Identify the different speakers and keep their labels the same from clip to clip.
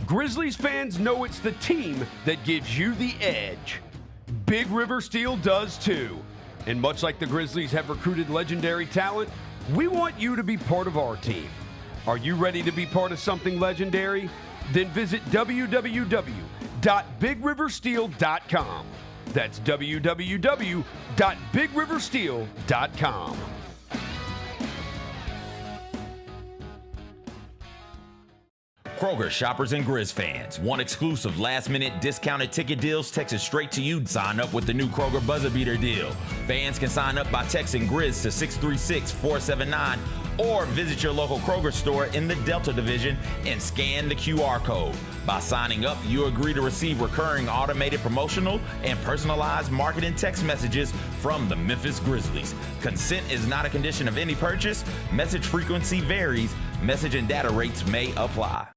Speaker 1: Grizzlies fans know it's the team that gives you the edge. Big River Steel does too. And much like the Grizzlies have recruited legendary talent, we want you to be part of our team. Are you ready to be part of something legendary? Then visit www.bigriversteel.com. That's www.bigriversteel.com.
Speaker 2: Kroger shoppers and Grizz fans. Want exclusive last-minute discounted ticket deals texted straight to you? Sign up with the new Kroger Buzzer Beater deal. Fans can sign up by texting Grizz to 636-479 or visit your local Kroger store in the Delta Division and scan the QR code. By signing up, you agree to receive recurring automated promotional and personalized marketing text messages from the Memphis Grizzlies. Consent is not a condition of any purchase. Message frequency varies. Message and data rates may apply.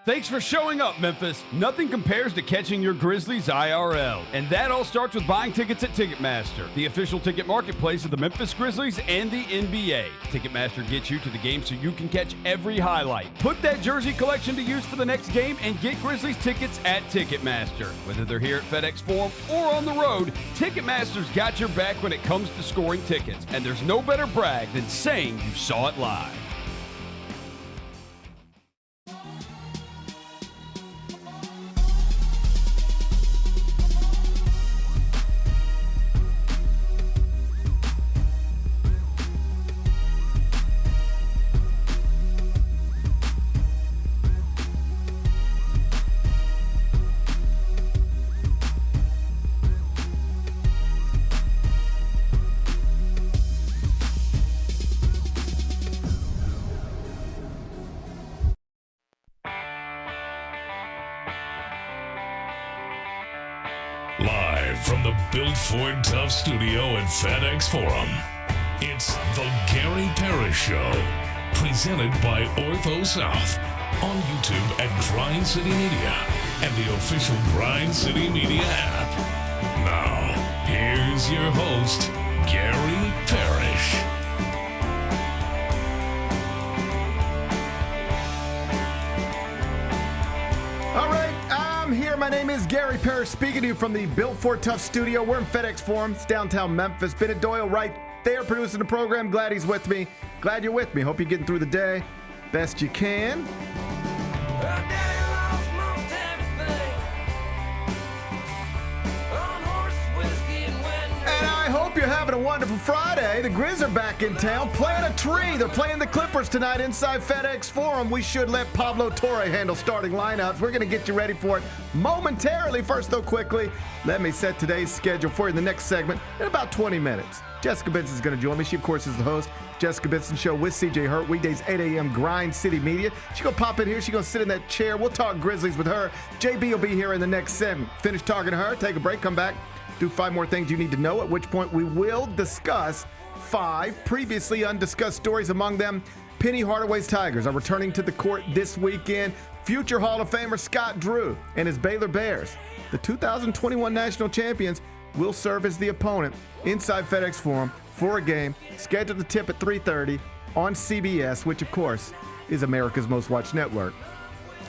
Speaker 1: Thanks for showing up, Memphis. Nothing compares to catching your Grizzlies IRL. And that all starts with buying tickets at Ticketmaster, the official ticket marketplace of the Memphis Grizzlies and the NBA. Ticketmaster gets you to the game so you can catch every highlight. Put that jersey collection to use for the next game and get Grizzlies tickets at Ticketmaster. Whether they're here at FedEx Forum or on the road, Ticketmaster's got your back when it comes to scoring tickets. And there's no better brag than saying you saw it live.
Speaker 3: Live from the Built Ford Tough studio at FedEx Forum, it's the Gary Parrish Show, presented by Ortho South, on YouTube at Grind City Media and the official Grind City Media app. Now, here's your host, Gary Parrish.
Speaker 4: Here, my name is Gary Parrish, speaking to you from the Built Ford Tough studio. We're in FedEx Forum. It's downtown Memphis. Bennett Doyle right there producing the program. Glad he's with me. Glad you're with me. Hope you're getting through the day best you can. And I hope you're having a wonderful Friday. The Grizz are back in town playing a tree. They're playing the Clippers tonight inside FedEx Forum. We should let Pablo Torre handle starting lineups. We're going to get you ready for it momentarily. First, though, quickly, let me set today's schedule for you in the next segment in about 20 minutes. Jessica Benson is going to join me. She, of course, is the host. Jessica Benson Show with CJ Hurt, weekdays 8 a.m. Grind City Media. She's going to pop in here. She's going to sit in that chair. We'll talk Grizzlies with her. JB will be here in the next segment. Finish talking to her, take a break, come back, do 5 more things you need to know, at which point we will discuss 5 previously undiscussed stories. Among them, Penny Hardaway's Tigers are returning to the court this weekend. Future Hall of Famer Scott Drew and his Baylor Bears, the 2021 national champions, will serve as the opponent inside FedEx Forum for a game scheduled to tip at 3:30 on CBS, which, of course, is America's most watched network.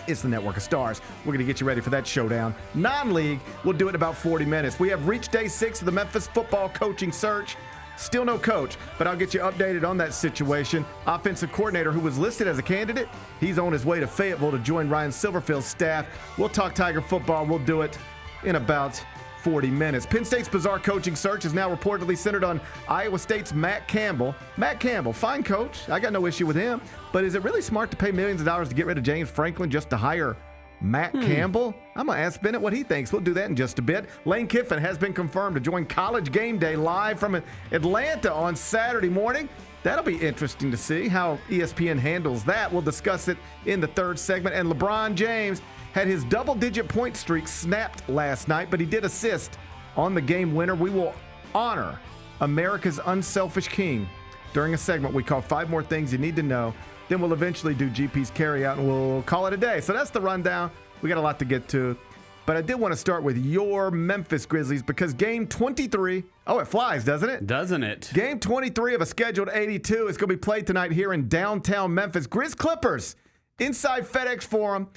Speaker 4: It's the Network of Stars. We're going to get you ready for that showdown. Non-league, we'll do it in about 40 minutes. We have reached day 6 of the Memphis football coaching search. Still no coach, but I'll get you updated on that situation. Offensive coordinator who was listed as a candidate, he's on his way to Fayetteville to join Ryan Silverfield's staff. We'll talk Tiger football. We'll do it in about 40 minutes. Penn State's bizarre coaching search is now reportedly centered on Iowa State's Matt Campbell. Matt Campbell, fine coach. I got no issue with him. But is it really smart to pay millions of dollars to get rid of James Franklin just to hire Matt Campbell? I'm going to ask Bennett what he thinks. We'll do that in just a bit. Lane Kiffin has been confirmed to join College Game Day live from Atlanta on Saturday morning. That'll be interesting to see how ESPN handles that. We'll discuss it in the third segment. And LeBron James had his double-digit point streak snapped last night, but he did assist on the game winner. We will honor America's unselfish king during a segment we call 5 More Things You Need to Know. Then we'll eventually do GP's carryout, and we'll call it a day. So that's the rundown. We got a lot to get to. But I did want to start with your Memphis Grizzlies because game 23, it flies, doesn't it?
Speaker 5: Doesn't it?
Speaker 4: Game 23 of a scheduled 82 is going to be played tonight here in downtown Memphis. Grizz Clippers inside FedEx Forum.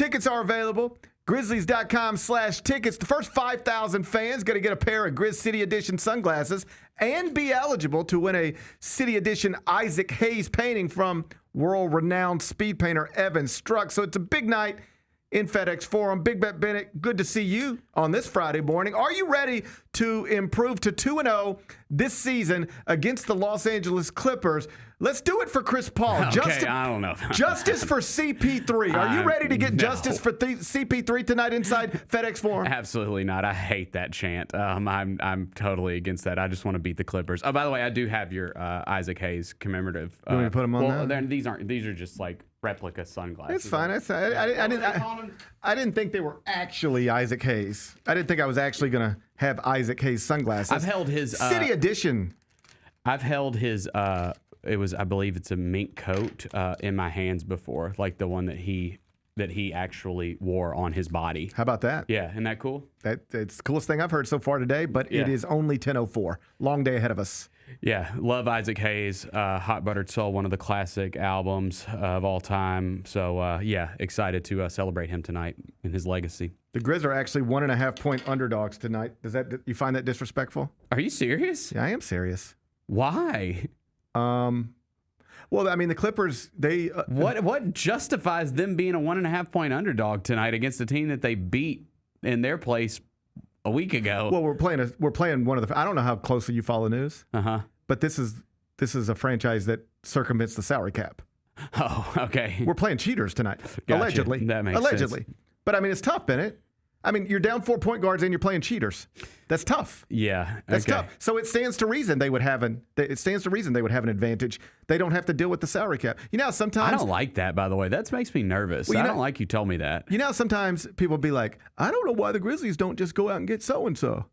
Speaker 4: Tickets are available. Grizzlies.com/tickets. The first 5,000 fans going to get a pair of Grizz City Edition sunglasses and be eligible to win a City Edition Isaac Hayes painting from world-renowned speed painter Evan Struck. So it's a big night in FedEx Forum. Big Bet Bennett, good to see you on this Friday morning. Are you ready to improve to 2-0 this season against the Los Angeles Clippers? Let's do it for Chris Paul.
Speaker 5: Okay, I don't know.
Speaker 4: Justice for CP3. Are you ready to get justice for CP3 tonight inside FedEx Forum?
Speaker 5: Absolutely not. I hate that chant. I'm totally against that. I just want to beat the Clippers. Oh, by the way, I do have your Isaac Hayes commemorative.
Speaker 4: You want me to put them on now?
Speaker 5: These are just like replica sunglasses.
Speaker 4: It's fine. I didn't think they were actually Isaac Hayes. I didn't think I was actually going to have Isaac Hayes sunglasses.
Speaker 5: I've held his
Speaker 4: City Edition.
Speaker 5: I've held his I believe it's a mink coat in my hands before, like the one that he actually wore on his body.
Speaker 4: How about that?
Speaker 5: Yeah, isn't that cool?
Speaker 4: It's the coolest thing I've heard so far today, but it is only 10:04. Long day ahead of us.
Speaker 5: Yeah, love Isaac Hayes, Hot Buttered Soul, one of the classic albums of all time. So, excited to celebrate him tonight and his legacy.
Speaker 4: The Grizz are actually 1.5-point underdogs tonight. You find that disrespectful?
Speaker 5: Are you serious?
Speaker 4: Yeah, I am serious.
Speaker 5: Why?
Speaker 4: Well, I mean, the Clippers, they...
Speaker 5: What justifies them being a 1.5-point underdog tonight against a team that they beat in their place a week ago?
Speaker 4: Well, we're playing one of the... I don't know how closely you follow news. But this is a franchise that circumvents the salary cap.
Speaker 5: Oh, okay.
Speaker 4: We're playing cheaters tonight.
Speaker 5: Gotcha.
Speaker 4: Allegedly.
Speaker 5: That makes
Speaker 4: Allegedly.
Speaker 5: sense.
Speaker 4: But, I mean, it's tough, Bennett. I mean, you're down 4 point guards and you're playing cheaters. That's tough.
Speaker 5: Yeah,
Speaker 4: that's tough. So it stands to reason they would have an advantage. They don't have to deal with the salary cap. You know, sometimes
Speaker 5: I don't like that. By the way, that makes me nervous.
Speaker 4: Well,
Speaker 5: I don't like you told me that.
Speaker 4: You know, sometimes people be like, I don't know why the Grizzlies don't just go out and get so and so,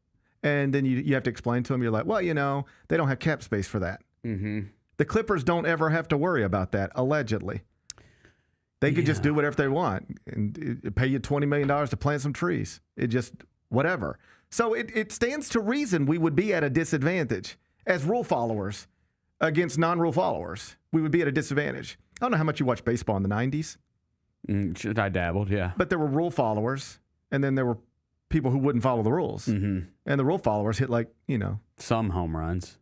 Speaker 4: and then you have to explain to them. You're like, well, you know, they don't have cap space for that. Mm-hmm. The Clippers don't ever have to worry about that. Allegedly. They could just do whatever they want and pay you $20 million to plant some trees. It just, whatever. So it stands to reason we would be at a disadvantage as rule followers against non-rule followers. We would be at a disadvantage. I don't know how much you watched baseball in the 90s.
Speaker 5: I dabbled, yeah.
Speaker 4: But there were rule followers, and then there were people who wouldn't follow the rules. Mm-hmm. And the rule followers hit
Speaker 5: some home runs.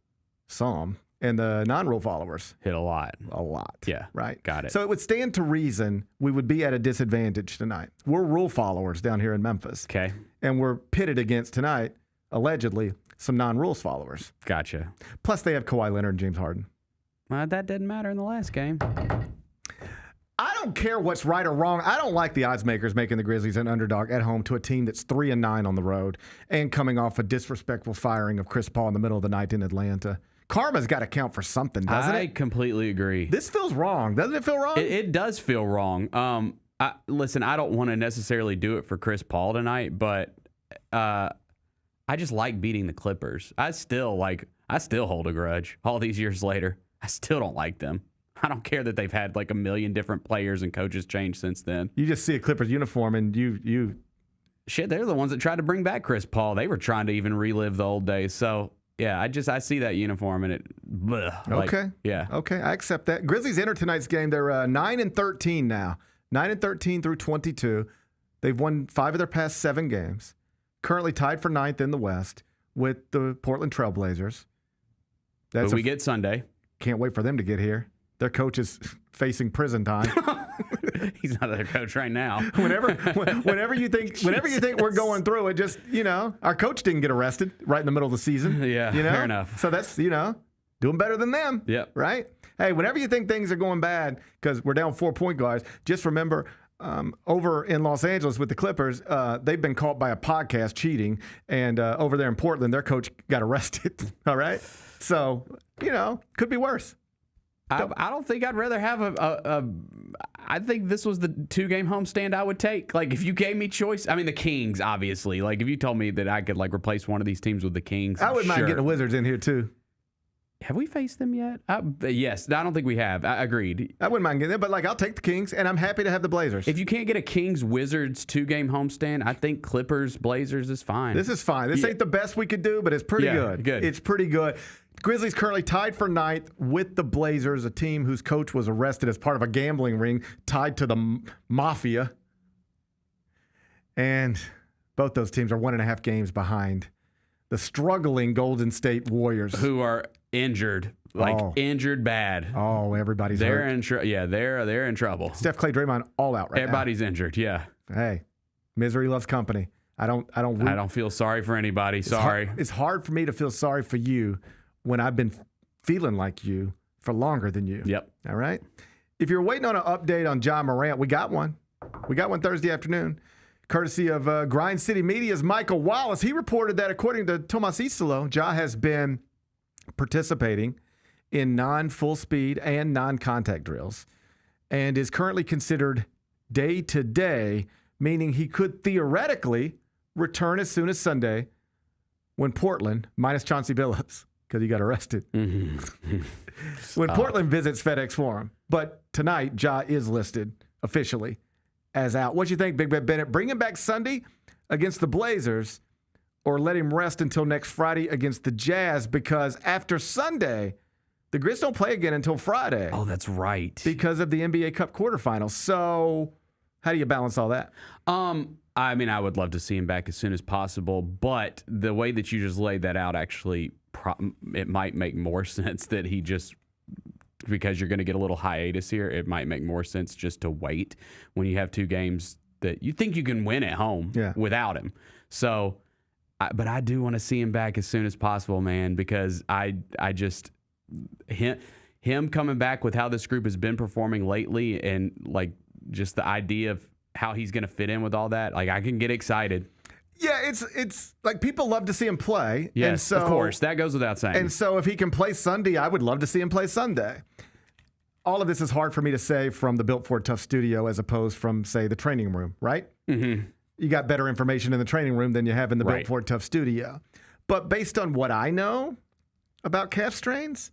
Speaker 4: Some. And the non-rule followers
Speaker 5: hit a lot.
Speaker 4: A lot.
Speaker 5: Yeah.
Speaker 4: Right.
Speaker 5: Got it.
Speaker 4: So it would stand to reason we would be at a disadvantage tonight. We're rule followers down here in Memphis.
Speaker 5: Okay.
Speaker 4: And we're pitted against tonight, allegedly, some non-rules followers.
Speaker 5: Gotcha.
Speaker 4: Plus they have Kawhi Leonard and James Harden.
Speaker 5: That didn't matter in the last game.
Speaker 4: I don't care what's right or wrong. I don't like the odds makers making the Grizzlies an underdog at home to a team that's 3-9 on the road and coming off a disrespectful firing of Chris Paul in the middle of the night in Atlanta. Karma's got to count for something, doesn't it?
Speaker 5: I completely agree.
Speaker 4: This feels wrong. Doesn't it feel wrong?
Speaker 5: It does feel wrong. Listen, I don't want to necessarily do it for Chris Paul tonight, but I just like beating the Clippers. I still hold a grudge all these years later. I still don't like them. I don't care that they've had like a million different players and coaches change since then.
Speaker 4: You just see a Clippers uniform and you...
Speaker 5: Shit, they're the ones that tried to bring back Chris Paul. They were trying to even relive the old days. So... yeah, I see that uniform and it.
Speaker 4: Okay.
Speaker 5: Yeah.
Speaker 4: Okay, I accept that. Grizzlies enter tonight's game. They're 9-13 now. 9-13 through 22. They've won 5 of their past 7 games. Currently tied for 9th in the West with the Portland Trailblazers.
Speaker 5: But we get Sunday.
Speaker 4: Can't wait for them to get here. Their coach is facing prison time.
Speaker 5: He's not their coach right now.
Speaker 4: Whenever you think we're going through it, just, our coach didn't get arrested right in the middle of the season.
Speaker 5: Yeah, fair enough.
Speaker 4: So that's, doing better than them.
Speaker 5: Yep.
Speaker 4: Right? Hey, whenever you think things are going bad, because we're down 4 point guards, just remember over in Los Angeles with the Clippers, they've been caught by a podcast cheating. And over there in Portland, their coach got arrested. All right? So, could be worse.
Speaker 5: I don't think I'd rather have I think this was the 2-game homestand I would take. Like, if you gave me choice, I mean, the Kings, obviously. Like, if you told me that I could, replace one of these teams with the Kings,
Speaker 4: I wouldn't mind getting the Wizards in here, too.
Speaker 5: Have we faced them yet? Yes, I don't think we have. I agreed.
Speaker 4: I wouldn't mind getting them, but, I'll take the Kings, and I'm happy to have the Blazers.
Speaker 5: If you can't get a Kings-Wizards 2-game homestand, I think Clippers-Blazers is fine.
Speaker 4: This is fine. This ain't the best we could do, but it's pretty good. It's pretty good. Grizzlies currently tied for 9th with the Blazers, a team whose coach was arrested as part of a gambling ring tied to the mafia. And both those teams are 1.5 games behind the struggling Golden State Warriors,
Speaker 5: who are injured, injured bad.
Speaker 4: Oh, everybody's
Speaker 5: they're
Speaker 4: hurt.
Speaker 5: They're in trouble.
Speaker 4: Steph, Clay, Draymond, all out right
Speaker 5: Everybody's injured. Yeah.
Speaker 4: now. Hey, misery loves company. I don't
Speaker 5: feel sorry for anybody. Sorry.
Speaker 4: It's hard for me to feel sorry for you when I've been feeling like you for longer than you.
Speaker 5: Yep.
Speaker 4: All right. If you're waiting on an update on Ja Morant, we got one. We got one Thursday afternoon, courtesy of Grind City Media's Michael Wallace. He reported that according to Tomas Isolo, Ja has been participating in non-full speed and non-contact drills and is currently considered day-to-day, meaning he could theoretically return as soon as Sunday when Portland, minus Chauncey Billups, because he got arrested, when Portland visits FedEx Forum. But tonight, Ja is listed officially as out. What do you think, Big Ben Bennett? Bring him back Sunday against the Blazers or let him rest until next Friday against the Jazz? Because after Sunday, the Grizz don't play again until Friday.
Speaker 5: Oh, that's right.
Speaker 4: Because of the NBA Cup quarterfinals. So how do you balance all that?
Speaker 5: I mean, I would love to see him back as soon as possible, but the way that you just laid that out, actually, it might make more sense that he just, because you're going to get a little hiatus here, it might make more sense just to wait when you have 2 games that you think you can win at home without him. So, but I do want to see him back as soon as possible, man, because I just, him coming back with how this group has been performing lately and like just the idea of how he's going to fit in with all that, like I can get excited.
Speaker 4: Yeah, it's like people love to see him play.
Speaker 5: Yes,
Speaker 4: and so,
Speaker 5: of course. That goes without saying.
Speaker 4: And so if he can play Sunday, I would love to see him play Sunday. All of this is hard for me to say from the Built Ford Tough studio as opposed from, say, the training room, right? Mm-hmm. You got better information in the training room than you have in the Built Ford Tough studio. But based on what I know about calf strains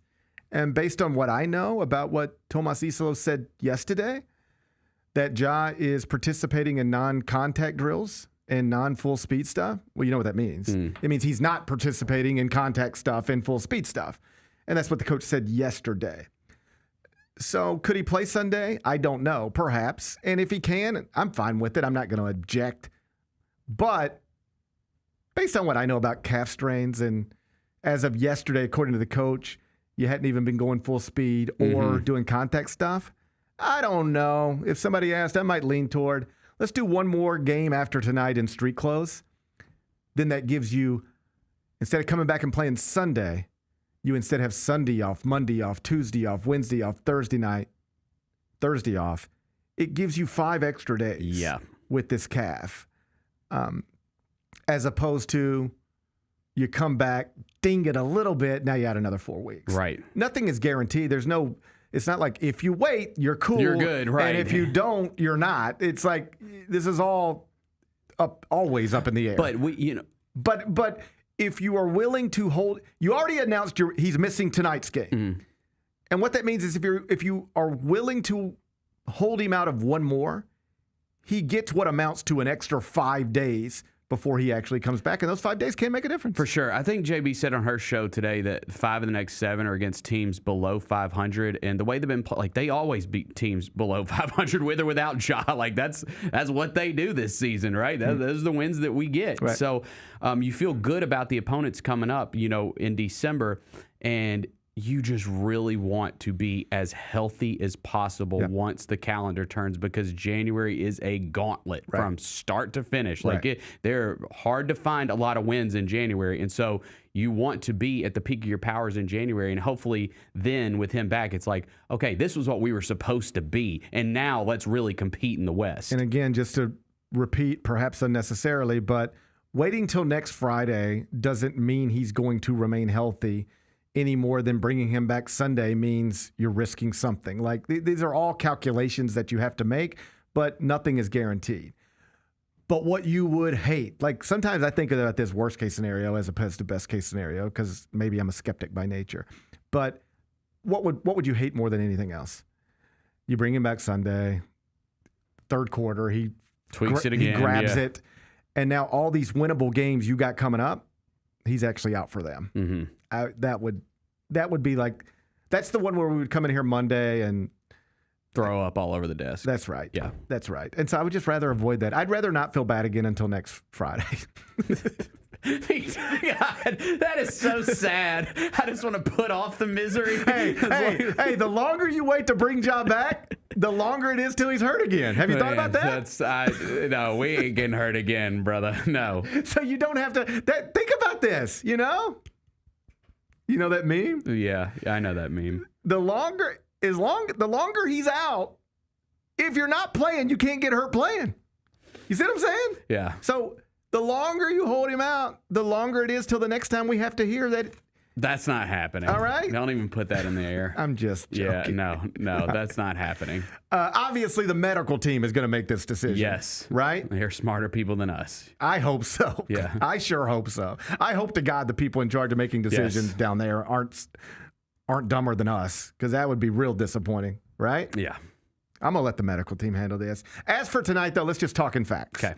Speaker 4: and based on what I know about what Tomas Isolo said yesterday, that Ja is participating in non-contact drills and non-full speed stuff. Well, you know what that means. It means he's not participating in contact stuff and full speed stuff. And that's what the coach said yesterday. So could he play Sunday? I don't know. Perhaps. And if he can, I'm fine with it. I'm not going to object. But based on what I know about calf strains, and as of yesterday, according to the coach, you hadn't even been going full speed or doing contact stuff. I don't know. If somebody asked, I might lean toward, let's do one more game after tonight in street clothes. Then that gives you, instead of coming back and playing Sunday, you instead have Sunday off, Monday off, Tuesday off, Wednesday off, Thursday night, Thursday off. It gives you 5 extra days with this calf. As opposed to you come back, ding it a little bit, now you add another 4 weeks.
Speaker 5: Right.
Speaker 4: Nothing is guaranteed. It's not like if you wait, you're cool.
Speaker 5: You're good, right.
Speaker 4: And if you don't, you're not. It's like this is all always up in the air.
Speaker 5: But
Speaker 4: But if you are willing to hold, you already announced he's missing tonight's game. And what that means is if you are willing to hold him out of one more, he gets what amounts to an extra 5 days before he actually comes back. And those 5 days can make a difference.
Speaker 5: For sure. I think JB said on her show today that 5 of the next 7 are against teams below 500. And the way they've been they always beat teams below 500 with or without Ja. Like that's what they do this season, right? Those are the wins that we get. Right. So you feel good about the opponents coming up, in December. And you just really want to be as healthy as possible once the calendar turns, because January is a gauntlet from start to finish. Like they're hard to find a lot of wins in January. And so you want to be at the peak of your powers in January. And hopefully then with him back, it's like, okay, this was what we were supposed to be. And now let's really compete in the West.
Speaker 4: And again, just to repeat, perhaps unnecessarily, but waiting till next Friday doesn't mean he's going to remain healthy any more than bringing him back Sunday means you're risking something. Like these are all calculations that you have to make, but nothing is guaranteed. But what you would hate, like sometimes I think about this worst case scenario as opposed to best case scenario, because maybe I'm a skeptic by nature. But what would you hate more than anything else? You bring him back Sunday, third quarter, he
Speaker 5: tweaks it again,
Speaker 4: he grabs it, and now all these winnable games you got coming up, he's actually out for them. That would be like, that's the one where we would come in here Monday and
Speaker 5: throw up all over the desk.
Speaker 4: That's right.
Speaker 5: Yeah.
Speaker 4: That's right. And so I would just rather avoid that. I'd rather not feel bad again until next Friday.
Speaker 5: God, that is so sad. I just want to put off the misery.
Speaker 4: Hey, the longer you wait to bring Ja back, the longer it is till he's hurt again. Have you thought about that?
Speaker 5: No, we ain't getting hurt again, brother. No.
Speaker 4: So you don't have to think about this, You know that meme?
Speaker 5: Yeah, I know that meme.
Speaker 4: The longer he's out, if you're not playing, you can't get hurt playing. You see what I'm saying?
Speaker 5: Yeah.
Speaker 4: So the longer you hold him out, the longer it is till the next time we have to hear that.
Speaker 5: That's not happening.
Speaker 4: All right.
Speaker 5: Don't even put that in the air.
Speaker 4: I'm just joking.
Speaker 5: Yeah, no, that's not happening.
Speaker 4: Obviously, the medical team is going to make this decision.
Speaker 5: Yes.
Speaker 4: Right?
Speaker 5: They're smarter people than us.
Speaker 4: I hope so.
Speaker 5: Yeah.
Speaker 4: I sure hope so. I hope to God the people in charge of making decisions down there aren't dumber than us, because that would be real disappointing, right?
Speaker 5: Yeah.
Speaker 4: I'm going to let the medical team handle this. As for tonight, though, let's just talk in facts.
Speaker 5: Okay.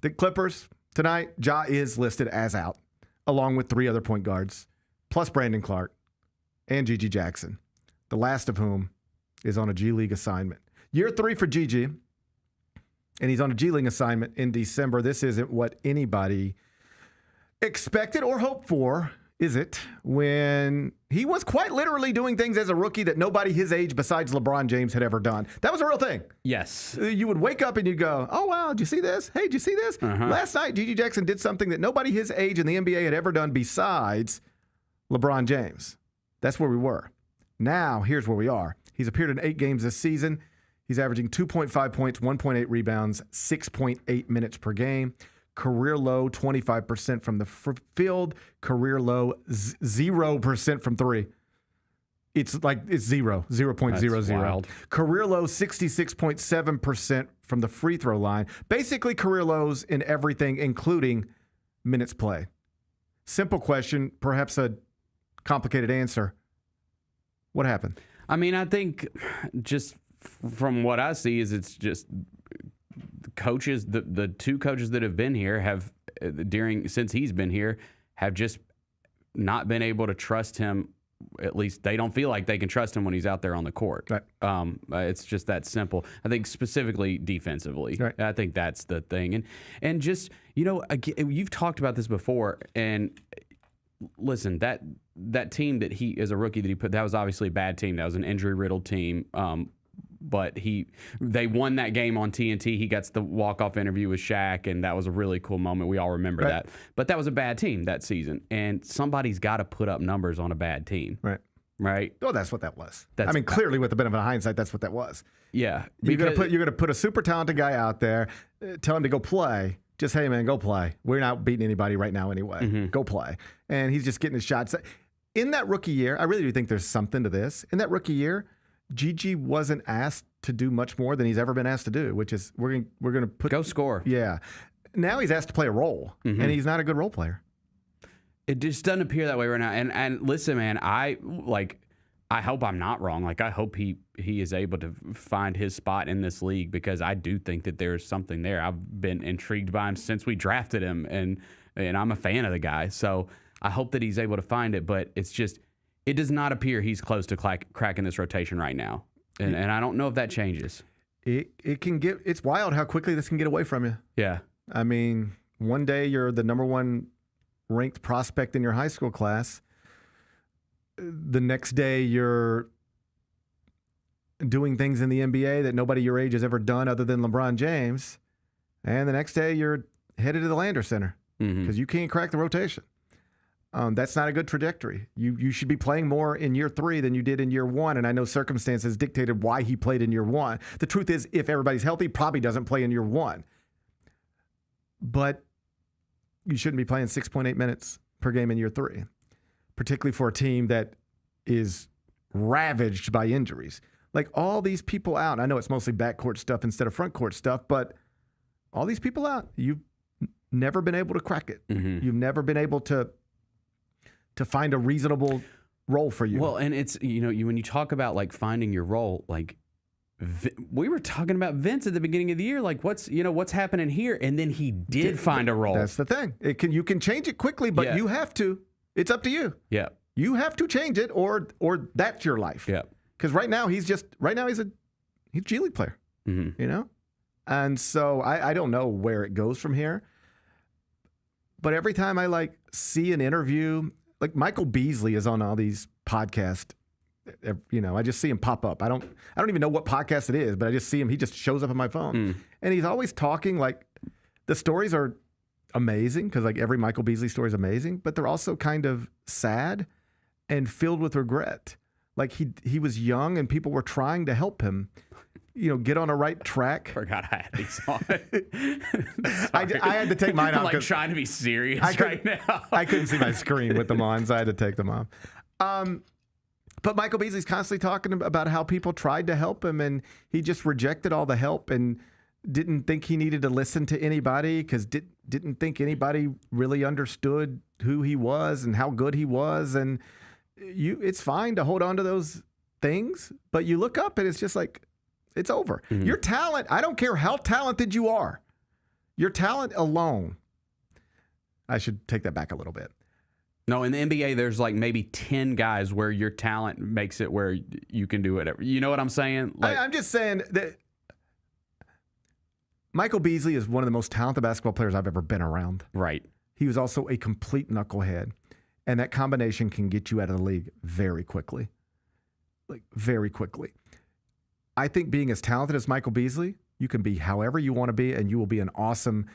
Speaker 4: The Clippers, tonight, Ja is listed as out, along with 3 other point guards, plus Brandon Clark and Gigi Jackson, the last of whom is on a G League assignment. Year 3 for Gigi, and he's on a G League assignment in December. This isn't what anybody expected or hoped for, is it? When he was quite literally doing things as a rookie that nobody his age besides LeBron James had ever done. That was a real thing.
Speaker 5: Yes.
Speaker 4: You would wake up and you'd go, oh, wow, did you see this? Hey, did you see this? Last night, Gigi Jackson did something that nobody his age in the NBA had ever done besides LeBron James. That's where we were. Now, here's where we are. He's appeared in 8 games this season. He's averaging 2.5 points, 1.8 rebounds, 6.8 minutes per game. Career low, 25% from the field. Career low, 0% from 3. It's 0.00. Career low, 66.7% from the free throw line. Basically, career lows in everything, including minutes play. Simple question, perhaps a complicated answer. What happened?
Speaker 5: I mean, I think just from what I see is it's just coaches, the 2 coaches that have been here have since he's been here have just not been able to trust him. At least they don't feel like they can trust him when he's out there on the court.
Speaker 4: Right.
Speaker 5: It's just that simple. I think specifically defensively,
Speaker 4: right.
Speaker 5: I think that's the thing. And just, again, you've talked about this before, and listen, that team that he, as a rookie that he put, that was obviously a bad team. That was an injury-riddled team. But they won that game on TNT. He gets the walk-off interview with Shaq, and that was a really cool moment. We all remember that. But that was a bad team that season, and somebody's got to put up numbers on a bad team. Right?
Speaker 4: Oh, that's what that was. Clearly, with the benefit of hindsight, that's what that was.
Speaker 5: Yeah.
Speaker 4: You're gonna put a super talented guy out there, tell him to go play. Just, hey, man, go play. We're not beating anybody right now anyway. Mm-hmm. Go play. And he's just getting his shots. In that rookie year, I really do think there's something to this. In that rookie year, Gigi wasn't asked to do much more than he's ever been asked to do, which is we're going to put
Speaker 5: go score.
Speaker 4: Yeah. Now he's asked to play a role, and he's not a good role player.
Speaker 5: It just doesn't appear that way right now. And listen, man, I hope I'm not wrong. I hope he is able to find his spot in this league, because I do think that there's something there. I've been intrigued by him since we drafted him, and I'm a fan of the guy. So I hope that he's able to find it, but it's just, it does not appear he's close to cracking this rotation right now. And I don't know if that changes.
Speaker 4: It's wild how quickly this can get away from you.
Speaker 5: Yeah.
Speaker 4: I mean, one day you're the number 1 ranked prospect in your high school class. The next day you're doing things in the NBA that nobody your age has ever done other than LeBron James. And the next day you're headed to the Landers Center because you can't crack the rotation. That's not a good trajectory. You should be playing more in year 3 than you did in year 1. And I know circumstances dictated why he played in year 1. The truth is, if everybody's healthy, probably doesn't play in year 1. But you shouldn't be playing 6.8 minutes per game in year 3, particularly for a team that is ravaged by injuries. Like all these people out, I know it's mostly backcourt stuff instead of front court stuff, but all these people out, you've never been able to crack it. You've never been able to find a reasonable role for you.
Speaker 5: Well, and it's, when you talk about finding your role, we were talking about Vince at the beginning of the year, what's happening here, and then he did find a role.
Speaker 4: That's the thing. You can change it quickly, but you have to. It's up to you. Yeah. You have to change it, or that's your life.
Speaker 5: Yeah.
Speaker 4: Because right now he's He's a G League player,
Speaker 5: Mm-hmm.
Speaker 4: you know? And so I don't know where it goes from here. But every time I like see an interview, like Michael Beasley is on all these podcasts, you know, I just see him pop up. I don't even know what podcast it is, but I just see him. He just shows up on my phone. And he's always talking like the stories are amazing because like every Michael Beasley story is amazing, but they're also kind of sad and filled with regret. Like he was young and people were trying to help him, you know, get on a right track.
Speaker 5: Forgot I had these on.
Speaker 4: I had to take mine
Speaker 5: I'm
Speaker 4: off.
Speaker 5: like trying to be serious right now.
Speaker 4: I couldn't see my screen with them on, so I had to take them off. But Michael Beasley's constantly talking about how people tried to help him, and he just rejected all the help and didn't think he needed to listen to anybody because didn't think anybody really understood who he was and how good he was. And it's fine to hold on to those things, but you look up and it's just like, it's over. Mm-hmm. Your talent, I don't care how talented you are. Your talent alone. I should take that back a little bit.
Speaker 5: No, in the NBA, there's like maybe 10 guys where your talent makes it where you can do whatever. You know what I'm saying? Like,
Speaker 4: I'm just saying that Michael Beasley is one of the most talented basketball players I've ever been around.
Speaker 5: Right.
Speaker 4: He was also a complete knucklehead. And that combination can get you out of the league very quickly. Like, very quickly. I think being as talented as Michael Beasley, you can be however you want to be, and you will be an awesome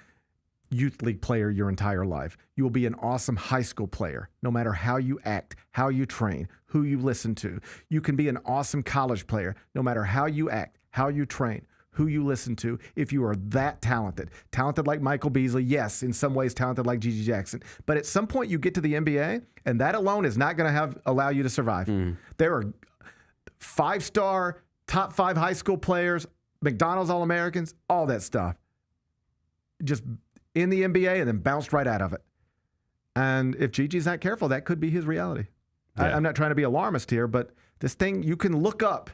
Speaker 4: youth league player your entire life. You will be an awesome high school player, no matter how you act, how you train, who you listen to. You can be an awesome college player, no matter how you act, how you train, who you listen to, if you are that talented. Talented like Michael Beasley, yes, in some ways talented like Gigi Jackson. But at some point you get to the NBA, and that alone is not going to allow you to survive. There are 5-star, top 5 high school players, McDonald's All-Americans, all that stuff. Just in the NBA and then bounced right out of it. And if Gigi's not careful, that could be his reality. Yeah. I'm not trying to be alarmist here, but this thing you can look up.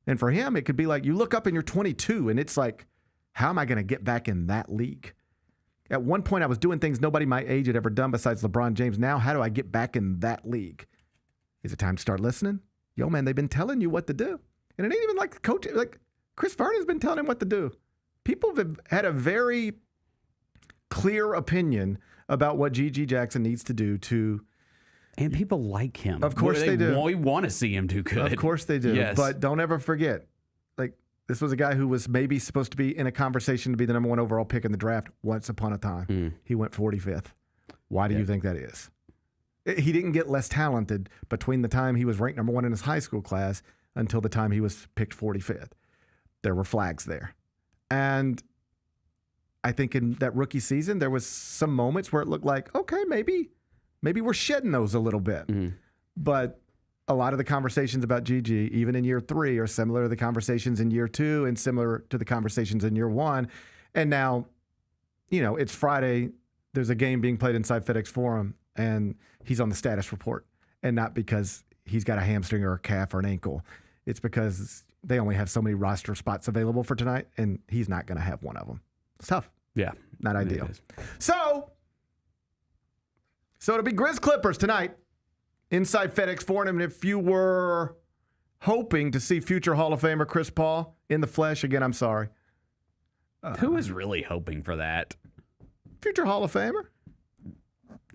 Speaker 4: And for him, it could be like you look up and you're 22 and it's like, how am I going to get back in that league? At one point, I was doing things nobody my age had ever done besides LeBron James. Now, how do I get back in that league? Is it time to start listening? Yo, man, they've been telling you what to do. And it ain't even like the coach, like Chris Vernon's been telling him what to do. People have had a very clear opinion about what Gigi Jackson needs to do to.
Speaker 5: And people like him.
Speaker 4: Of course they do.
Speaker 5: We want to see him do good.
Speaker 4: Of course they do.
Speaker 5: Yes.
Speaker 4: But don't ever forget, like, this was a guy who was maybe supposed to be in a conversation to be the number 1 overall pick in the draft once upon a time. He went 45th. Why do you think that is? He didn't get less talented between the time he was ranked number 1 in his high school class until the time he was picked 45th. There were flags there. And I think in that rookie season, there was some moments where it looked like, okay, maybe we're shedding those a little bit. But a lot of the conversations about Gigi, even in year 3, are similar to the conversations in year 2 and similar to the conversations in year 1. And now, you know, it's Friday. There's a game being played inside FedEx Forum, and he's on the status report. And not because he's got a hamstring or a calf or an ankle. It's because they only have so many roster spots available for tonight, and he's not going to have one of them. It's tough.
Speaker 5: Yeah.
Speaker 4: Not ideal. So it'll be Grizz Clippers tonight inside FedEx Forum. And if you were hoping to see future Hall of Famer Chris Paul in the flesh, again, I'm sorry.
Speaker 5: Who is really hoping for that?
Speaker 4: Future Hall of Famer?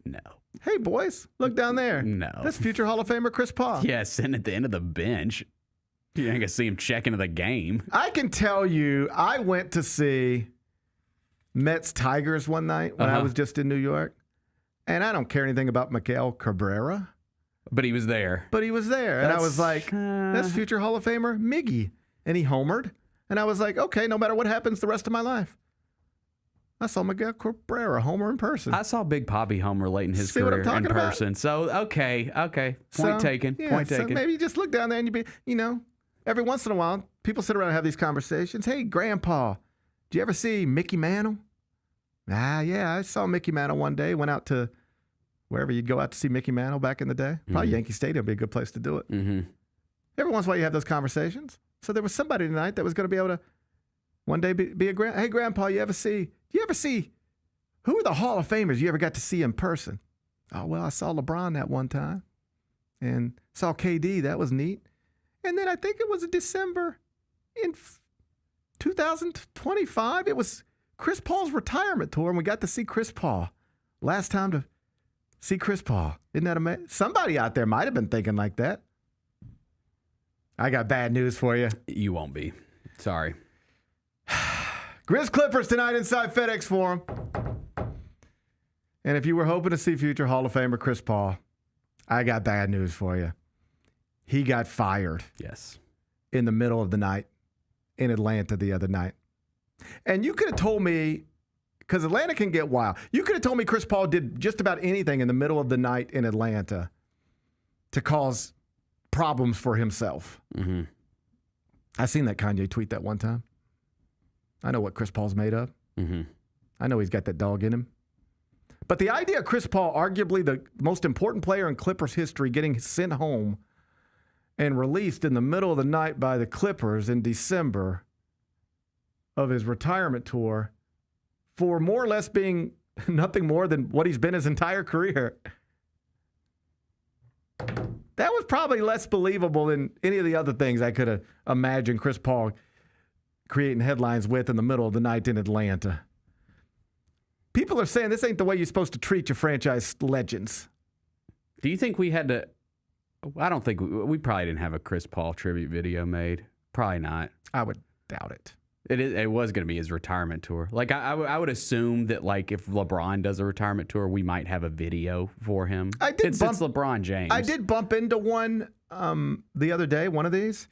Speaker 5: No.
Speaker 4: Hey, boys, look down there.
Speaker 5: No.
Speaker 4: That's future Hall of Famer Chris Paul.
Speaker 5: Yeah, sitting at the end of the bench. You ain't going to see him check into the game.
Speaker 4: I can tell you, I went to see Mets Tigers one night when I was just in New York. And I don't care anything about Miguel Cabrera.
Speaker 5: But he was there.
Speaker 4: And I was like, that's future Hall of Famer Miggy. And he homered. And I was like, okay, no matter what happens the rest of my life. I saw Miguel Cabrera homer in person.
Speaker 5: I saw Big Papi homer late in his career in person. So, okay. Point taken.
Speaker 4: So maybe you just look down there and you be, you know, every once in a while, people sit around and have these conversations. Hey, Grandpa, did you ever see Mickey Mantle? Yeah, I saw Mickey Mantle one day. Went out to wherever you'd go out to see Mickey Mantle back in the day. Probably Yankee Stadium would be a good place to do it. Every once in a while you have those conversations. So there was somebody tonight that was going to be able to one day be a hey, Grandpa, do you ever see, who are the Hall of Famers you ever got to see in person? Oh, well, I saw LeBron that one time and saw KD. That was neat. And then I think it was in December in 2025. It was Chris Paul's retirement tour, and we got to see Chris Paul. Last time to see Chris Paul. Isn't that amazing? Somebody out there might have been thinking like that. I got bad news for you.
Speaker 5: You won't be. Sorry.
Speaker 4: Grizz Clippers tonight inside FedEx Forum. And if you were hoping to see future Hall of Famer Chris Paul, I got bad news for you. He got fired.
Speaker 5: Yes.
Speaker 4: In the middle of the night in Atlanta the other night. And you could have told me, because Atlanta can get wild, you could have told me Chris Paul did just about anything in the middle of the night in Atlanta to cause problems for himself.
Speaker 5: Mm-hmm.
Speaker 4: I seen that Kanye tweet that one time. I know what Chris Paul's made of.
Speaker 5: Mm-hmm.
Speaker 4: I know he's got that dog in him. But the idea of Chris Paul, arguably the most important player in Clippers history, getting sent home and released in the middle of the night by the Clippers in December of his retirement tour for more or less being nothing more than what he's been his entire career. That was probably less believable than any of the other things I could have imagined Chris Paul creating headlines with in the middle of the night in Atlanta. People are saying this ain't the way you're supposed to treat your franchise legends.
Speaker 5: Do you think we had to? I don't think we probably didn't have a Chris Paul tribute video made. Probably not.
Speaker 4: I would doubt it.
Speaker 5: It was going to be his retirement tour. Like I would assume that like if LeBron does a retirement tour, we might have a video for him. It's LeBron James.
Speaker 4: I did bump into one the other day. One of these.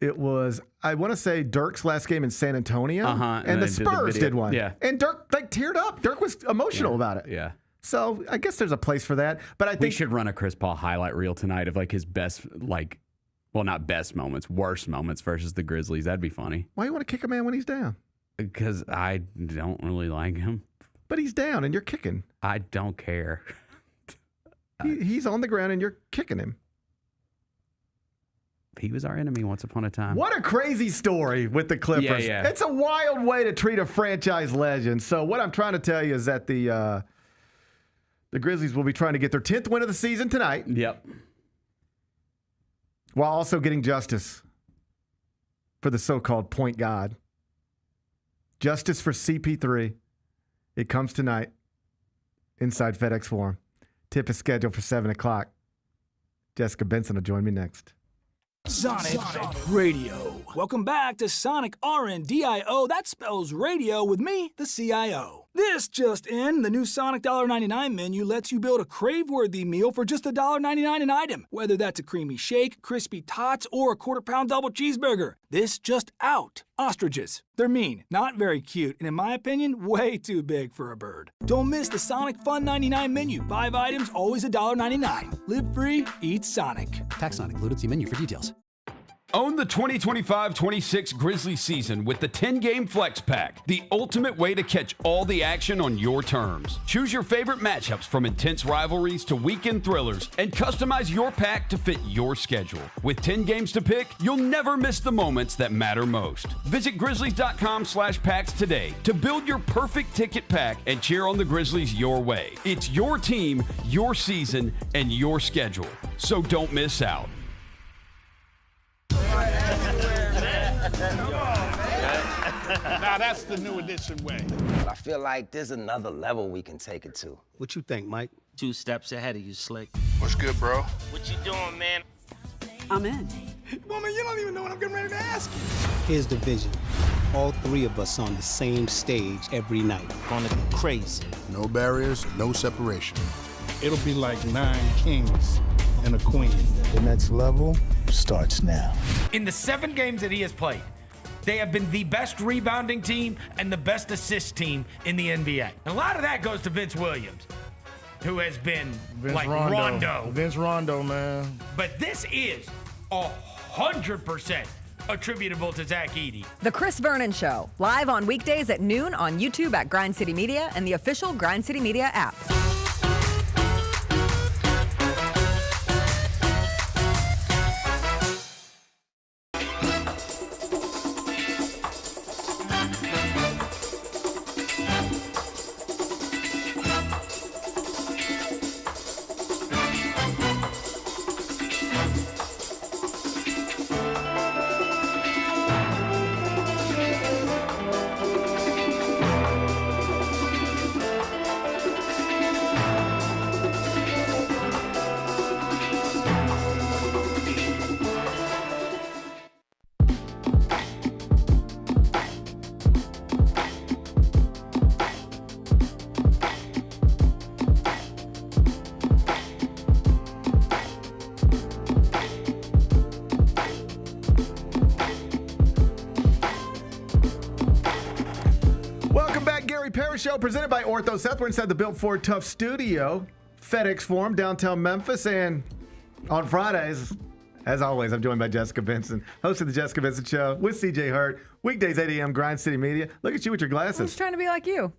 Speaker 4: It was, I want to say, Dirk's last game in San Antonio. And the Spurs did one.
Speaker 5: Yeah.
Speaker 4: And Dirk like teared up. Dirk was emotional about it.
Speaker 5: Yeah.
Speaker 4: So I guess there's a place for that. But I think
Speaker 5: we should run a Chris Paul highlight reel tonight of like his best, like, well, not best moments, worst moments versus the Grizzlies. That'd be funny.
Speaker 4: Why do you want to kick a man when he's down?
Speaker 5: Because I don't really like him.
Speaker 4: But he's down and you're kicking.
Speaker 5: I don't care.
Speaker 4: He's on the ground and you're kicking him.
Speaker 5: He was our enemy once upon a time.
Speaker 4: What a crazy story with the Clippers.
Speaker 5: Yeah.
Speaker 4: It's a wild way to treat a franchise legend. So what I'm trying to tell you is that the Grizzlies will be trying to get their 10th win of the season tonight.
Speaker 5: Yep.
Speaker 4: While also getting justice for the so-called point god. Justice for CP3. It comes tonight inside FedEx Forum. Tip is scheduled for 7 o'clock. Jessica Benson will join me next.
Speaker 6: Sonic Radio. Welcome back to Sonic RNDIO. That spells radio with me, the CIO. This just in, the new Sonic $1.99 menu lets you build a crave-worthy meal for just $1.99 an item. Whether that's a creamy shake, crispy tots, or a quarter-pound double cheeseburger. This just out. Ostriches. They're mean, not very cute, and in my opinion, way too big for a bird. Don't miss the Sonic Fun 99 menu. 5 items, always $1.99. Live free, eat Sonic.
Speaker 7: Tax not included. See menu for details.
Speaker 1: Own the 2025-26 Grizzlies season with the 10-game Flex Pack, the ultimate way to catch all the action on your terms. Choose your favorite matchups from intense rivalries to weekend thrillers and customize your pack to fit your schedule. With 10 games to pick, you'll never miss the moments that matter most. Visit Grizzlies.com/packs today to build your perfect ticket pack and cheer on the Grizzlies your way. It's your team, your season, and your schedule. So don't miss out.
Speaker 8: Now that's the new edition way.
Speaker 9: I feel like there's another level we can take it to.
Speaker 10: What you think, Mike?
Speaker 11: 2 steps ahead of you, Slick.
Speaker 8: What's good, bro?
Speaker 11: What you doing, man?
Speaker 12: I'm in.
Speaker 8: Woman, you don't even know what I'm getting ready to ask you.
Speaker 10: Here's the vision. All 3 of us on the same stage every night.
Speaker 11: Gonna be crazy.
Speaker 13: No barriers, no separation.
Speaker 8: It'll be like 9 kings and a queen.
Speaker 13: The next level starts now.
Speaker 14: In the 7 games that he has played, they have been the best rebounding team and the best assist team in the NBA. And a lot of that goes to Vince Williams, who has been Rondo.
Speaker 8: Vince Rondo, man.
Speaker 14: But this is 100% attributable to Zach Edey.
Speaker 12: The Chris Vernon Show, live on weekdays at noon on YouTube at Grind City Media and the official Grind City Media app.
Speaker 4: Welcome back, Gary Parrish Show, presented by Ortho South. We're inside the Built Ford Tough studio, FedEx Forum, downtown Memphis. And on Fridays, as always, I'm joined by Jessica Benson, host of the Jessica Benson Show with CJ Hurt. Weekdays, 8 a.m., Grind City Media. Look at you with your glasses.
Speaker 12: I'm just trying to be like you.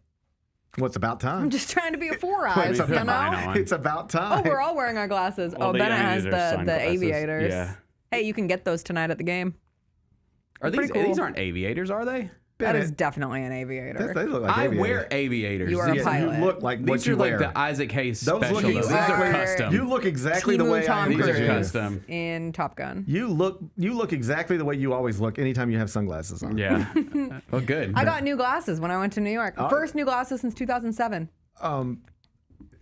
Speaker 4: What's about time?
Speaker 12: I'm just trying to be a Four Eyes, you know?
Speaker 4: It's about time.
Speaker 12: Oh, we're all wearing our glasses.
Speaker 5: Well,
Speaker 12: Bennett has
Speaker 5: their
Speaker 12: the
Speaker 5: sunglasses.
Speaker 12: aviators.
Speaker 5: Yeah.
Speaker 12: Hey, you can get those tonight at the game.
Speaker 5: Are
Speaker 12: Pretty cool.
Speaker 5: these aren't aviators, are they?
Speaker 12: That is definitely an aviator.
Speaker 4: They look like
Speaker 5: I
Speaker 4: aviators.
Speaker 5: wear aviators.
Speaker 12: You are a
Speaker 5: These-
Speaker 12: pilot.
Speaker 4: You look like what
Speaker 5: These
Speaker 4: you
Speaker 5: are like
Speaker 4: wear.
Speaker 5: the Isaac Hayes
Speaker 4: Those
Speaker 5: special.
Speaker 4: look
Speaker 5: These
Speaker 4: exactly,
Speaker 5: are custom.
Speaker 4: You look exactly the
Speaker 12: Timu
Speaker 4: way I
Speaker 12: Tom
Speaker 4: envision
Speaker 5: These are
Speaker 4: you.
Speaker 5: custom.
Speaker 12: in Top Gun.
Speaker 4: You look exactly the way you always look anytime you have sunglasses on.
Speaker 5: Yeah. Well, good.
Speaker 12: I got new glasses when I went to New York. First new glasses since 2007.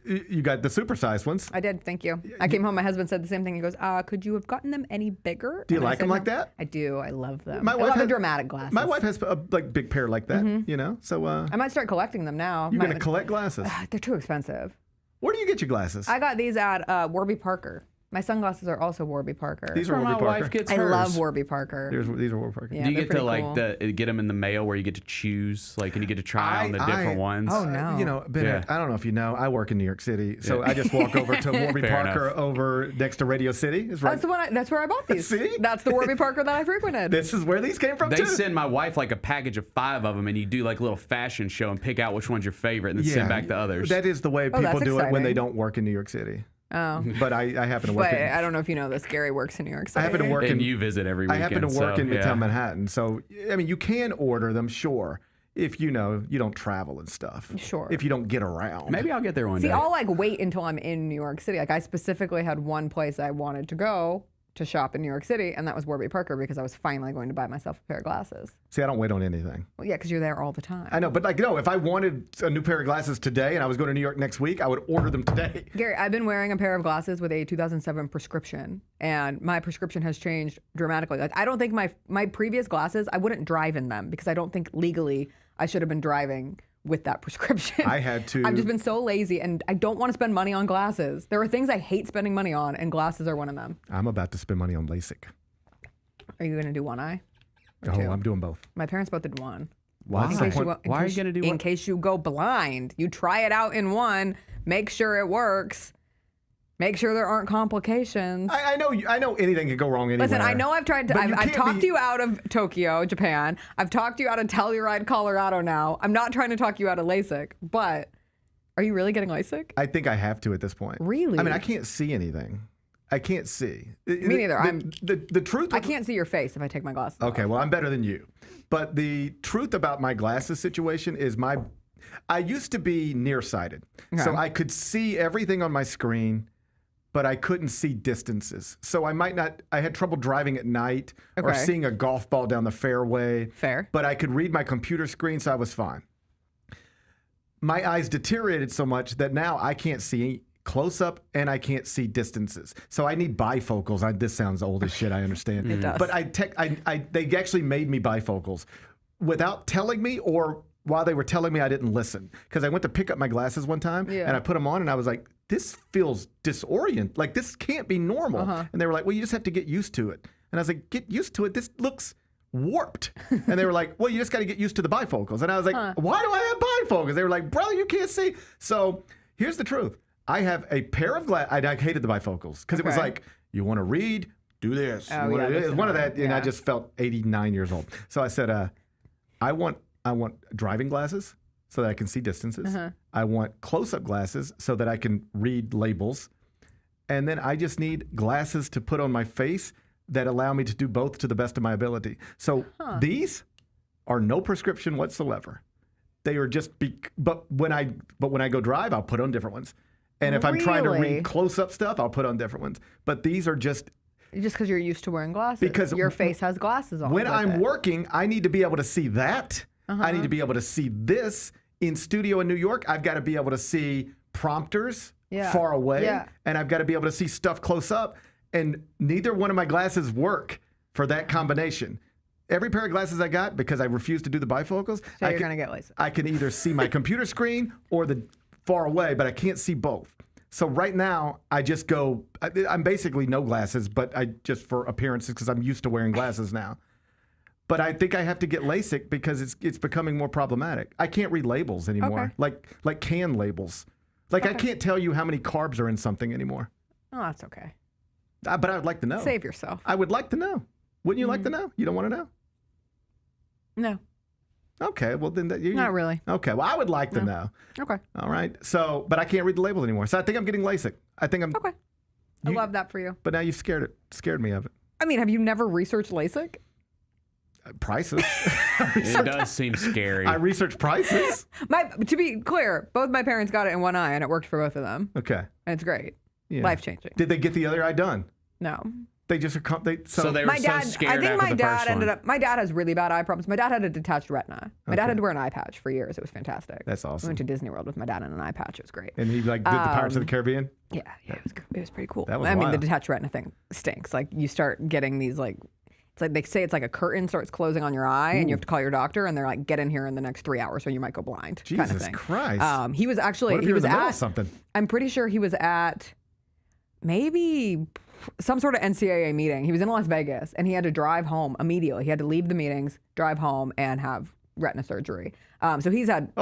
Speaker 4: You got the supersized ones.
Speaker 12: I did, thank you. I came home, my husband said the same thing. He goes, could you have gotten them any bigger?
Speaker 4: Do you
Speaker 12: And I
Speaker 4: like
Speaker 12: said,
Speaker 4: them like
Speaker 12: "No."
Speaker 4: that?
Speaker 12: I do. I love them.
Speaker 4: My
Speaker 12: I
Speaker 4: wife
Speaker 12: love the
Speaker 4: has-
Speaker 12: dramatic glasses.
Speaker 4: My wife has a big pair like that, you know? So
Speaker 12: I might start collecting them now.
Speaker 4: you're going to collect glasses.
Speaker 12: They're too expensive.
Speaker 4: Where do you get your glasses?
Speaker 12: I got these at Warby Parker. My sunglasses are also Warby Parker.
Speaker 4: These are
Speaker 5: Where
Speaker 4: Warby
Speaker 5: my
Speaker 4: Parker.
Speaker 5: wife gets
Speaker 12: I
Speaker 5: hers.
Speaker 12: love Warby Parker.
Speaker 4: These are Warby Parker.
Speaker 12: Yeah,
Speaker 5: Do you
Speaker 12: they're
Speaker 5: get to
Speaker 12: pretty
Speaker 5: like
Speaker 12: cool.
Speaker 5: get them in the mail where you get to choose, like, and you get to try on the different ones?
Speaker 12: Oh, no.
Speaker 4: You know, Bennett,
Speaker 5: Yeah.
Speaker 4: I don't know if you know, I work in New York City, so I just walk over to Warby
Speaker 5: Fair
Speaker 4: Parker
Speaker 5: enough.
Speaker 4: over next to Radio City. It's right.
Speaker 12: That's the one. That's where I bought these.
Speaker 4: See?
Speaker 12: That's the Warby Parker that I frequented.
Speaker 4: This is where these came from
Speaker 5: They
Speaker 4: too.
Speaker 5: send my wife like a package of 5 of them, and you do like a little fashion show and pick out which one's your favorite, and then send back the others.
Speaker 4: That is the way
Speaker 12: Oh,
Speaker 4: people
Speaker 12: that's
Speaker 4: do it when they
Speaker 12: exciting.
Speaker 4: don't work in New York City.
Speaker 12: Oh.
Speaker 4: But I happen to work
Speaker 12: But
Speaker 4: in
Speaker 12: I don't know if you know this. Gary works in New York City.
Speaker 4: I happen to work
Speaker 5: and
Speaker 4: in
Speaker 5: you visit every
Speaker 4: I
Speaker 5: weekend.
Speaker 4: happen to work
Speaker 5: so,
Speaker 4: in
Speaker 5: yeah.
Speaker 4: Midtown Manhattan. So I mean you can order them, sure. If you know you don't travel and stuff.
Speaker 12: Sure.
Speaker 4: If you don't get around.
Speaker 5: Maybe I'll get there one
Speaker 12: See,
Speaker 5: day.
Speaker 12: I'll like wait until I'm in New York City. Like I specifically had one place I wanted to go to shop in New York City, and that was Warby Parker because I was finally going to buy myself a pair of glasses.
Speaker 4: See, I don't wait on anything.
Speaker 12: Well, yeah, because you're there all the time.
Speaker 4: I know, but like, no, if I wanted a new pair of glasses today and I was going to New York next week, I would order them today.
Speaker 12: Gary, I've been wearing a pair of glasses with a 2007 prescription, and my prescription has changed dramatically. Like, I don't think my previous glasses, I wouldn't drive in them because I don't think legally I should have been driving with that prescription.
Speaker 4: I had to.
Speaker 12: I've just been so lazy, and I don't want to spend money on glasses. There are things I hate spending money on, and glasses are one of them.
Speaker 4: I'm about to spend money on LASIK.
Speaker 12: Are you going to do one eye? Or
Speaker 4: Oh,
Speaker 12: two?
Speaker 4: I'm doing both.
Speaker 12: My parents both did one.
Speaker 5: Why?
Speaker 12: In case you,
Speaker 5: Why are you gonna do
Speaker 12: in
Speaker 5: one?
Speaker 12: case you go blind, you try it out in one, make sure it works, make sure there aren't complications.
Speaker 4: I know anything can go wrong anywhere.
Speaker 12: Listen, I know I've tried to.
Speaker 4: But you
Speaker 12: I've
Speaker 4: can't
Speaker 12: talked
Speaker 4: be-
Speaker 12: you out of Tokyo, Japan. I've talked you out of Telluride, Colorado. Now I'm not trying to talk you out of LASIK, but are you really getting LASIK?
Speaker 4: I think I have to at this point.
Speaker 12: Really?
Speaker 4: I mean, I can't see anything. I can't see.
Speaker 12: Me neither.
Speaker 4: The truth.
Speaker 12: I can't see your face if I take my glasses off.
Speaker 4: Okay, well, I'm better than you. But the truth about my glasses situation is I used to be nearsighted. So I could see everything on my screen, but I couldn't see distances. So I had trouble driving at night or
Speaker 12: Okay.
Speaker 4: seeing a golf ball down the fairway.
Speaker 12: Fair.
Speaker 4: But I could read my computer screen, so I was fine. My eyes deteriorated so much that now I can't see close up and I can't see distances. So I need bifocals. This sounds old as shit, I understand.
Speaker 12: It does.
Speaker 4: But they actually made me bifocals without telling me, or while they were telling me I didn't listen. Because I went to pick up my glasses one time and I put them on and I was like, this feels disoriented. Like this can't be normal. And they were like, well, you just have to get used to it. And I was like, get used to it. This looks warped. And they were like, well, you just got to get used to the bifocals. And I was like, why do I have bifocals? They were like, brother, you can't see. So here's the truth. I have a pair of glasses. I hated the bifocals because it was like, you want to read, do this.
Speaker 12: Oh,
Speaker 4: You wanna
Speaker 12: yeah,
Speaker 4: do
Speaker 12: that's
Speaker 4: this. One of that, and I
Speaker 12: yeah.
Speaker 4: just felt 89 years old. So I said, I want driving glasses so that I can see distances. I want close-up glasses so that I can read labels. And then I just need glasses to put on my face that allow me to do both to the best of my ability. So these are no prescription whatsoever. They are just but when I go drive, I'll put on different ones. And if I'm trying to
Speaker 12: Really?
Speaker 4: read close-up stuff, I'll put on different ones. But these are just
Speaker 12: because you're used to wearing glasses.
Speaker 4: Because
Speaker 12: your face has glasses on.
Speaker 4: when
Speaker 12: with
Speaker 4: I'm
Speaker 12: it.
Speaker 4: working, I need to be able to see that. I need to be able to see this. In studio in New York, I've got to be able to see prompters far away, and I've got to be able to see stuff close up. And neither one of my glasses work for that combination. Every pair of glasses I got, because I refuse to do the bifocals,
Speaker 12: So you're going to get LASIK.
Speaker 4: I can either see my computer screen or the far away, but I can't see both. So right now, I just go, I'm basically no glasses, but I just for appearances because I'm used to wearing glasses now. But I think I have to get LASIK because it's becoming more problematic. I can't read labels anymore, like can labels. Like I can't tell you how many carbs are in something anymore.
Speaker 12: Oh, that's okay.
Speaker 4: But I would like to know.
Speaker 12: Save yourself.
Speaker 4: I would like to know. Wouldn't you like to know? You don't want to know?
Speaker 12: No.
Speaker 4: Okay, well then
Speaker 12: not really.
Speaker 4: Okay, well I would like to know.
Speaker 12: Okay.
Speaker 4: All right. So, but I can't read the labels anymore. So I think I'm getting LASIK. I think I'm
Speaker 12: okay. I love that for you.
Speaker 4: But now you've scared me of it.
Speaker 12: I mean, have you never researched LASIK?
Speaker 4: Prices.
Speaker 5: It does seem scary.
Speaker 4: I research prices.
Speaker 12: To be clear, both my parents got it in one eye, and it worked for both of them.
Speaker 4: Okay.
Speaker 12: And it's great.
Speaker 4: Yeah.
Speaker 12: Life changing.
Speaker 4: Did they get the other eye done?
Speaker 12: No.
Speaker 4: They just
Speaker 5: so they were so scared.
Speaker 12: I think
Speaker 5: my
Speaker 12: dad ended up. My dad has really bad eye problems. My dad had a detached retina. My dad had to wear an eye patch for years. It was fantastic.
Speaker 4: That's awesome.
Speaker 12: We went to Disney World with my dad in an eye patch. It was great.
Speaker 4: And he did the Pirates of the Caribbean.
Speaker 12: Yeah, it was pretty cool.
Speaker 4: That was
Speaker 12: I mean,
Speaker 4: wild.
Speaker 12: the detached retina thing stinks. Like you start getting these it's like they say it's like a curtain starts closing on your eye, and you have to call your doctor, and they're like, get in here in the next 3 hours, or you might go blind.
Speaker 4: Jesus
Speaker 12: kind of thing.
Speaker 4: Christ.
Speaker 12: He was actually
Speaker 4: What if
Speaker 12: he was
Speaker 4: in the middle
Speaker 12: at
Speaker 4: of something.
Speaker 12: I'm pretty sure he was at maybe some sort of NCAA meeting. He was in Las Vegas, and he had to drive home immediately. He had to leave the meetings, drive home, and have retina surgery. So he's had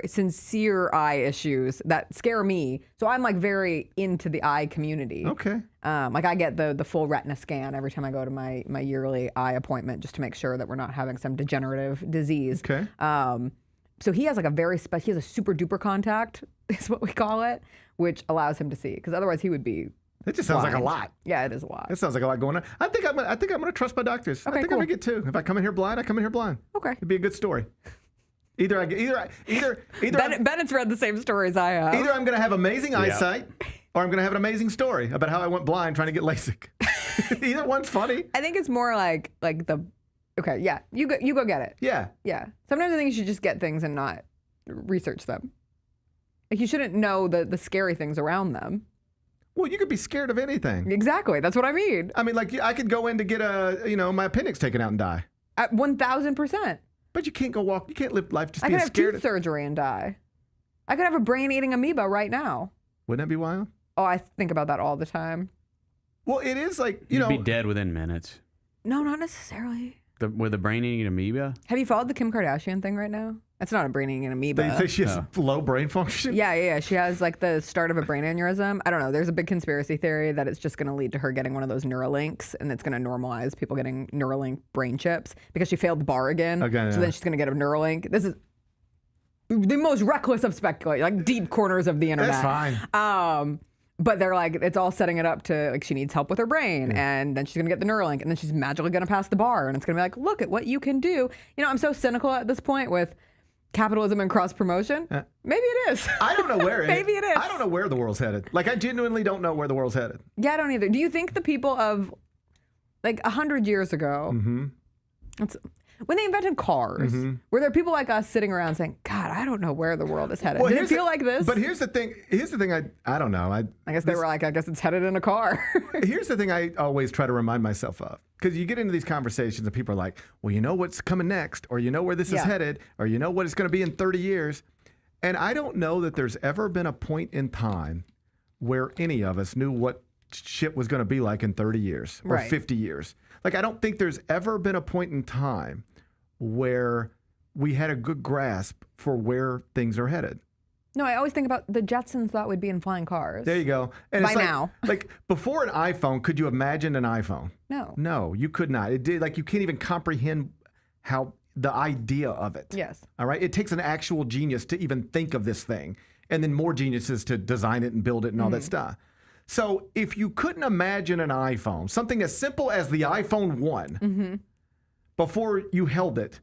Speaker 12: sincere eye issues that scare me. So I'm like very into the eye community.
Speaker 4: Okay.
Speaker 12: Like I get the full retina scan every time I go to my yearly eye appointment just to make sure that we're not having some degenerative disease.
Speaker 4: Okay.
Speaker 12: So he has like he has a super duper contact is what we call it, which allows him to see. Because otherwise he would be
Speaker 4: It just sounds like a
Speaker 12: blind.
Speaker 4: lot.
Speaker 12: Yeah, it is a lot.
Speaker 4: It sounds like a lot going on. I think I'm gonna trust my doctors.
Speaker 12: Okay,
Speaker 4: I think
Speaker 12: cool.
Speaker 4: I'm gonna get two. If I come in here blind, I come in here blind.
Speaker 12: Okay.
Speaker 4: It'd be a good story. Either
Speaker 12: Bennett's read the same stories I have.
Speaker 4: Either I'm gonna have amazing eyesight, or I'm gonna have an amazing story about how I went blind trying to get LASIK. Either one's funny.
Speaker 12: I think it's more like the. Okay, yeah, you go get it.
Speaker 4: Yeah.
Speaker 12: Yeah. Sometimes I think you should just get things and not research them. Like you shouldn't know the scary things around them.
Speaker 4: Well, you could be scared of anything.
Speaker 12: Exactly. That's what I mean.
Speaker 4: I mean, like I could go in to get my appendix taken out and die.
Speaker 12: At 1,000%.
Speaker 4: But you can't go walk. You can't live life just
Speaker 12: I
Speaker 4: being
Speaker 12: could have
Speaker 4: scared.
Speaker 12: tooth surgery and die. I could have a brain-eating amoeba right now.
Speaker 4: Wouldn't that be wild?
Speaker 12: Oh, I think about that all the time.
Speaker 4: Well, it is like
Speaker 5: You'd be dead within minutes.
Speaker 12: No, not necessarily.
Speaker 5: With a brain-eating amoeba?
Speaker 12: Have you followed the Kim Kardashian thing right now? That's not a brain-eating amoeba.
Speaker 4: They say she has low brain function.
Speaker 12: Yeah. She has like the start of a brain aneurysm. I don't know. There's a big conspiracy theory that it's just going to lead to her getting one of those Neuralinks, and it's going to normalize people getting Neuralink brain chips because she failed the bar again. So then she's going to get a Neuralink. This is the most reckless of speculation, like deep corners of the internet.
Speaker 4: That's fine.
Speaker 12: But they're like, it's all setting it up to like she needs help with her brain, and then she's gonna get the Neuralink, and then she's magically gonna pass the bar, and it's gonna be like, look at what you can do. You know, I'm so cynical at this point with capitalism and cross promotion. Maybe it is.
Speaker 4: I don't know where.
Speaker 12: Maybe it is.
Speaker 4: I don't know where the world's headed. Like I genuinely don't know where the world's headed.
Speaker 12: Yeah, I don't either. Do you think the people of like 100 years ago, when they invented cars, were there people like us sitting around saying, God, I don't know where the world is headed?
Speaker 4: Well,
Speaker 12: Did it feel like this?
Speaker 4: But here's the thing. I don't know.
Speaker 12: I guess they were like, I guess it's headed in a car.
Speaker 4: Here's the thing I always try to remind myself of. Because you get into these conversations and people are like, well, you know what's coming next, or you know where this is headed, or you know what it's going to be in 30 years. And I don't know that there's ever been a point in time where any of us knew what shit was going to be like in 30 years or 50 years. Like, I don't think there's ever been a point in time where we had a good grasp for where things are headed.
Speaker 12: No, I always think about the Jetsons thought we'd be in flying cars.
Speaker 4: There you go. And
Speaker 12: By
Speaker 4: it's like,
Speaker 12: now.
Speaker 4: Like, before an iPhone, could you imagine an iPhone?
Speaker 12: No.
Speaker 4: No, you could not. It did, like, you can't even comprehend how the idea of it.
Speaker 12: Yes.
Speaker 4: All right? It takes an actual genius to even think of this thing, and then more geniuses to design it and build it and all that stuff. So if you couldn't imagine an iPhone, something as simple as the iPhone 1, before you held it,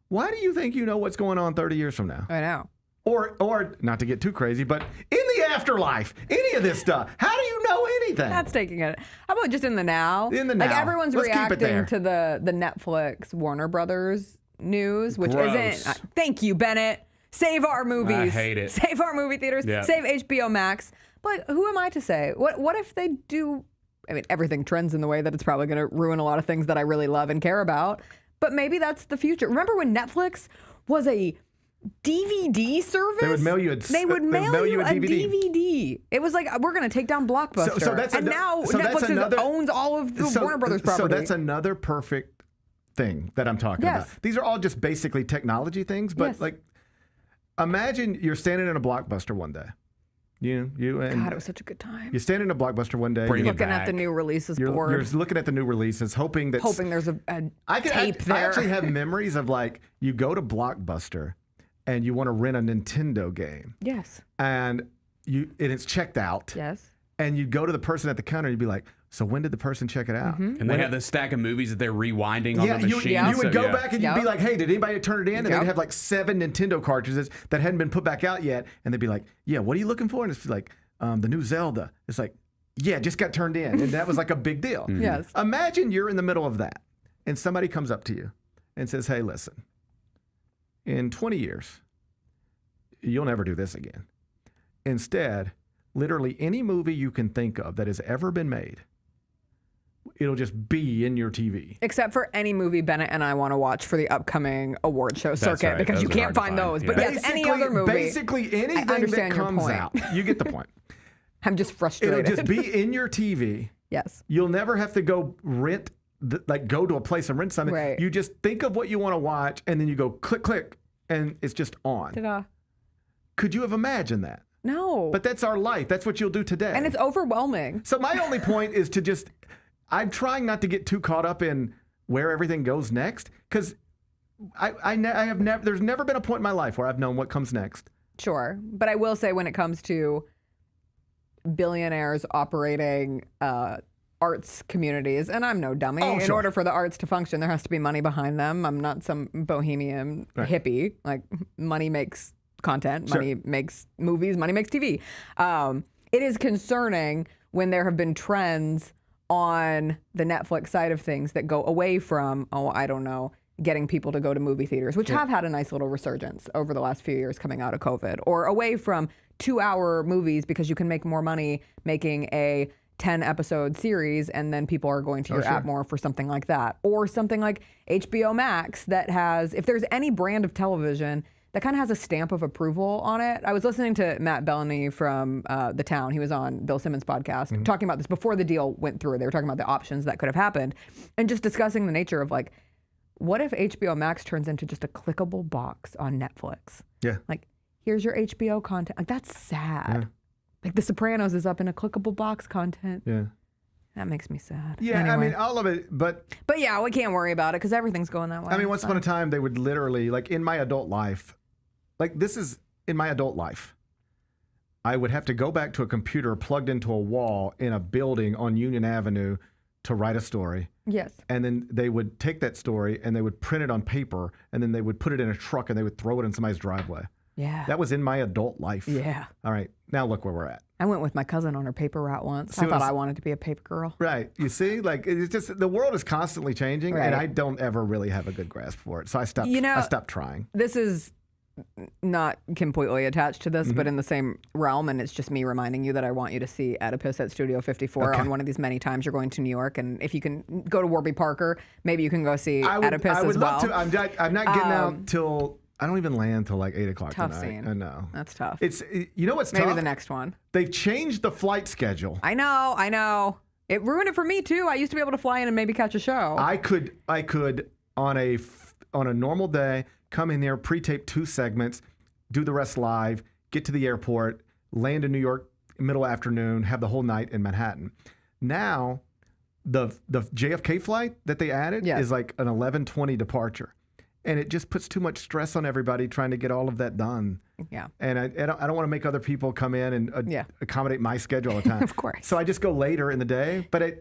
Speaker 4: why do you think you know what's going on 30 years from now?
Speaker 12: I know.
Speaker 4: Or not to get too crazy, but in the afterlife, any of this stuff, how do you know anything?
Speaker 12: That's taking it. How about just in the now?
Speaker 4: In the
Speaker 12: like
Speaker 4: now.
Speaker 12: everyone's
Speaker 4: Let's keep it there.
Speaker 12: reacting to the Netflix Warner Brothers news, which
Speaker 5: Gross.
Speaker 12: isn't. Thank you, Bennett. Save our movies.
Speaker 5: I hate it.
Speaker 12: Save our movie theaters.
Speaker 5: Yeah.
Speaker 12: Save HBO Max. But who am I to say? What if they do? I mean, everything trends in the way that it's probably going to ruin a lot of things that I really love and care about. But maybe that's the future. Remember when Netflix was a DVD service?
Speaker 4: They would mail you a
Speaker 12: DVD. It was like, we're going to take down Blockbuster. Now Netflix owns all of the Warner Brothers property.
Speaker 4: So that's another perfect thing that I'm talking about. These are all just basically technology things, but like, imagine you're standing in a Blockbuster one day. You and
Speaker 12: God, it was such a good time.
Speaker 4: You stand in a Blockbuster one day.
Speaker 5: Bring
Speaker 4: you're
Speaker 12: looking at the new releases board.
Speaker 4: You're looking at the new releases, hoping
Speaker 12: there's a tape there.
Speaker 4: I actually have memories of like you go to Blockbuster and you want to rent a Nintendo game.
Speaker 12: Yes.
Speaker 4: And it's checked out.
Speaker 12: Yes.
Speaker 4: And you go to the person at the counter and you'd be like, so when did the person check it out?
Speaker 5: And they have this stack of movies that they're rewinding on the machine.
Speaker 4: You would go back and you'd be like, hey, did anybody turn it in? And they'd have like 7 Nintendo cartridges that hadn't been put back out yet. And they'd be like, yeah, what are you looking for? And it's like, the new Zelda. It's like, yeah, just got turned in. And that was like a big deal.
Speaker 12: Yes.
Speaker 4: Imagine you're in the middle of that and somebody comes up to you and says, hey, listen, in 20 years, you'll never do this again. Instead, literally any movie you can think of that has ever been made, it'll just be in your TV.
Speaker 12: Except for any movie Bennett and I want to watch for the upcoming award show circuit,
Speaker 5: right.
Speaker 12: because
Speaker 5: Those
Speaker 12: you
Speaker 5: are
Speaker 12: can't
Speaker 5: hard to
Speaker 12: find
Speaker 5: find.
Speaker 12: those.
Speaker 5: Yeah.
Speaker 12: But yes, any other movie.
Speaker 4: Basically anything that comes out. You get the point.
Speaker 12: I'm just frustrated.
Speaker 4: It'll just be in your TV.
Speaker 12: Yes.
Speaker 4: You'll never have to go go to a place and rent something.
Speaker 12: Right.
Speaker 4: You just think of what you want to watch, and then you go click, click, and it's just on.
Speaker 12: Ta-da.
Speaker 4: Could you have imagined that?
Speaker 12: No.
Speaker 4: But that's our life. That's what you'll do today.
Speaker 12: And it's overwhelming.
Speaker 4: So my only point is to just, I'm trying not to get too caught up in where everything goes next, because there's never been a point in my life where I've known what comes next.
Speaker 12: Sure. But I will say, when it comes to billionaires operating arts communities, and I'm no dummy. In order for the arts to function, there has to be money behind them. I'm not some bohemian hippie. Like, money makes content, money makes movies, money makes TV. It is concerning when there have been trends on the Netflix side of things that go away from, getting people to go to movie theaters, which have had a nice little resurgence over the last few years coming out of COVID, or away from 2-hour movies because you can make more money making a 10-episode series, and then people are going to your app more for something like that. Or something like HBO Max that has, if there's any brand of television that kind of has a stamp of approval on it. I was listening to Matt Bellany from The Town. He was on Bill Simmons' podcast talking about this before the deal went through. They were talking about the options that could have happened and just discussing the nature of, like, what if HBO Max turns into just a clickable box on Netflix?
Speaker 4: Yeah.
Speaker 12: Like, here's your HBO content. Like, that's sad.
Speaker 4: Yeah.
Speaker 12: Like, The Sopranos is up in a clickable box content.
Speaker 4: Yeah.
Speaker 12: That makes me sad.
Speaker 4: Yeah,
Speaker 12: anyway.
Speaker 4: I mean, all of it, but
Speaker 12: yeah, we can't worry about it because everything's going that way.
Speaker 4: I mean, once upon a time, they would literally, like, in my adult life, like, this is in my adult life, I would have to go back to a computer plugged into a wall in a building on Union Avenue to write a story.
Speaker 12: Yes.
Speaker 4: And then they would take that story and they would print it on paper, and then they would put it in a truck and they would throw it in somebody's driveway.
Speaker 12: Yeah.
Speaker 4: That was in my adult life.
Speaker 12: Yeah.
Speaker 4: All right. Now look where we're at.
Speaker 12: I went with my cousin on her paper route once. I thought I wanted to be a paper girl.
Speaker 4: Right. You see, like, it's just, the world is constantly changing,
Speaker 12: Right.
Speaker 4: and I don't ever really have a good grasp for it. So I stopped trying.
Speaker 12: This is not completely attached to this, but in the same realm, and it's just me reminding you that I want you to see Oedipus at Studio 54 on one of these many times you're going to New York, and if you can go to Warby Parker, maybe you can go see Oedipus as well.
Speaker 4: Love to. I'm not getting out till, I don't even land till like 8 o'clock
Speaker 12: tough
Speaker 4: tonight.
Speaker 12: scene.
Speaker 4: I know.
Speaker 12: That's tough.
Speaker 4: You know what's tough?
Speaker 12: Maybe the next one.
Speaker 4: They've changed the flight schedule.
Speaker 12: I know. It ruined it for me too. I used to be able to fly in and maybe catch a show.
Speaker 4: I could on a normal day come in there, pre-tape 2 segments, do the rest live, get to the airport, land in New York middle afternoon, have the whole night in Manhattan. Now, the JFK flight that they added is like an 11:20 departure. And it just puts too much stress on everybody trying to get all of that done.
Speaker 12: Yeah.
Speaker 4: And I don't want to make other people come in and accommodate my schedule all the time.
Speaker 12: Of course.
Speaker 4: So I just go later in the day. But I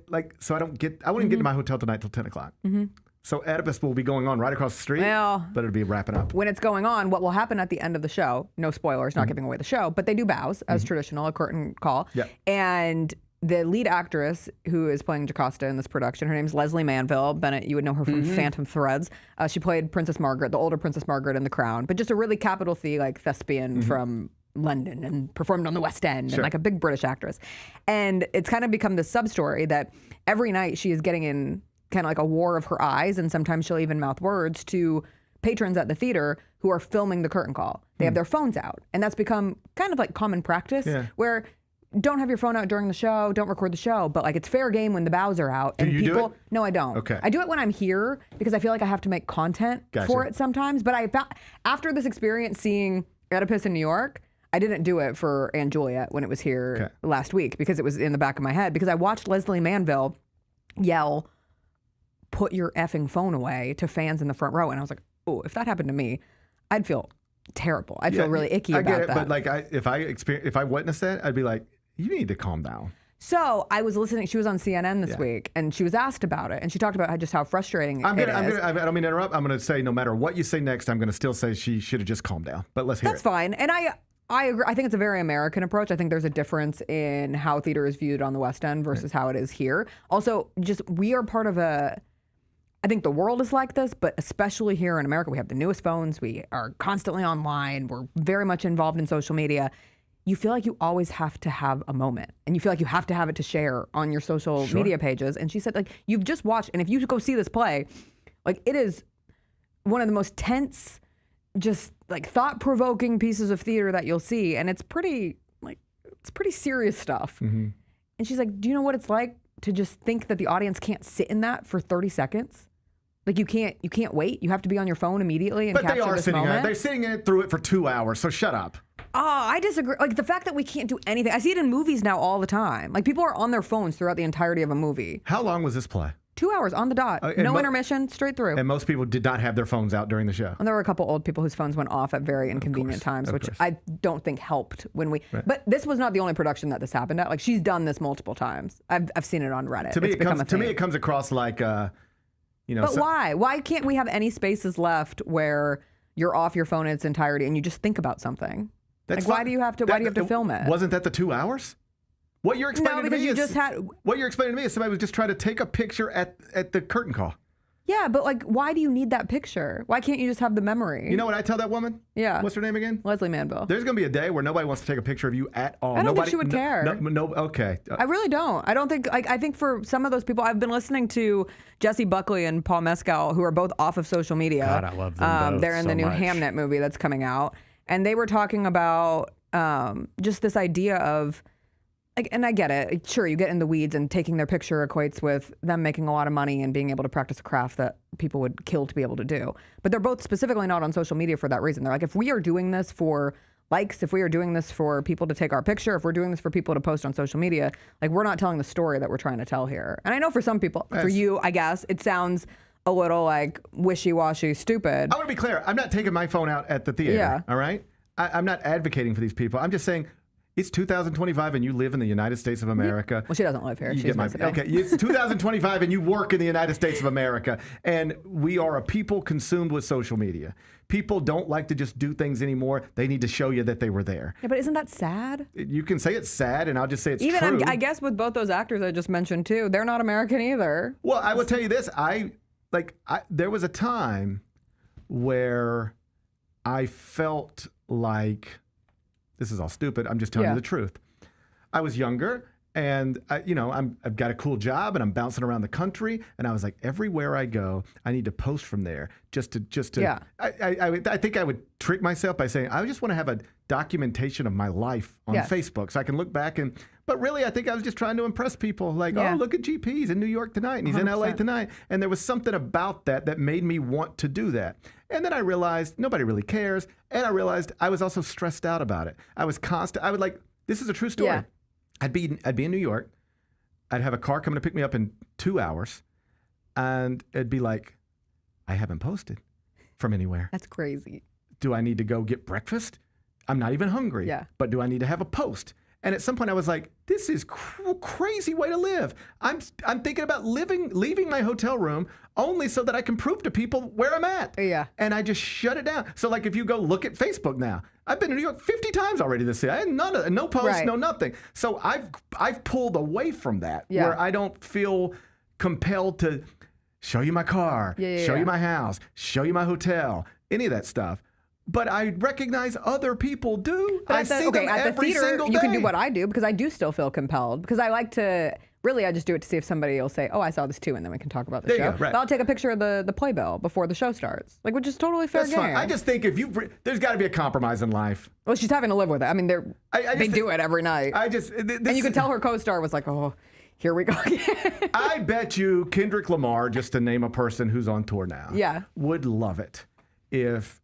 Speaker 4: wouldn't get to my hotel tonight till 10 o'clock. Mm-hmm. So Oedipus will be going on right across the street, but it'll be wrapping up.
Speaker 12: When it's going on, what will happen at the end of the show, no spoilers, not giving away the show, but they do bows as traditional, a curtain call.
Speaker 4: Yeah.
Speaker 12: And the lead actress who is playing Jocasta in this production, her name's Leslie Manville. Bennett, you would know her from Phantom Threads. She played Princess Margaret, the older Princess Margaret in The Crown, but just a really capital C, like thespian from London and performed on the West End and like a big British actress. And it's kind of become this sub-story that every night she is getting in kind of like a war of her eyes, and sometimes she'll even mouth words to patrons at the theater who are filming the curtain call. They have their phones out, and that's become kind of like common practice where don't have your phone out during the show, don't record the show, but like it's fair game when the bows are out.
Speaker 4: Do
Speaker 12: and
Speaker 4: you
Speaker 12: people,
Speaker 4: do it?
Speaker 12: No, I don't.
Speaker 4: Okay.
Speaker 12: I do it when I'm here because I feel like I have to make content for it sometimes. But after this experience seeing Oedipus in New York, I didn't do it for Aunt Juliet when it was here last week because it was in the back of my head because I watched Leslie Manville yell, "Put your effing phone away" to fans in the front row. And I was like, oh, if that happened to me, I'd feel terrible. I'd feel really icky about
Speaker 4: I get it,
Speaker 12: that.
Speaker 4: but like if I witnessed that, I'd be like, you need to calm down.
Speaker 12: So I was listening. She was on CNN this week, and she was asked about it, and she talked about just how frustrating it is.
Speaker 4: I don't mean to interrupt. I'm going to say no matter what you say next, I'm going to still say she should have just calmed down. But let's hear it.
Speaker 12: That's fine. And I agree. I think it's a very American approach. I think there's a difference in how theater is viewed on the West End versus how it is here. Also, just we are part of I think the world is like this, but especially here in America, we have the newest phones. We are constantly online. We're very much involved in social media. You feel like you always have to have a moment, and you feel like you have to have it to share on your social media pages. And she said, like, you've just watched, and if you go see this play, like, it is one of the most tense, just like thought-provoking pieces of theater that you'll see, and it's pretty serious stuff.
Speaker 4: Mm-hmm.
Speaker 12: And she's like, do you know what it's like to just think that the audience can't sit in that for 30 seconds? Like you can't wait. You have to be on your phone immediately and capture this moment.
Speaker 4: They're sitting through it for 2 hours, so shut up.
Speaker 12: Oh, I disagree. Like the fact that we can't do anything. I see it in movies now all the time. Like people are on their phones throughout the entirety of a movie.
Speaker 4: How long was this play?
Speaker 12: 2 hours on the dot. No intermission, straight through.
Speaker 4: And most people did not have their phones out during the show.
Speaker 12: And there were a couple old people whose phones went off at very inconvenient times, which I don't think helped when we. Right. But this was not the only production that this happened at. Like she's done this multiple times. I've seen it on Reddit.
Speaker 4: To me, it comes across like,
Speaker 12: But why? Why can't we have any spaces left where you're off your phone in its entirety and you just think about something? Like why do you have to film it?
Speaker 4: Wasn't that the 2 hours? What you're explaining to me what you're explaining to me is somebody was just trying to take a picture at the curtain call.
Speaker 12: Yeah, but like, why do you need that picture? Why can't you just have the memory?
Speaker 4: You know what I tell that woman?
Speaker 12: Yeah.
Speaker 4: What's her name again?
Speaker 12: Leslie Manville.
Speaker 4: There's going to be a day where nobody wants to take a picture of you at all.
Speaker 12: I don't think she would care.
Speaker 4: Okay.
Speaker 12: I really don't. I don't think, like, I think for some of those people, I've been listening to Jesse Buckley and Paul Mescal, who are both off of social media.
Speaker 5: God, I love them both
Speaker 12: They're in the new Hamnet movie that's coming out. And they were talking about just this idea of, like, and I get it. Sure, you get in the weeds, and taking their picture equates with them making a lot of money and being able to practice a craft that people would kill to be able to do. But they're both specifically not on social media for that reason. They're like, if we are doing this for likes, if we are doing this for people to take our picture, if we're doing this for people to post on social media, like we're not telling the story that we're trying to tell here. And I know for some people, for you, I guess, it sounds a little like wishy-washy, stupid.
Speaker 4: I want to be clear. I'm not taking my phone out at the theater.
Speaker 12: Yeah.
Speaker 4: All right? I'm not advocating for these people. I'm just saying, it's 2025 and you live in the United States of America.
Speaker 12: Well, she doesn't live here. She's Mexican.
Speaker 4: Okay, it's 2025 and you work in the United States of America. And we are a people consumed with social media. People don't like to just do things anymore. They need to show you that they were there.
Speaker 12: Yeah, but isn't that sad?
Speaker 4: You can say it's sad, and I'll just say it's true.
Speaker 12: Even I guess with both those actors I just mentioned too, they're not American either.
Speaker 4: Well, I will tell you this. There was a time where I felt like, this is all stupid, I'm just telling you the truth. I was younger, and I've got a cool job, and I'm bouncing around the country, and I was like, everywhere I go, I need to post from there just to.
Speaker 12: Yeah.
Speaker 4: I think I would trick myself by saying I just want to have a documentation of my life on Facebook, so I can look back and. But really, I think I was just trying to impress people. Like, oh, look at GP, he's in New York tonight, and he's 100%. In LA tonight, and there was something about that made me want to do that. And then I realized nobody really cares, and I realized I was also stressed out about it. I was constant. I would this is a true story.
Speaker 12: Yeah.
Speaker 4: I'd be in New York. I'd have a car coming to pick me up in 2 hours, and it'd be like, I haven't posted from anywhere.
Speaker 12: That's crazy.
Speaker 4: Do I need to go get breakfast? I'm not even hungry.
Speaker 12: Yeah.
Speaker 4: But do I need to have a post? And at some point I was like, this is crazy way to live. I'm thinking about leaving my hotel room only so that I can prove to people where I'm at.
Speaker 12: Yeah.
Speaker 4: And I just shut it down. So like if you go look at Facebook now, I've been to New York 50 times already this year. I had no posts, no nothing. So I've pulled away from that where I don't feel compelled to show you my car, show you my house, show you my hotel, any of that stuff. But I recognize other people do.
Speaker 12: But
Speaker 4: I see them every single day.
Speaker 12: You can do what I do because I do still feel compelled because I like to, Really, I just do it to see if somebody will say, "Oh, I saw this too," and then we can talk about the
Speaker 4: There
Speaker 12: show.
Speaker 4: you go, right.
Speaker 12: But I'll take a picture of the playbill before the show starts, like, which is totally fair
Speaker 4: That's
Speaker 12: game.
Speaker 4: fine. I just think there's got to be a compromise in life.
Speaker 12: Well, she's having to live with it. I mean, they do it every night. And you could tell her co-star was like, "Oh, here we go again."
Speaker 4: I bet you Kendrick Lamar, just to name a person who's on tour now, would love it if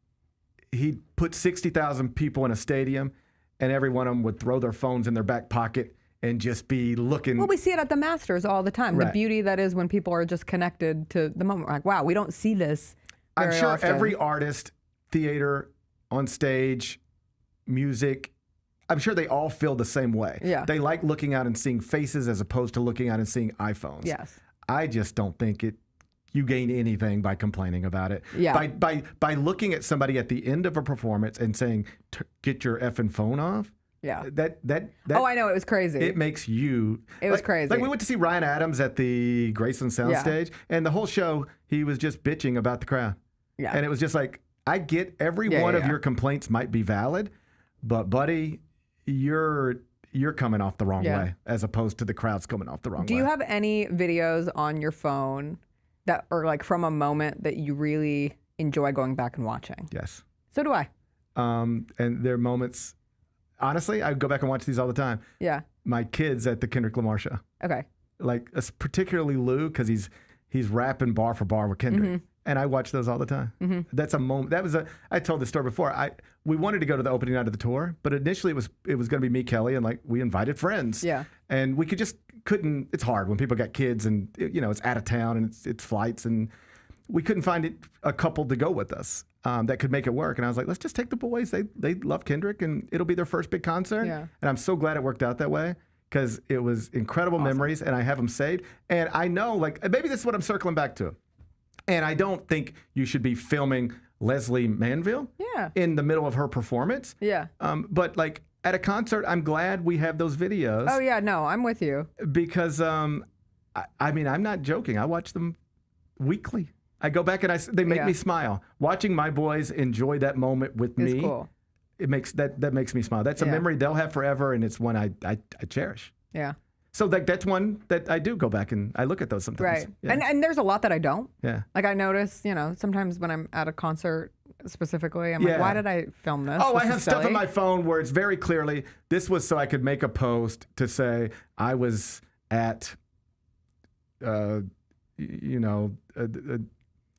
Speaker 4: he put 60,000 people in a stadium and every one of them would throw their phones in their back pocket and just be looking.
Speaker 12: Well, we see it at the Masters all the time.
Speaker 4: Right.
Speaker 12: The beauty that is when people are just connected to the moment. We're like, wow, we don't see this
Speaker 4: I'm
Speaker 12: very
Speaker 4: sure
Speaker 12: often.
Speaker 4: every artist, theater, on stage, music, I'm sure they all feel the same way.
Speaker 12: Yeah.
Speaker 4: They like looking out and seeing faces as opposed to looking out and seeing iPhones.
Speaker 12: Yes.
Speaker 4: I just don't think you gain anything by complaining about it.
Speaker 12: Yeah.
Speaker 4: By looking at somebody at the end of a performance and saying, "Get your effing phone off."
Speaker 12: Yeah.
Speaker 4: That
Speaker 12: Oh, I know. It was crazy.
Speaker 4: It makes you.
Speaker 12: It was crazy.
Speaker 4: Like we went to see Ryan Adams at the Graceland Soundstage, and the whole show he was just bitching about the crowd.
Speaker 12: Yeah.
Speaker 4: And it was just like, I get every one of your complaints might be valid, but buddy, you're coming off the wrong way as opposed to the crowd's coming off the wrong way.
Speaker 12: Do you have any videos on your phone that are like from a moment that you really enjoy going back and watching?
Speaker 4: Yes.
Speaker 12: So do I.
Speaker 4: And there are moments. Honestly, I go back and watch these all the time.
Speaker 12: Yeah.
Speaker 4: My kids at the Kendrick Lamar show.
Speaker 12: Okay.
Speaker 4: Like particularly Lou, because he's rapping bar for bar with Kendrick, and I watch those all the time. That's a moment. I told this story before. We wanted to go to the opening night of the tour, but initially it was going to be me, Kelly, and like we invited friends.
Speaker 12: Yeah.
Speaker 4: And we couldn't. It's hard when people got kids and it's out of town and it's flights, and we couldn't find a couple to go with us. That could make it work. And I was like, let's just take the boys. They love Kendrick, and it'll be their first big concert.
Speaker 12: Yeah.
Speaker 4: And I'm so glad it worked out that way because it was incredible memories, and I have them saved. And I know, like, maybe this is what I'm circling back to. And I don't think you should be filming Leslie Manville in the middle of her performance.
Speaker 12: Yeah.
Speaker 4: But, like, at a concert, I'm glad we have those videos.
Speaker 12: Oh, yeah. No, I'm with you.
Speaker 4: Because, I mean, I'm not joking. I watch them weekly. I go back and they make me smile. Watching my boys enjoy that moment with me,
Speaker 12: cool.
Speaker 4: It makes that makes me smile. That's a memory they'll have forever, and it's one I cherish.
Speaker 12: Yeah.
Speaker 4: So that's one that I do go back and I look at those sometimes.
Speaker 12: Right.
Speaker 4: Yeah.
Speaker 12: And there's a lot that I don't.
Speaker 4: Yeah.
Speaker 12: Like I notice, sometimes when I'm at a concert specifically, I'm like, why did I film this?
Speaker 4: Oh,
Speaker 12: This
Speaker 4: I
Speaker 12: is
Speaker 4: have stuff
Speaker 12: silly.
Speaker 4: on my phone where it's very clearly, this was so I could make a post to say I was at,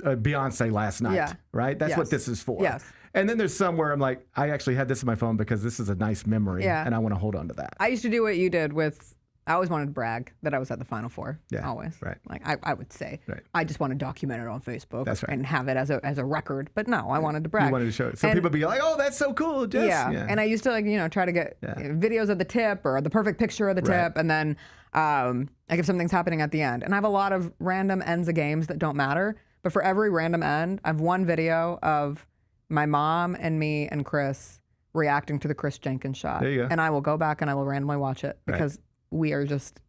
Speaker 4: Beyonce last night, right? That's what this is for.
Speaker 12: Yes.
Speaker 4: And then there's somewhere I'm like, I actually had this in my phone because this is a nice memory, and I want to hold on to that.
Speaker 12: I used to do what you did with. I always wanted to brag that I was at the Final Four.
Speaker 4: Yeah,
Speaker 12: always.
Speaker 4: right.
Speaker 12: Like I would say,
Speaker 4: Right.
Speaker 12: I just want to document it on Facebook.
Speaker 4: That's right.
Speaker 12: And have it as a record. But no, I wanted to brag.
Speaker 4: You wanted to show it. So
Speaker 12: And-
Speaker 4: people be like, oh, that's so cool, Jess.
Speaker 12: Yeah. And I used to try to get videos of the tip or the perfect picture of the
Speaker 4: Right.
Speaker 12: tip, and then like if something's happening at the end. And I have a lot of random ends of games that don't matter. But for every random end, I have one video of my mom and me and Chris reacting to the Chris Jenkins shot.
Speaker 4: There you go.
Speaker 12: And I will go back and I will randomly watch it because we are just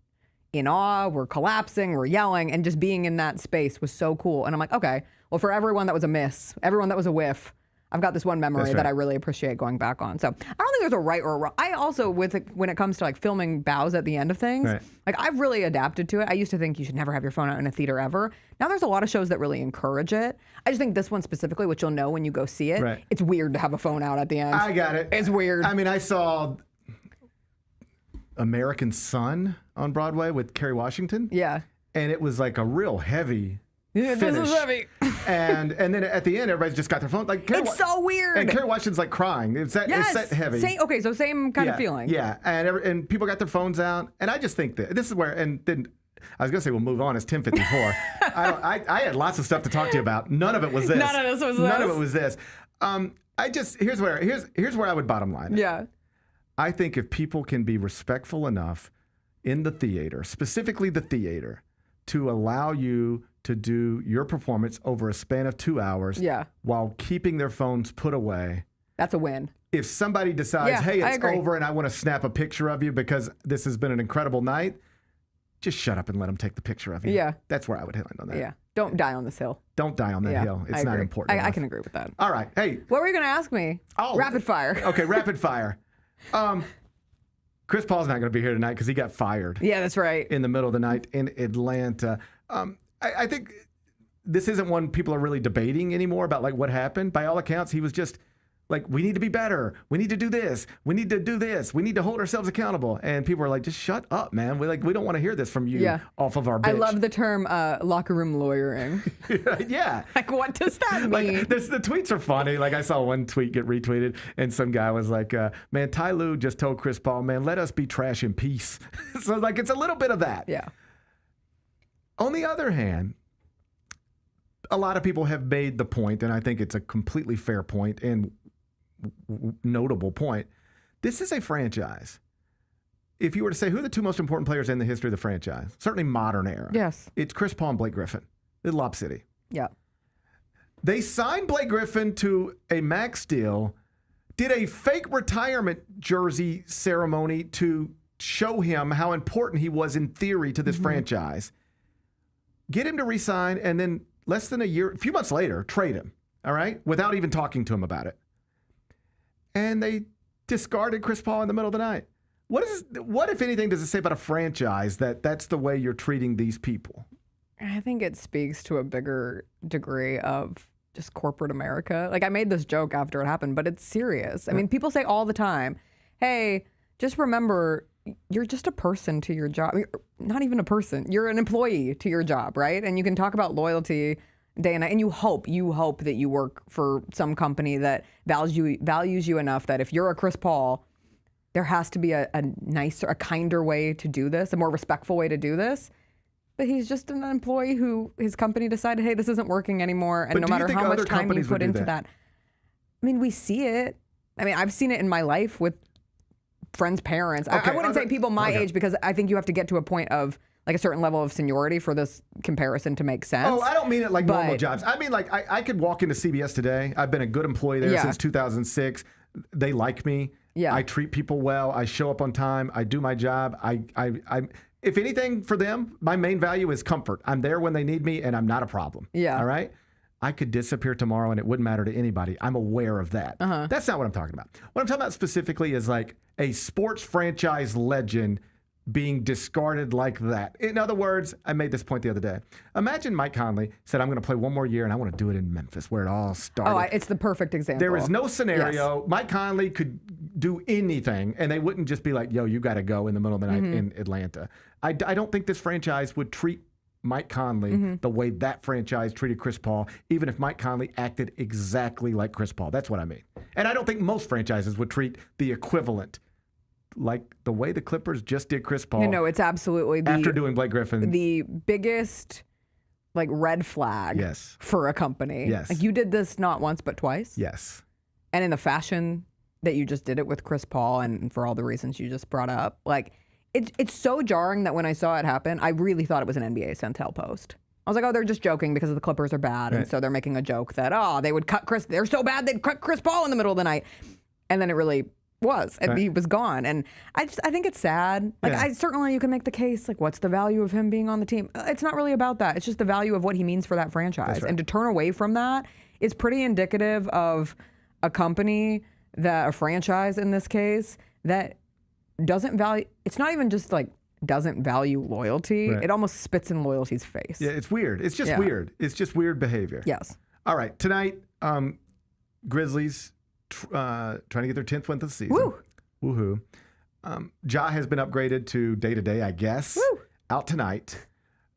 Speaker 12: in awe, we're collapsing, we're yelling, and just being in that space was so cool. And I'm like, okay, well, for everyone that was a miss, everyone that was a whiff, I've got this one memory
Speaker 4: That's
Speaker 12: that
Speaker 4: right.
Speaker 12: I really appreciate going back on. So I don't think there's a right or a wrong. I also, when it comes to like filming bows at the end of things,
Speaker 4: Right.
Speaker 12: like I've really adapted to it. I used to think you should never have your phone out in a theater ever. Now there's a lot of shows that really encourage it. I just think this one specifically, which you'll know when you go see it,
Speaker 4: Right.
Speaker 12: it's weird to have a phone out at the end.
Speaker 4: I got it.
Speaker 12: It's weird.
Speaker 4: I mean, I saw American Son on Broadway with Kerry Washington.
Speaker 12: Yeah.
Speaker 4: And it was like a real heavy
Speaker 12: Yeah,
Speaker 4: finish.
Speaker 12: this is heavy.
Speaker 4: and then at the end, everybody's just got their phone. Like
Speaker 12: It's so weird.
Speaker 4: And Kerry Washington's like crying. It's that heavy.
Speaker 12: Same kind of feeling.
Speaker 4: Yeah, and people got their phones out, and I just think that this is where. And then I was gonna say we'll move on. It's 10:54. I had lots of stuff to talk to you about. None of it was this.
Speaker 12: None of this was
Speaker 4: None
Speaker 12: this.
Speaker 4: of it was this. Here's where I would bottom line it.
Speaker 12: Yeah.
Speaker 4: I think if people can be respectful enough in the theater, specifically the theater, to allow you to do your performance over a span of 2 hours while keeping their phones put away.
Speaker 12: That's a win.
Speaker 4: If somebody decides,
Speaker 12: Yeah,
Speaker 4: hey,
Speaker 12: I
Speaker 4: it's
Speaker 12: agree.
Speaker 4: over and I want to snap a picture of you because this has been an incredible night, just shut up and let them take the picture of you.
Speaker 12: Yeah.
Speaker 4: That's where I would land on that.
Speaker 12: Yeah. Don't die on this hill.
Speaker 4: Don't die on that hill. It's
Speaker 12: I
Speaker 4: not
Speaker 12: agree.
Speaker 4: important.
Speaker 12: I
Speaker 4: enough.
Speaker 12: can agree with that.
Speaker 4: All right. Hey.
Speaker 12: What were you going to ask me?
Speaker 4: Oh,
Speaker 12: Rapid fire.
Speaker 4: Okay, rapid fire. Chris Paul's not going to be here tonight because he got fired.
Speaker 12: Yeah, that's right.
Speaker 4: In the middle of the night in Atlanta. I think this isn't one people are really debating anymore about like what happened. By all accounts, he was just like, we need to be better. We need to do this. We need to do this. We need to hold ourselves accountable. And people are like, just shut up, man. We don't want to hear this from you off of our bitch.
Speaker 12: I love the term locker room lawyering.
Speaker 4: Yeah.
Speaker 12: Like, what does that mean?
Speaker 4: Like, the tweets are funny. Like, I saw one tweet get retweeted, and some guy was like, man, Ty Lue just told Chris Paul, man, let us be trash in peace. So, like, it's a little bit of that.
Speaker 12: Yeah.
Speaker 4: On the other hand, a lot of people have made the point, and I think it's a completely fair point and notable point. This is a franchise. If you were to say who are the two most important players in the history of the franchise, certainly modern era,
Speaker 12: yes,
Speaker 4: it's Chris Paul and Blake Griffin in Lob City.
Speaker 12: Yeah.
Speaker 4: They signed Blake Griffin to a max deal, did a fake retirement jersey ceremony to show him how important he was in theory to this franchise, get him to resign, and then less than a few months later, trade him, all right, without even talking to him about it. And they discarded Chris Paul in the middle of the night. What, if anything, does it say about a franchise that's the way you're treating these people?
Speaker 12: I think it speaks to a bigger degree of just corporate America. Like, I made this joke after it happened, but it's serious. I mean, people say all the time, hey, just remember, you're just a person to your job. Not even a person. You're an employee to your job, right? And you can talk about loyalty day and night, and you hope that you work for some company that values you enough that if you're a Chris Paul, there has to be a nicer, a kinder way to do this, a more respectful way to do this. But he's just an employee who his company decided, hey, this isn't working anymore. And no matter how much time you put into that. I mean, we see it. I mean, I've seen it in my life with friends' parents. Okay, I wouldn't say people my age, because I think you have to get to a point of like a certain level of seniority for this comparison to make sense.
Speaker 4: Oh, I don't mean it like normal jobs. I mean, like, I could walk into CBS today. I've been a good employee there since 2006. They like me.
Speaker 12: Yeah.
Speaker 4: I treat people well. I show up on time. I do my job. I if anything, for them, my main value is comfort. I'm there when they need me, and I'm not a problem.
Speaker 12: Yeah.
Speaker 4: All right? I could disappear tomorrow, and it wouldn't matter to anybody. I'm aware of that. That's not what I'm talking about. What I'm talking about specifically is like a sports franchise legend being discarded like that. In other words, I made this point the other day. Imagine Mike Conley said, I'm going to play one more year, and I want to do it in Memphis, where it all started.
Speaker 12: Oh, it's the perfect example.
Speaker 4: There is no scenario. Yes. Mike Conley could do anything, and they wouldn't just be like, yo, you got to go in the middle of the night in Atlanta. I don't think this franchise would treat Mike Conley the way that franchise treated Chris Paul, even if Mike Conley acted exactly like Chris Paul. That's what I mean. And I don't think most franchises would treat the equivalent like the way the Clippers just did Chris Paul.
Speaker 12: No, it's absolutely
Speaker 4: after doing Blake Griffin.
Speaker 12: The biggest like red flag for a company.
Speaker 4: Yes.
Speaker 12: Like, you did this not once but twice.
Speaker 4: Yes.
Speaker 12: And in the fashion that you just did it with Chris Paul, and for all the reasons you just brought up, like, it's so jarring that when I saw it happen, I really thought it was an NBA Centel post. I was like, oh, they're just joking because the Clippers are bad. And so they're making a joke that, they would cut Chris. They're so bad they'd cut Chris Paul in the middle of the night. And then it really was, and he was gone. And I think it's sad. Like, certainly you can make the case, like, what's the value of him being on the team? It's not really about that. It's just the value of what he means for that franchise. And to turn away from that is pretty indicative of a company, a franchise in this case, that doesn't value, it's not even just like doesn't value loyalty. It almost spits in loyalty's face.
Speaker 4: Yeah, it's weird. It's just weird. It's just weird behavior.
Speaker 12: Yes.
Speaker 4: All right, tonight, Grizzlies trying to get their 10th win of the season.
Speaker 12: Woo.
Speaker 4: Woohoo. Ja has been upgraded to day-to-day, I guess.
Speaker 12: Woo.
Speaker 4: Out tonight.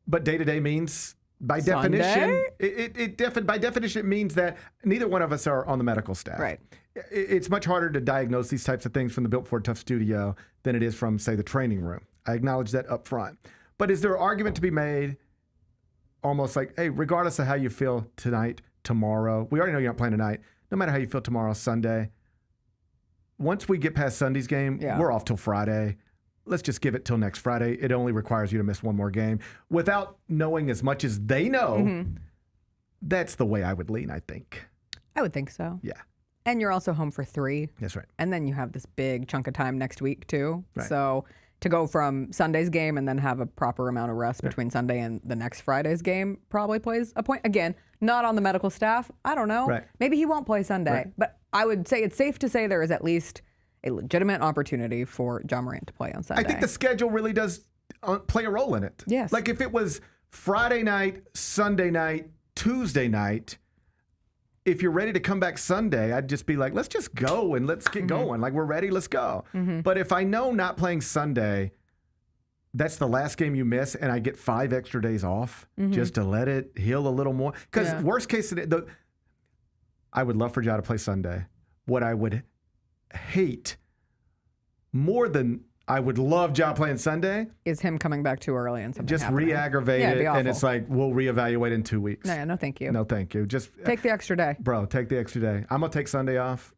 Speaker 4: But day-to-day means, by
Speaker 12: Sunday?
Speaker 4: definition, by definition, it means that neither one of us are on the medical staff.
Speaker 12: Right.
Speaker 4: It's much harder to diagnose these types of things from the Built Ford Tough studio than it is from, say, the training room. I acknowledge that up front. But is there an argument to be made almost like, hey, regardless of how you feel tonight, tomorrow, we already know you're not playing tonight, no matter how you feel tomorrow, Sunday, once we get past Sunday's game, we're off till Friday. Let's just give it till next Friday. It only requires you to miss one more game. Without knowing as much as they know, that's the way I would lean, I think.
Speaker 12: I would think so.
Speaker 4: Yeah.
Speaker 12: And you're also home for 3.
Speaker 4: That's right.
Speaker 12: And then you have this big chunk of time next week, too.
Speaker 4: Right.
Speaker 12: So to go from Sunday's game and then have a proper amount of rest between Sunday and the next Friday's game probably plays a point. Again, not on the medical staff. I don't know.
Speaker 4: Right.
Speaker 12: Maybe he won't play Sunday.
Speaker 4: Right.
Speaker 12: But I would say it's safe to say there is at least a legitimate opportunity for Ja Morant to play on Sunday.
Speaker 4: I think the schedule really does play a role in it.
Speaker 12: Yes.
Speaker 4: Like if it was Friday night, Sunday night, Tuesday night, if you're ready to come back Sunday, I'd just be like, let's just go and let's get going. Like we're ready, let's go. But if I know not playing Sunday, that's the last game you miss, and I get 5 extra days off just to let it heal a little more. Because worst case, I would love for Ja to play Sunday. What I would hate more than I would love Ja playing Sunday
Speaker 12: is him coming back too early and something
Speaker 4: just
Speaker 12: happening.
Speaker 4: re-aggravate
Speaker 12: Yeah, it'd
Speaker 4: it,
Speaker 12: be awful.
Speaker 4: and it's like we'll reevaluate in 2 weeks.
Speaker 12: No, thank you.
Speaker 4: No, thank you. Just
Speaker 12: Take the extra day.
Speaker 4: bro, take the extra day. I'm gonna take Sunday off.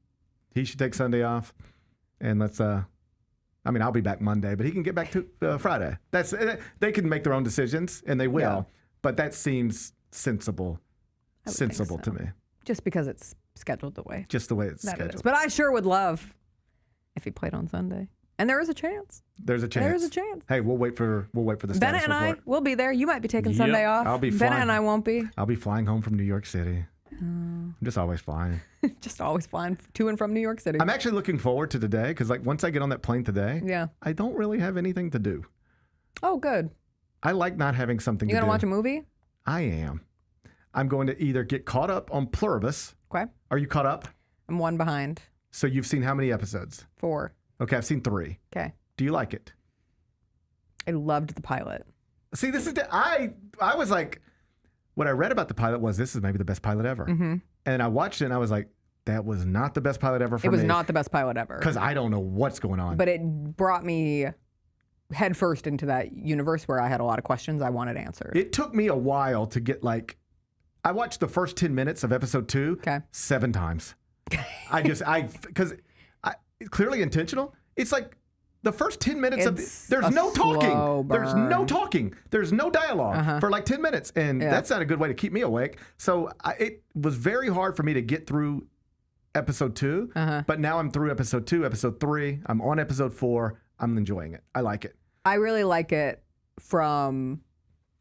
Speaker 4: He should take Sunday off, and let's. I mean, I'll be back Monday, but he can get back to Friday. That's they can make their own decisions, and they will.
Speaker 12: Yeah.
Speaker 4: But that seems sensible
Speaker 12: so.
Speaker 4: to me.
Speaker 12: Just because it's scheduled the way
Speaker 4: Just the way it's
Speaker 12: that it is.
Speaker 4: scheduled.
Speaker 12: But I sure would love if he played on Sunday. And there is a chance.
Speaker 4: There's a chance.
Speaker 12: There's a chance.
Speaker 4: Hey, we'll wait for the status
Speaker 12: Bennett and
Speaker 4: report.
Speaker 12: I will be there. You might be taking
Speaker 5: Yep.
Speaker 12: Sunday off.
Speaker 4: I'll be
Speaker 12: Bennett
Speaker 4: flying.
Speaker 12: and I won't be.
Speaker 4: I'll be flying home from New York City. I'm just always flying.
Speaker 12: Just always flying to and from New York City.
Speaker 4: I'm actually looking forward to today because, like, once I get on that plane today,
Speaker 12: Yeah.
Speaker 4: I don't really have anything to do.
Speaker 12: Oh, good.
Speaker 4: I like not having something
Speaker 12: You
Speaker 4: to do.
Speaker 12: gonna watch a movie?
Speaker 4: I am. I'm going to either get caught up on Pluribus.
Speaker 12: Okay.
Speaker 4: Are you caught up?
Speaker 12: I'm one behind.
Speaker 4: So you've seen how many episodes?
Speaker 12: 4.
Speaker 4: Okay, I've seen 3.
Speaker 12: Okay.
Speaker 4: Do you like it?
Speaker 12: I loved the pilot.
Speaker 4: See, this is I was like, what I read about the pilot was this is maybe the best pilot ever. And I watched it and I was like, that was not the best pilot ever for
Speaker 12: It
Speaker 4: me.
Speaker 12: was not the best pilot ever.
Speaker 4: Because I don't know what's going on.
Speaker 12: But it brought me headfirst into that universe where I had a lot of questions I wanted answered.
Speaker 4: It took me a while to get I watched the first 10 minutes of episode 2 7 times. Because it's clearly intentional. It's like the first 10 minutes there's no talking. There's no talking. There's no dialogue for like 10 minutes. And that's not a good way to keep me awake. So it was very hard for me to get through episode 2. But now I'm through episode 2, episode 3. I'm on episode 4. I'm enjoying it. I like it.
Speaker 12: I really like it from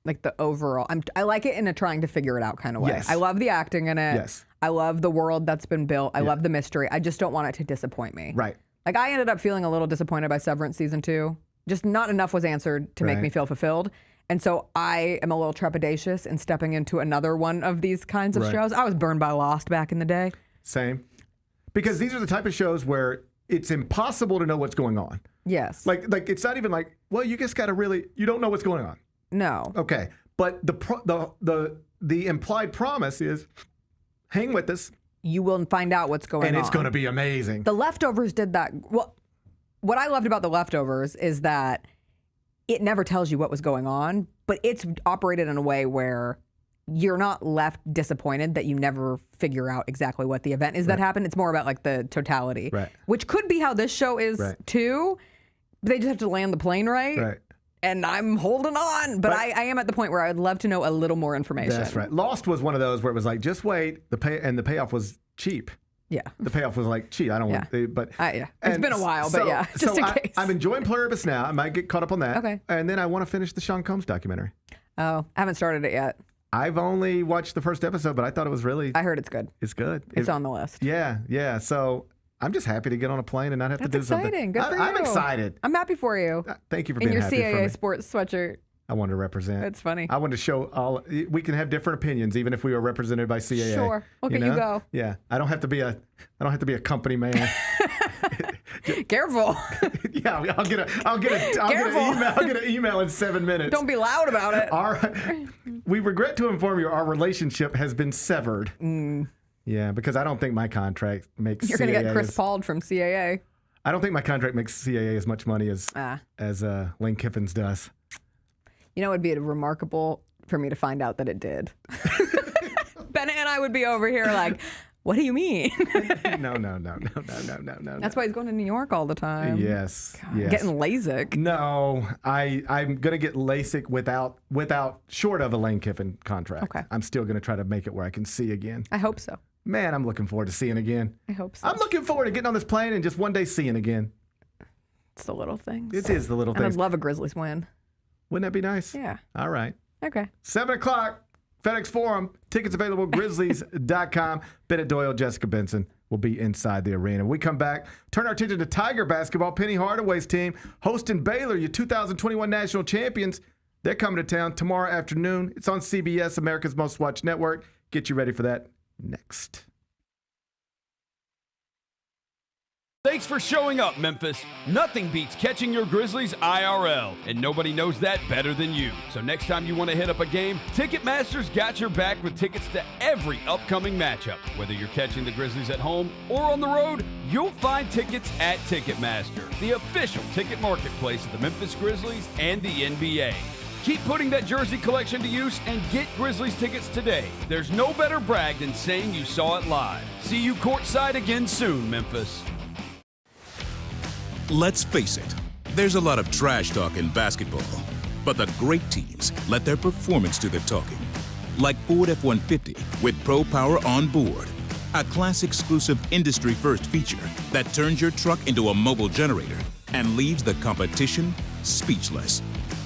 Speaker 12: like the overall. I like it in a trying to figure it out kind of way.
Speaker 4: Yes.
Speaker 12: I love the acting in it.
Speaker 4: Yes.
Speaker 12: I love the world that's been built. I love the mystery. I just don't want it to disappoint me.
Speaker 4: Right.
Speaker 12: Like I ended up feeling a little disappointed by Severance season 2. Just not enough was answered to make me feel fulfilled. And so I am a little trepidatious in stepping into another one of these kinds of shows. I was burned by Lost back in the day.
Speaker 4: Same. Because these are the type of shows where it's impossible to know what's going on.
Speaker 12: Yes.
Speaker 4: Like it's not even like, well, you just got to you don't know what's going on.
Speaker 12: No.
Speaker 4: Okay. But the implied promise is hang with us.
Speaker 12: You will find out what's going on.
Speaker 4: And it's going to be amazing.
Speaker 12: The Leftovers did that. Well, what I loved about The Leftovers is that it never tells you what was going on, but it's operated in a way where you're not left disappointed that you never figure out exactly what the event is that happened. It's more about like the totality, which could be how this show is too. But they just have to land the plane right. And I'm holding on, but I am at the point where I'd love to know a little more information.
Speaker 4: That's right. Lost was one of those where it was like, just wait. The payoff was cheap.
Speaker 12: Yeah.
Speaker 4: The payoff was like cheap. I don't want but
Speaker 12: it's been a while, but just in case.
Speaker 4: I'm enjoying Pluribus now. I might get caught up on that.
Speaker 12: Okay.
Speaker 4: And then I want to finish the Sean Combs documentary.
Speaker 12: Oh, I haven't started it yet.
Speaker 4: I've only watched the first episode, but I thought it was really.
Speaker 12: I heard it's good.
Speaker 4: It's good.
Speaker 12: It's on the list.
Speaker 4: Yeah. So I'm just happy to get on a plane and not have to do something.
Speaker 12: That's exciting. Good for you.
Speaker 4: I'm excited.
Speaker 12: I'm happy for you.
Speaker 4: Thank you for
Speaker 12: in
Speaker 4: being
Speaker 12: your
Speaker 4: happy for
Speaker 12: CAA
Speaker 4: me.
Speaker 12: sports sweatshirt.
Speaker 4: I wanted to represent.
Speaker 12: That's funny.
Speaker 4: I wanted to show we can have different opinions even if we are represented by CAA.
Speaker 12: Sure. Look at you go.
Speaker 4: Yeah. I don't have to be a company man.
Speaker 12: Careful.
Speaker 4: Yeah, I'll get an email in 7 minutes.
Speaker 12: Don't be loud about it.
Speaker 4: We regret to inform you our relationship has been severed. Yeah, because I don't think my contract makes
Speaker 12: You're going to get Chris Paul from CAA.
Speaker 4: I don't think my contract makes CAA as much money as Lane Kiffin's does.
Speaker 12: You know, it would be remarkable for me to find out that it did. Bennett and I would be over here like, what do you mean?
Speaker 4: No.
Speaker 12: That's why he's going to New York all the time.
Speaker 4: Yes.
Speaker 12: God, getting LASIK.
Speaker 4: No, I'm going to get LASIK without short of a Lane Kiffin contract.
Speaker 12: Okay.
Speaker 4: I'm still going to try to make it where I can see again.
Speaker 12: I hope so.
Speaker 4: Man, I'm looking forward to seeing again.
Speaker 12: I hope so.
Speaker 4: I'm looking forward to getting on this plane and just one day seeing again.
Speaker 12: It's the little things.
Speaker 4: It is the little
Speaker 12: and
Speaker 4: things.
Speaker 12: I'd love a Grizzlies win.
Speaker 4: Wouldn't that be nice?
Speaker 12: Yeah.
Speaker 4: All right.
Speaker 12: Okay.
Speaker 4: 7 o'clock, FedEx Forum. Tickets available, Grizzlies.com. Bennett Doyle, Jessica Benson. will be inside the arena. When we come back, turn our attention to Tiger basketball. Penny Hardaway's team hosting Baylor, your 2021 national champions. They're coming to town tomorrow afternoon. It's on CBS, America's Most Watched Network. Get you ready for that next.
Speaker 1: Thanks for showing up, Memphis. Nothing beats catching your Grizzlies IRL, and nobody knows that better than you. So next time you want to hit up a game, Ticketmaster's got your back with tickets to every upcoming matchup. Whether you're catching the Grizzlies at home or on the road, you'll find tickets at Ticketmaster, the official ticket marketplace of the Memphis Grizzlies and the NBA. Keep putting that jersey collection to use and get Grizzlies tickets today. There's no better brag than saying you saw it live. See you courtside again soon, Memphis.
Speaker 15: Let's face it, there's a lot of trash talk in basketball, but the great teams let their performance do the talking. Like Ford F-150 with Pro Power on board, a class-exclusive industry-first feature that turns your truck into a mobile generator and leaves the competition speechless.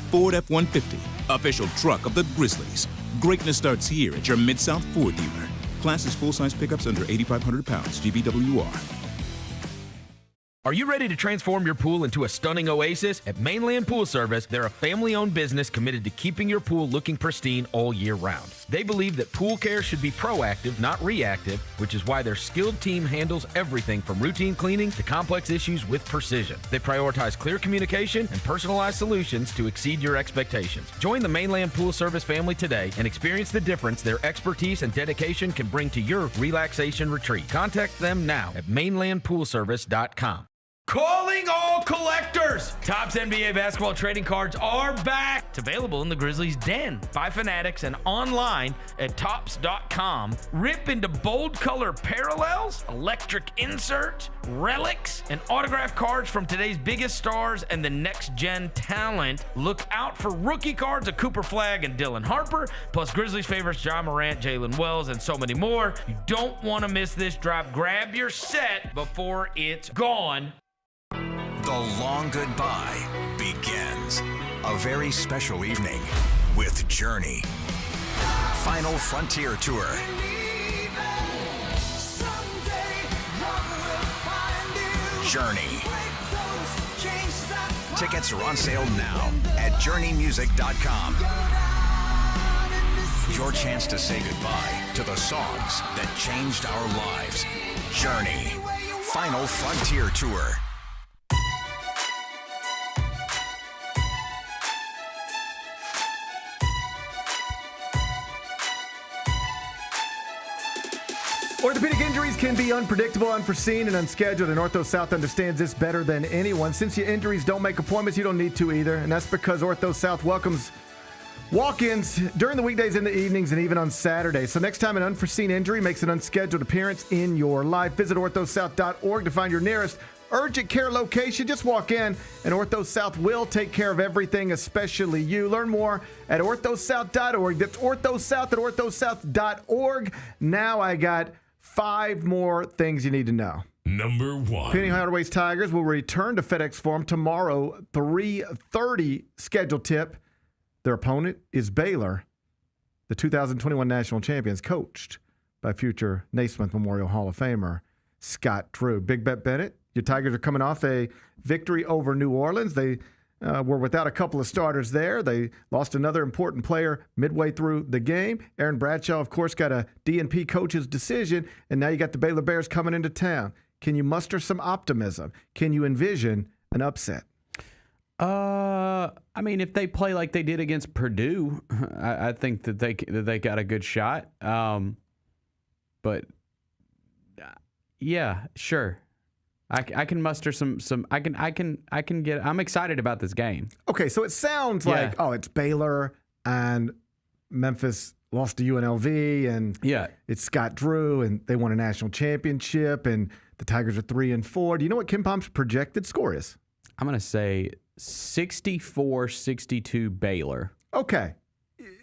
Speaker 15: Ford F-150, official truck of the Grizzlies. Greatness starts here at your Mid-South Ford dealer. Class is full-size pickups under 8,500 pounds, GVWR.
Speaker 2: Are you ready to transform your pool into a stunning oasis? At Mainland Pool Service, they're a family-owned business committed to keeping your pool looking pristine all year round. They believe that pool care should be proactive, not reactive, which is why their skilled team handles everything from routine cleaning to complex issues with precision. They prioritize clear communication and personalized solutions to exceed your expectations. Join the Mainland Pool Service family today and experience the difference their expertise and dedication can bring to your relaxation retreat. Contact them now at mainlandpoolservice.com.
Speaker 14: Calling all collectors! Topps NBA basketball trading cards are back. It's available in the Grizzlies Den by Fanatics and online at Topps.com. Rip into bold color parallels, electric inserts, relics, and autographed cards from today's biggest stars and the next-gen talent. Look out for rookie cards of Cooper Flagg and Dylan Harper, plus Grizzlies favorites Ja Morant, Jalen Wells, and so many more. You don't want to miss this drop. Grab your set before it's gone.
Speaker 16: The long goodbye begins. A very special evening with Journey. Final Frontier Tour. Journey. Tickets are on sale now at journeymusic.com. Your chance to say goodbye to the songs that changed our lives. Journey. Final Frontier Tour.
Speaker 4: Orthopedic injuries can be unpredictable, unforeseen, and unscheduled, and Ortho South understands this better than anyone. Since your injuries don't make appointments, you don't need to either, and that's because Ortho South welcomes walk-ins during the weekdays, in the evenings, and even on Saturdays. So next time an unforeseen injury makes an unscheduled appearance in your life, visit orthosouth.org to find your nearest urgent care location. Just walk in, and Ortho South will take care of everything, especially you. Learn more at orthosouth.org. That's orthosouth at orthosouth.org. Now I got 5 more things you need to know.
Speaker 3: Number 1.
Speaker 4: Penny Hardaway's Tigers will return to FedEx Forum tomorrow, 3:30 scheduled tip. Their opponent is Baylor, the 2021 national champions, coached by future Naismith Memorial Hall of Famer Scott Drew. Big Bet Bennett, your Tigers are coming off a victory over New Orleans. They were without a couple of starters there. They lost another important player midway through the game. Aaron Bradshaw, of course, got a DNP coach's decision, and now you got the Baylor Bears coming into town. Can you muster some optimism? Can you envision an upset?
Speaker 5: I mean, if they play like they did against Purdue, I think that they got a good shot. But yeah, sure. I can muster some. I can get. I'm excited about this game.
Speaker 4: Okay, so it sounds like it's Baylor and Memphis lost to UNLV, and it's Scott Drew, and they won a national championship, and the Tigers are 3-4. Do you know what Ken Palm's projected score is?
Speaker 5: I'm gonna say 64-62 Baylor.
Speaker 4: Okay,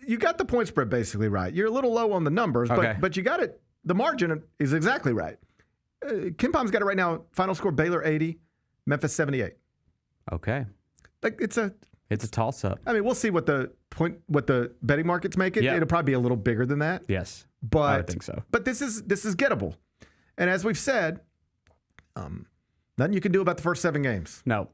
Speaker 4: you got the point spread basically right. You're a little low on the numbers, but you got it. The margin is exactly right. Ken Palm's got it right now. Final score: Baylor 80, Memphis 78.
Speaker 5: Okay,
Speaker 4: like it's a
Speaker 5: toss up.
Speaker 4: I mean, we'll see what the betting markets make it.
Speaker 5: Yep.
Speaker 4: It'll probably be a little bigger than that.
Speaker 5: Yes,
Speaker 4: but
Speaker 5: I would think so.
Speaker 4: But this is gettable. And as we've said, nothing you can do about the first 7 games.
Speaker 5: No.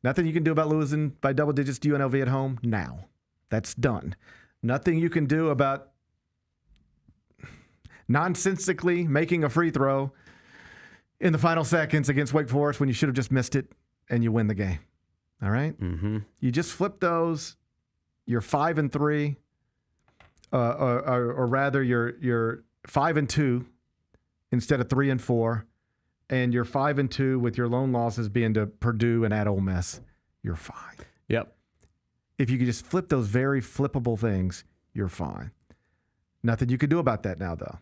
Speaker 4: Nothing you can do about losing by double digits to UNLV at home now. That's done. Nothing you can do about nonsensically making a free throw in the final seconds against Wake Forest when you should have just missed it and you win the game. All right?
Speaker 5: Mm-hmm.
Speaker 4: You just flip those. You're 5-3, or rather you're 5-2 instead of 3-4, and you're 5-2 with your lone losses being to Purdue and at Ole Miss. You're fine.
Speaker 5: Yep.
Speaker 4: If you could just flip those very flippable things, you're fine. Nothing you could do about that now, though.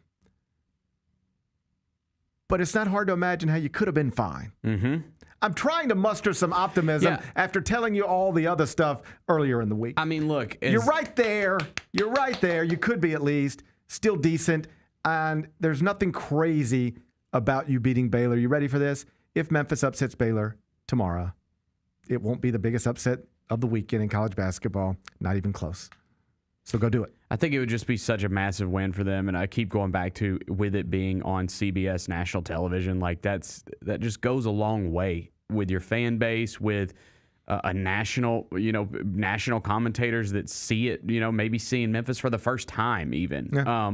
Speaker 4: But it's not hard to imagine how you could have been fine.
Speaker 5: Mm-hmm.
Speaker 4: I'm trying to muster some optimism after telling you all the other stuff earlier in the week.
Speaker 5: I mean, look.
Speaker 4: You're right there. You're right there. You could be at least still decent. And there's nothing crazy about you beating Baylor. You ready for this? If Memphis upsets Baylor tomorrow, it won't be the biggest upset of the weekend in college basketball. Not even close. So go do it.
Speaker 5: I think it would just be such a massive win for them, and I keep going back to with it being on CBS national television. Like that just goes a long way with your fan base, with a national commentators that see it. Maybe seeing Memphis for the first time, even.
Speaker 4: Yeah.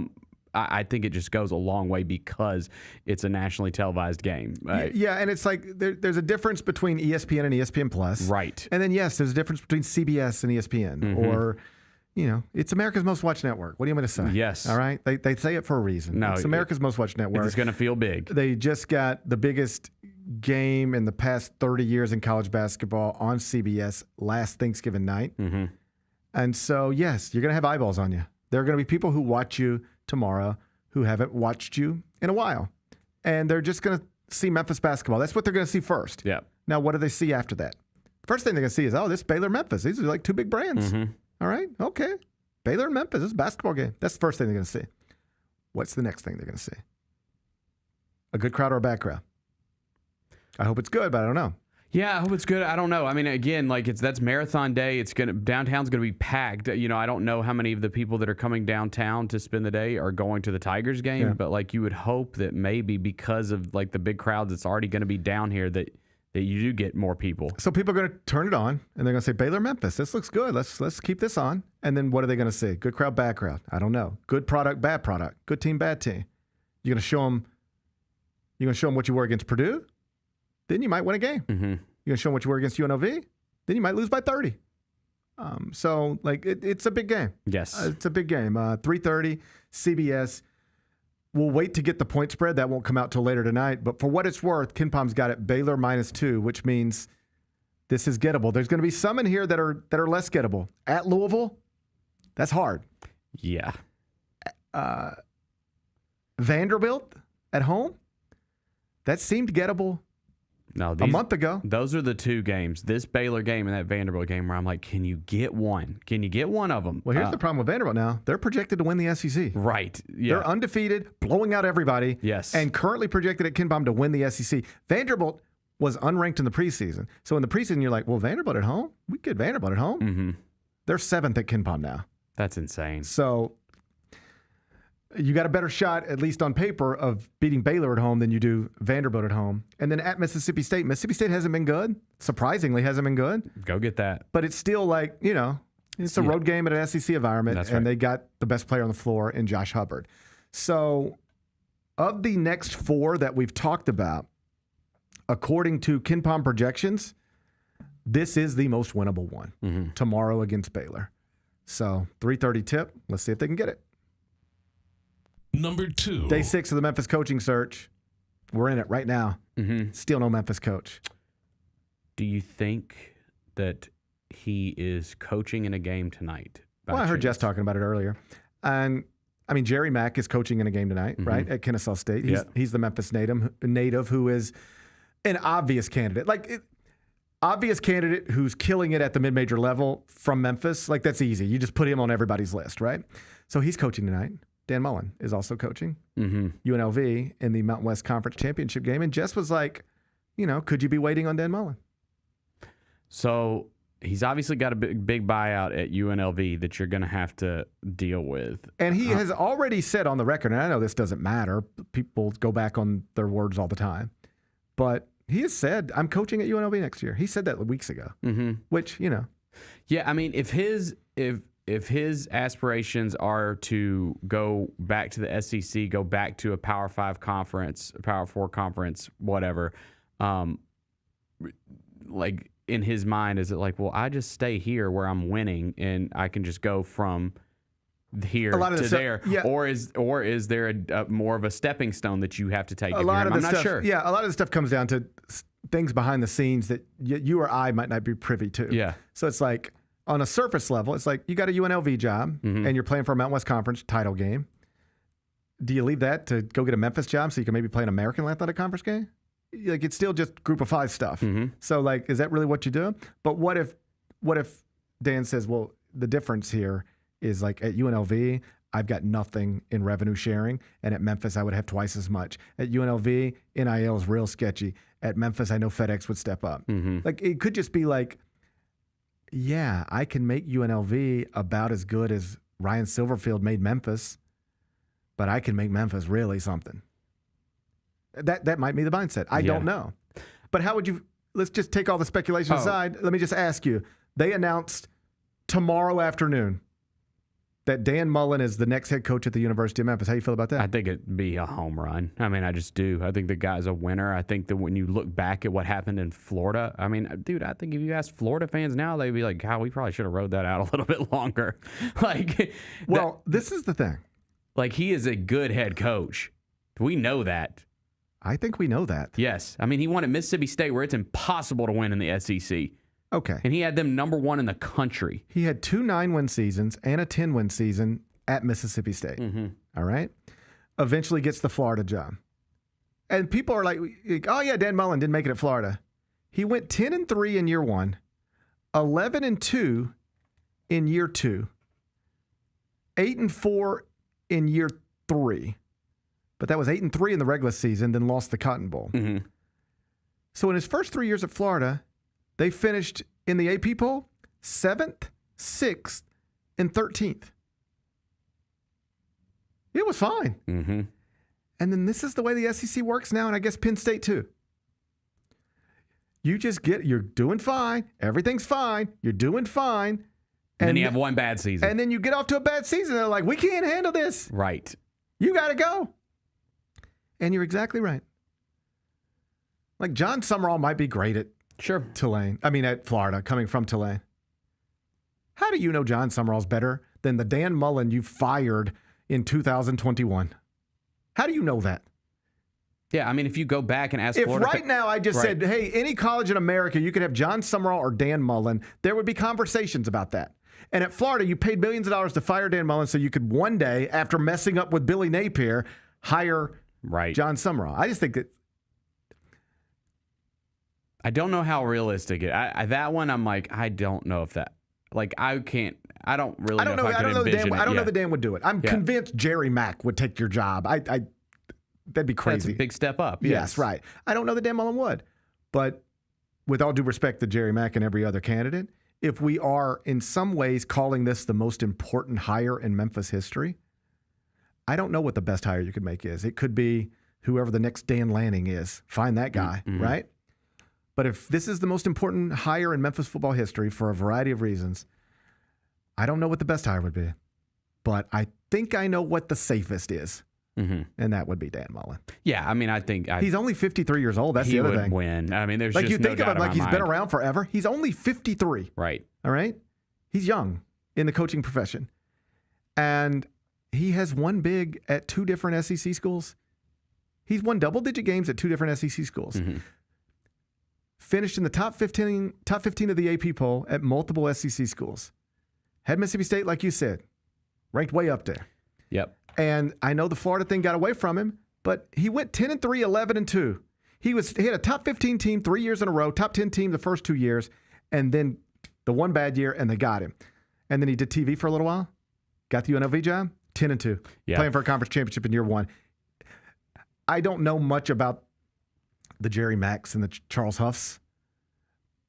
Speaker 5: I think it just goes a long way because it's a nationally televised game.
Speaker 4: Yeah, and it's like there's a difference between ESPN and ESPN Plus,
Speaker 5: right?
Speaker 4: And then yes, there's a difference between CBS and ESPN, or. It's America's most watched network. What do you want me to say?
Speaker 5: Yes.
Speaker 4: All right? They say it for a reason.
Speaker 5: No,
Speaker 4: it's America's most watched network.
Speaker 5: It's going to feel big.
Speaker 4: They just got the biggest game in the past 30 years in college basketball on CBS last Thanksgiving night.
Speaker 5: Mm-hmm.
Speaker 4: And so, yes, you're going to have eyeballs on you. There are going to be people who watch you tomorrow who haven't watched you in a while. And they're just going to see Memphis basketball. That's what they're going to see first.
Speaker 5: Yeah.
Speaker 4: Now, what do they see after that? First thing they're going to see is, this Baylor Memphis. These are like 2 big brands.
Speaker 5: Mm-hmm.
Speaker 4: All right, okay. Baylor and Memphis, this is a basketball game. That's the first thing they're going to see. What's the next thing they're going to see? A good crowd or a bad crowd? I hope it's good, but I don't know.
Speaker 5: Yeah, I hope it's good. I don't know. I mean, again, that's marathon day. Downtown's gonna be packed. I don't know how many of the people that are coming downtown to spend the day are going to the Tigers game, but you would hope that maybe because of the big crowd that's already going to be down here that you do get more people.
Speaker 4: So people are going to turn it on, and they're going to say, Baylor, Memphis, this looks good. Let's keep this on. And then what are they going to see? Good crowd, bad crowd? I don't know. Good product, bad product. Good team, bad team. You're going to show them what you were against Purdue? Then you might win a game.
Speaker 5: Mm-hmm.
Speaker 4: You're going to show them what you were against UNLV? Then you might lose by 30. It's a big game.
Speaker 5: Yes.
Speaker 4: It's a big game. 3:30, CBS. We'll wait to get the point spread. That won't come out till later tonight. But for what it's worth, KenPom's got it Baylor -2, which means this is gettable. There's going to be some in here that are less gettable. At Louisville, that's hard.
Speaker 5: Yeah.
Speaker 4: Vanderbilt at home, that seemed gettable a month ago.
Speaker 5: Those are the 2 games. This Baylor game and that Vanderbilt game where I'm like, can you get one? Can you get one of them?
Speaker 4: Well, here's the problem with Vanderbilt now. They're projected to win the SEC.
Speaker 5: Right. Yeah.
Speaker 4: They're undefeated, blowing out everybody.
Speaker 5: Yes.
Speaker 4: And currently projected at KenPom to win the SEC. Vanderbilt was unranked in the preseason. So in the preseason, you're like, well, Vanderbilt at home? We get Vanderbilt at home.
Speaker 5: Mm-hmm.
Speaker 4: They're 7th at KenPom now.
Speaker 5: That's insane.
Speaker 4: So you got a better shot, at least on paper, of beating Baylor at home than you do Vanderbilt at home. And then at Mississippi State. Mississippi State hasn't been good. Surprisingly, hasn't been good.
Speaker 5: Go get that.
Speaker 4: But it's still it's a road game at an SEC environment.
Speaker 5: That's
Speaker 4: and
Speaker 5: right.
Speaker 4: they got the best player on the floor in Josh Hubbard. So of the next 4 that we've talked about, according to KenPom projections, this is the most winnable one tomorrow against Baylor. So 3:30 tip. Let's see if they can get it.
Speaker 3: Number 2.
Speaker 4: Day 6 of the Memphis coaching search. We're in it right now.
Speaker 5: Mm-hmm.
Speaker 4: Still no Memphis coach.
Speaker 5: Do you think that he is coaching in a game tonight?
Speaker 4: Well, I heard Jess talking about it earlier. And, Jerry Mack is coaching in a game tonight, right, at Kennesaw State. He's the Memphis native who is an obvious candidate. Obvious candidate who's killing it at the mid-major level from Memphis. That's easy. You just put him on everybody's list, right? So he's coaching tonight. Dan Mullen is also coaching UNLV in the Mountain West Conference Championship game. And Jess was like, could you be waiting on Dan Mullen?
Speaker 5: So he's obviously got a big buyout at UNLV that you're going to have to deal with.
Speaker 4: And he has already said on the record, and I know this doesn't matter. People go back on their words all the time. But he has said, I'm coaching at UNLV next year. He said that weeks ago, which, you know.
Speaker 5: Yeah, I mean, if his aspirations are to go back to the SEC, go back to a Power 5 conference, a Power 4 conference, whatever, like in his mind, is it like, well, I just stay here where I'm winning and I can just go from here to there, or is there a more of a stepping stone that you have to take? I'm not sure.
Speaker 4: Yeah, a lot of the stuff comes down to things behind the scenes that you or I might not be privy to.
Speaker 5: Yeah.
Speaker 4: So it's like on a surface level, it's like you got a UNLV job and you're playing for a Mountain West Conference title game. Do you leave that to go get a Memphis job so you can maybe play an American Athletic Conference game? Like it's still just Group of 5 stuff. So like, is that really what you do? But what if Dan says, well, the difference here is like at UNLV, I've got nothing in revenue sharing, and at Memphis, I would have twice as much. At UNLV, NIL is real sketchy. At Memphis, I know FedEx would step up. Like it could just be like, yeah, I can make UNLV about as good as Ryan Silverfield made Memphis, but I can make Memphis really something. That might be the mindset. I don't know. But how would you, let's just take all the speculation aside. Let me just ask you. They announced tomorrow afternoon that Dan Mullen is the next head coach at the University of Memphis. How do you feel about that?
Speaker 5: I think it'd be a home run. I mean, I just do. I think the guy's a winner. I think that when you look back at what happened in Florida, I mean, dude, I think if you ask Florida fans now, they'd be like, God, we probably should have rode that out a little bit longer.
Speaker 4: This is the thing.
Speaker 5: Like, he is a good head coach. We know that.
Speaker 4: I think we know that.
Speaker 5: Yes. I mean, he won at Mississippi State where it's impossible to win in the SEC.
Speaker 4: Okay.
Speaker 5: And he had them number 1 in the country.
Speaker 4: He had 2 9-win seasons and a 10-win season at Mississippi State. All right? Eventually gets the Florida job. And people are like, oh, yeah, Dan Mullen didn't make it at Florida. He went 10-3 in year 1, 11-2 in year 2, 8-4 in year 3. But that was 8-3 in the regular season, then lost the Cotton Bowl. So in his first 3 years at Florida, they finished in the AP poll 7th, 6th, and 13th. It was fine. And then this is the way the SEC works now, and I guess Penn State too. You're doing fine. Everything's fine. You're doing fine.
Speaker 5: And then you have one bad season.
Speaker 4: And then you get off to a bad season. They're like, we can't handle this.
Speaker 5: Right.
Speaker 4: You got to go. And you're exactly right. Like John Summerall might be great at Tulane. I mean, at Florida, coming from Tulane. How do you know John Summerall's better than the Dan Mullen you fired in 2021? How do you know that?
Speaker 5: Yeah, I mean, if you go back and ask
Speaker 4: if
Speaker 5: Florida...
Speaker 4: right now I just said, hey, any college in America, you could have John Summerall or Dan Mullen, there would be conversations about that. And at Florida, you paid millions of dollars to fire Dan Mullen so you could one day, after messing up with Billy Napier, hire John Summerall. I just think that...
Speaker 5: I don't know how realistic it is. That one, I'm like, I don't know if that... Like, I don't really know if I could envision it.
Speaker 4: I don't know that Dan would do it. I'm convinced Jerry Mack would take your job. That'd be crazy.
Speaker 5: That's a big step up.
Speaker 4: Yes, right. I don't know that Dan Mullen would. But with all due respect to Jerry Mack and every other candidate, if we are in some ways calling this the most important hire in Memphis history, I don't know what the best hire you could make is. It could be whoever the next Dan Lanning is. Find that guy, right? But if this is the most important hire in Memphis football history for a variety of reasons, I don't know what the best hire would be. But I think I know what the safest is. And that would be Dan Mullen.
Speaker 5: Yeah, I mean, I think...
Speaker 4: he's only 53 years old. That's the other thing.
Speaker 5: He would win. I mean, there's
Speaker 4: like
Speaker 5: just
Speaker 4: you think
Speaker 5: no
Speaker 4: of him like he's
Speaker 5: mind.
Speaker 4: been around forever. He's only 53.
Speaker 5: Right.
Speaker 4: All right? He's young in the coaching profession. And he has won big at 2 different SEC schools. He's won double-digit games at 2 different SEC schools. Finished in the top 15 of the AP poll at multiple SEC schools. Had Mississippi State, like you said, ranked way up there.
Speaker 5: Yep.
Speaker 4: And I know the Florida thing got away from him, but he went 10-3, 11-2. He had a top 15 team 3 years in a row, top 10 team the first 2 years, and then the one bad year, and they got him. And then he did TV for a little while, got the UNLV job, 10-2, playing for a conference championship in year 1. I don't know much about the Jerry Macks and the Charles Huffs,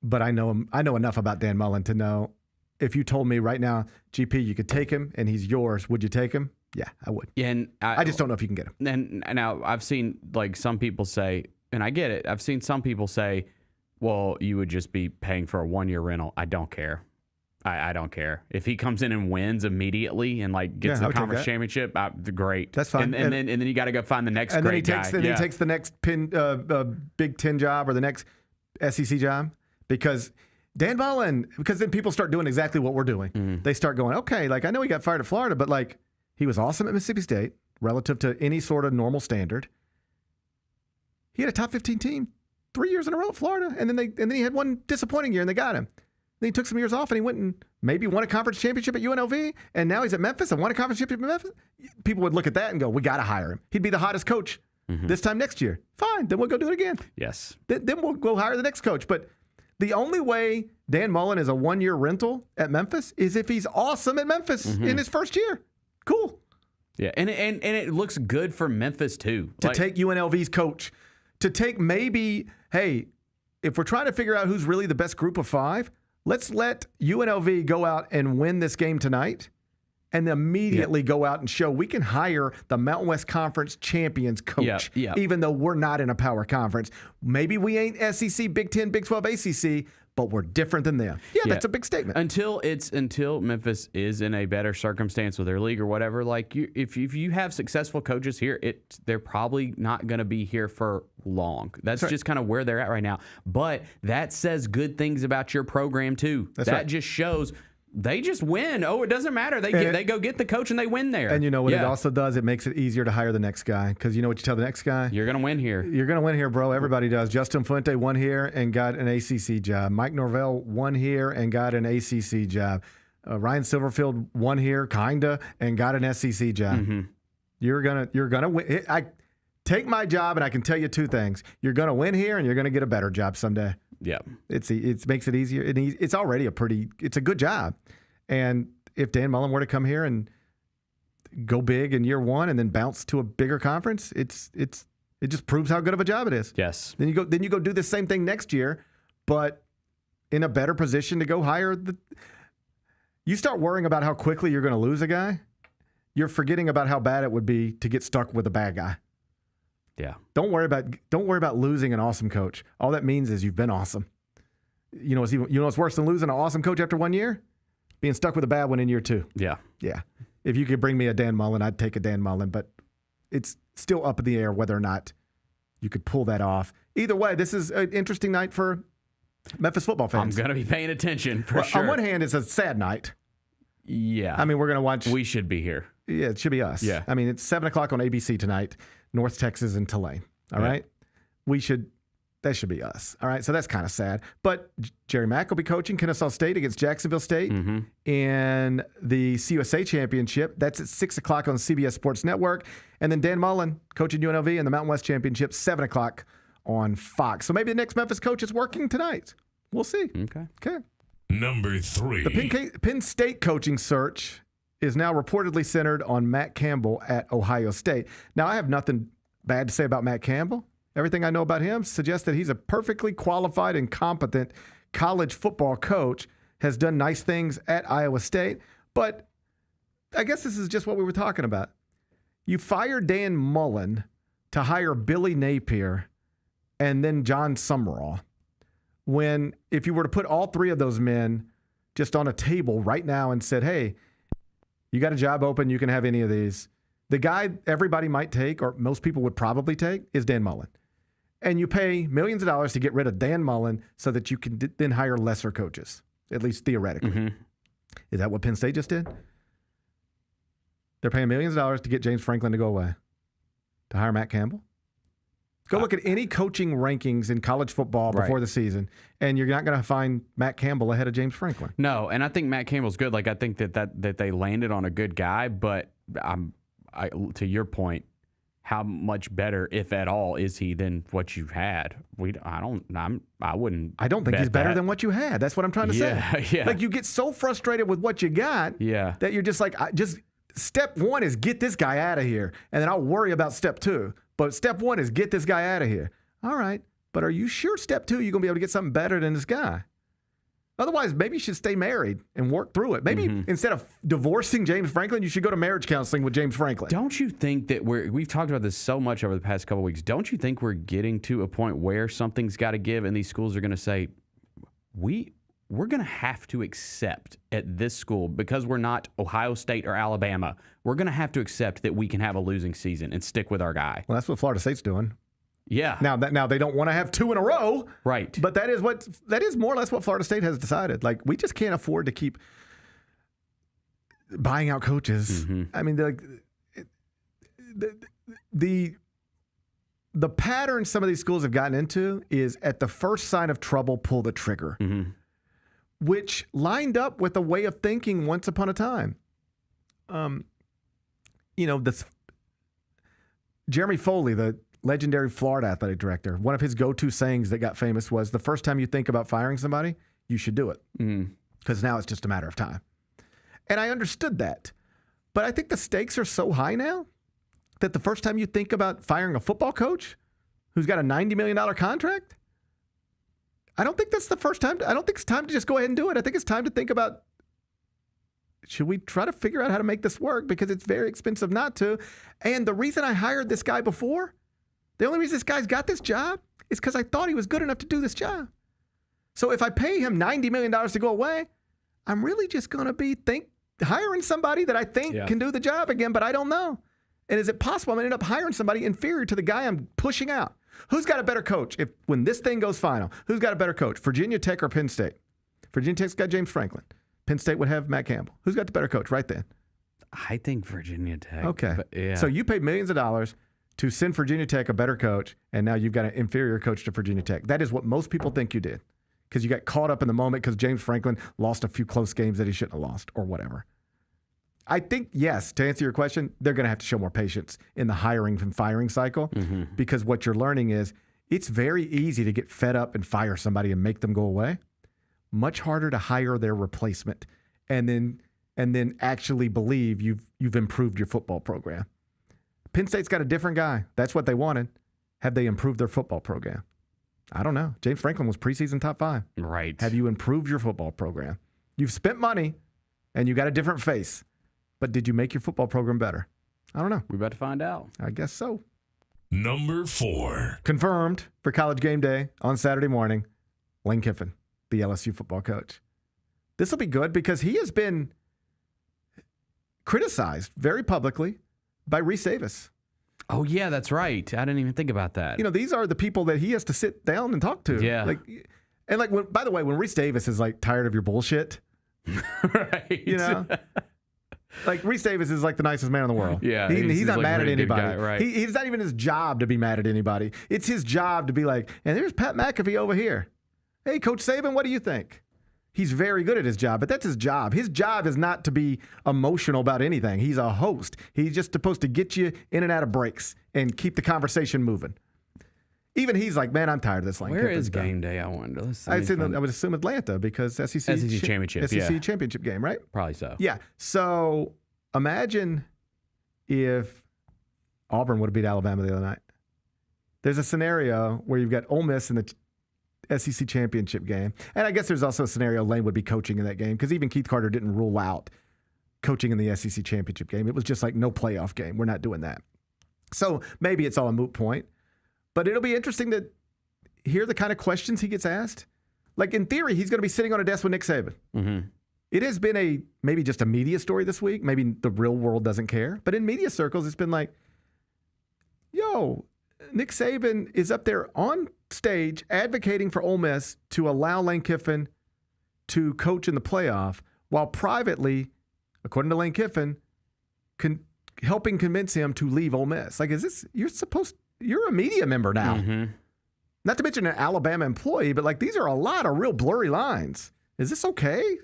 Speaker 4: but I know enough about Dan Mullen to know if you told me right now, GP, you could take him and he's yours, would you take him? Yeah, I would.
Speaker 5: Yeah, and
Speaker 4: I just don't know if you can get him.
Speaker 5: And now I've seen like some people say, and I get it. I've seen some people say, well, you would just be paying for a 1-year rental. I don't care. I don't care. If he comes in and wins immediately and like gets the conference championship, great.
Speaker 4: That's fine.
Speaker 5: And then you got to go find the next great guy.
Speaker 4: And then he takes the next Big Ten job or the next SEC job because Dan Mullen, because then people start doing exactly what we're doing.
Speaker 5: Mm-hmm.
Speaker 4: They start going, okay, like I know he got fired at Florida, but like he was awesome at Mississippi State relative to any sort of normal standard. He had a top 15 team 3 years in a row at Florida, and then he had one disappointing year and they got him. Then he took some years off and he went and maybe won a conference championship at UNLV, and now he's at Memphis and won a conference championship at Memphis. People would look at that and go, we got to hire him. He'd be the hottest coach this time next year. Fine, then we'll go do it again.
Speaker 5: Yes.
Speaker 4: Then we'll go hire the next coach. But the only way Dan Mullen is a 1-year rental at Memphis is if he's awesome at Memphis in his first year. Cool.
Speaker 5: Yeah, and it looks good for Memphis too.
Speaker 4: To take UNLV's coach, to take maybe, hey, if we're trying to figure out who's really the best group of 5, let's let UNLV go out and win this game tonight and immediately go out and show we can hire the Mountain West Conference champions coach, even though we're not in a power conference. Maybe we ain't SEC, Big 10, Big 12, ACC, but we're different than them. Yeah, that's a big statement.
Speaker 5: Until Memphis is in a better circumstance with their league or whatever, like if you have successful coaches here, they're probably not going to be here for long. That's just kind of where they're at right now. But that says good things about your program too. That just shows they just win. Oh, it doesn't matter. They go get the coach and they win there.
Speaker 4: And you know what it also does? It makes it easier to hire the next guy because you know what you tell the next guy?
Speaker 5: You're going to win here.
Speaker 4: You're going to win here, bro. Everybody does. Justin Fuente won here and got an ACC job. Mike Norvell won here and got an ACC job. Ryan Silverfield won here, kinda, and got an SEC job.
Speaker 5: Mm-hmm.
Speaker 4: You're gonna win. I take my job, and I can tell you 2 things: you're gonna win here, and you're gonna get a better job someday.
Speaker 5: Yeah,
Speaker 4: it makes it easier. It's already it's a good job. And if Dan Mullen were to come here and go big in year 1 and then bounce to a bigger conference, it just proves how good of a job it is.
Speaker 5: Yes.
Speaker 4: Then you go do the same thing next year, but in a better position to go hire the. You start worrying about how quickly you're going to lose a guy, you're forgetting about how bad it would be to get stuck with a bad guy.
Speaker 5: Yeah.
Speaker 4: Don't worry about losing an awesome coach. All that means is you've been awesome. You know what's worse than losing an awesome coach after 1 year? Being stuck with a bad one in year 2.
Speaker 5: Yeah.
Speaker 4: Yeah. If you could bring me a Dan Mullen, I'd take a Dan Mullen, but it's still up in the air whether or not you could pull that off. Either way, this is an interesting night for Memphis football fans.
Speaker 5: I'm going to be paying attention for sure.
Speaker 4: On one hand, it's a sad night.
Speaker 5: Yeah.
Speaker 4: I mean, we're going to watch.
Speaker 5: We should be here.
Speaker 4: Yeah, it should be us.
Speaker 5: Yeah.
Speaker 4: I mean, it's 7 o'clock on ABC tonight, North Texas and Tulane. All right? That should be us. All right? So that's kind of sad. But Jerry Mack will be coaching Kennesaw State against Jacksonville State in the CUSA Championship. That's at 6 o'clock on CBS Sports Network. And then Dan Mullen coaching UNLV in the Mountain West Championship, 7 o'clock on Fox. So maybe the next Memphis coach is working tonight. We'll see. Okay.
Speaker 3: Number 3.
Speaker 4: The Penn State coaching search is now reportedly centered on Matt Campbell at Ohio State. Now, I have nothing bad to say about Matt Campbell. Everything I know about him suggests that he's a perfectly qualified and competent college football coach, has done nice things at Iowa State. But I guess this is just what we were talking about. You fired Dan Mullen to hire Billy Napier and then John Summerall, when if you were to put all 3 of those men just on a table right now and said, hey, you got a job open, you can have any of these, the guy everybody might take, or most people would probably take, is Dan Mullen. And you pay millions of dollars to get rid of Dan Mullen so that you can then hire lesser coaches, at least theoretically. Is that what Penn State just did? They're paying millions of dollars to get James Franklin to go away, to hire Matt Campbell. Go look at any coaching rankings in college football before the season, and you're not going to find Matt Campbell ahead of James Franklin.
Speaker 5: No, and I think Matt Campbell's good. Like I think that they landed on a good guy, but to your point, how much better, if at all, is he than what you've had? I don't think he's better than what you had. That's what I'm trying to say.
Speaker 4: Yeah. Like you get so frustrated with what you got that you're just like, step 1 is get this guy out of here, and then I'll worry about step 2. But step 1 is get this guy out of here. All right, but are you sure step 2 you're going to be able to get something better than this guy? Otherwise, maybe you should stay married and work through it. Maybe instead of divorcing James Franklin, you should go to marriage counseling with James Franklin.
Speaker 5: Don't you think that we've talked about this so much over the past couple of weeks? Don't you think we're getting to a point where something's got to give, and these schools are going to say, we're going to have to accept at this school, because we're not Ohio State or Alabama, we're going to have to accept that we can have a losing season and stick with our guy.
Speaker 4: Well, that's what Florida State's doing.
Speaker 5: Yeah.
Speaker 4: Now they don't want to have 2 in a row.
Speaker 5: Right.
Speaker 4: But that is more or less what Florida State has decided. Like, we just can't afford to keep buying out coaches. I mean, the pattern some of these schools have gotten into is at the first sign of trouble, pull the trigger, which lined up with a way of thinking once upon a time. This Jeremy Foley, the legendary Florida athletic director, one of his go-to sayings that got famous was, the first time you think about firing somebody, you should do it, because now it's just a matter of time. And I understood that. But I think the stakes are so high now that the first time you think about firing a football coach who's got a $90 million contract, I don't think that's the first time. I don't think it's time to just go ahead and do it. I think it's time to think about, should we try to figure out how to make this work, because it's very expensive not to. And the reason I hired this guy before, the only reason this guy's got this job is because I thought he was good enough to do this job. So if I pay him $90 million to go away, I'm really just going to be hiring somebody that I think can do the job again, but I don't know. And is it possible I'm going to end up hiring somebody inferior to the guy I'm pushing out? Who's got a better coach when this thing goes final? Who's got a better coach, Virginia Tech or Penn State? Virginia Tech's got James Franklin. Penn State would have Matt Campbell. Who's got the better coach right then?
Speaker 5: I think Virginia Tech.
Speaker 4: Okay.
Speaker 5: But, yeah.
Speaker 4: So you paid millions of dollars to send Virginia Tech a better coach, and now you've got an inferior coach to Virginia Tech. That is what most people think you did, because you got caught up in the moment because James Franklin lost a few close games that he shouldn't have lost or whatever. I think, yes, to answer your question, they're going to have to show more patience in the hiring and firing cycle, because what you're learning is it's very easy to get fed up and fire somebody and make them go away. Much harder to hire their replacement and then actually believe you've improved your football program. Penn State's got a different guy. That's what they wanted. Have they improved their football program? I don't know. James Franklin was preseason top 5.
Speaker 5: Right.
Speaker 4: Have you improved your football program? You've spent money and you got a different face. But did you make your football program better? I don't know.
Speaker 5: We're about to find out.
Speaker 4: I guess so.
Speaker 3: Number 4.
Speaker 4: Confirmed for College Game Day on Saturday morning, Lane Kiffin, the LSU football coach. This will be good because he has been criticized very publicly by Reese Davis.
Speaker 5: Oh, yeah, that's right. I didn't even think about that.
Speaker 4: These are the people that he has to sit down and talk to.
Speaker 5: Yeah.
Speaker 4: By the way, when Reese Davis is tired of your bullshit,
Speaker 5: right.
Speaker 4: Reese Davis is the nicest man in the world.
Speaker 5: Yeah.
Speaker 4: He's not mad at anybody.
Speaker 5: Guy, right.
Speaker 4: He's not even his job to be mad at anybody. It's his job to be and there's Pat McAfee over here. Hey, Coach Saban, what do you think? He's very good at his job, but that's his job. His job is not to be emotional about anything. He's a host. He's just supposed to get you in and out of breaks and keep the conversation moving. Even he's man, I'm tired of this.
Speaker 5: Where is Game Day, I wonder?
Speaker 4: I would assume Atlanta because SEC
Speaker 5: Championship.
Speaker 4: SEC Championship game, right?
Speaker 5: Probably so.
Speaker 4: Yeah. So imagine if Auburn would have beat Alabama the other night. There's a scenario where you've got Ole Miss in the SEC championship game. And I guess there's also a scenario Lane would be coaching in that game because even Keith Carter didn't rule out coaching in the SEC championship game. It was just no playoff game. We're not doing that. So maybe it's all a moot point. But it'll be interesting to hear the kind of questions he gets asked. In theory, he's going to be sitting on a desk with Nick Saban.
Speaker 5: Mm-hmm.
Speaker 4: It has been maybe just a media story this week. Maybe the real world doesn't care. But in media circles, it's been Nick Saban is up there on stage advocating for Ole Miss to allow Lane Kiffin to coach in the playoff while privately, according to Lane Kiffin, helping convince him to leave Ole Miss. You're a media member now.
Speaker 5: Mm-hmm.
Speaker 4: Not to mention an Alabama employee, but these are a lot of real blurry lines. Is this okay?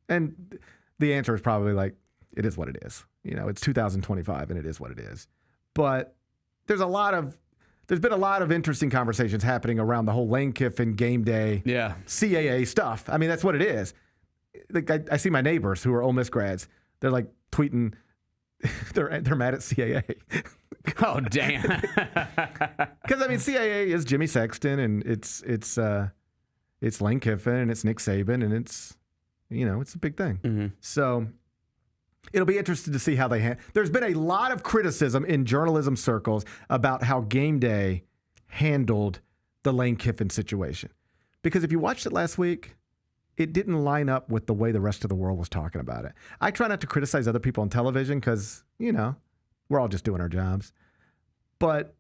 Speaker 4: And the answer is probably it is what it is. It's 2025 and it is what it is. But there's been a lot of interesting conversations happening around the whole Lane Kiffin Game Day CAA stuff. I mean, that's what it is. I see my neighbors who are Ole Miss grads. They're tweeting, they're mad at CAA.
Speaker 5: Oh, damn.
Speaker 4: Because CAA is Jimmy Sexton, and it's It's Lane Kiffin and it's Nick Saban and it's a big thing. So it'll be interesting to see how they There's been a lot of criticism in journalism circles about how Gameday handled the Lane Kiffin situation. Because if you watched it last week, it didn't line up with the way the rest of the world was talking about it. I try not to criticize other people on television because, we're all just doing our jobs. But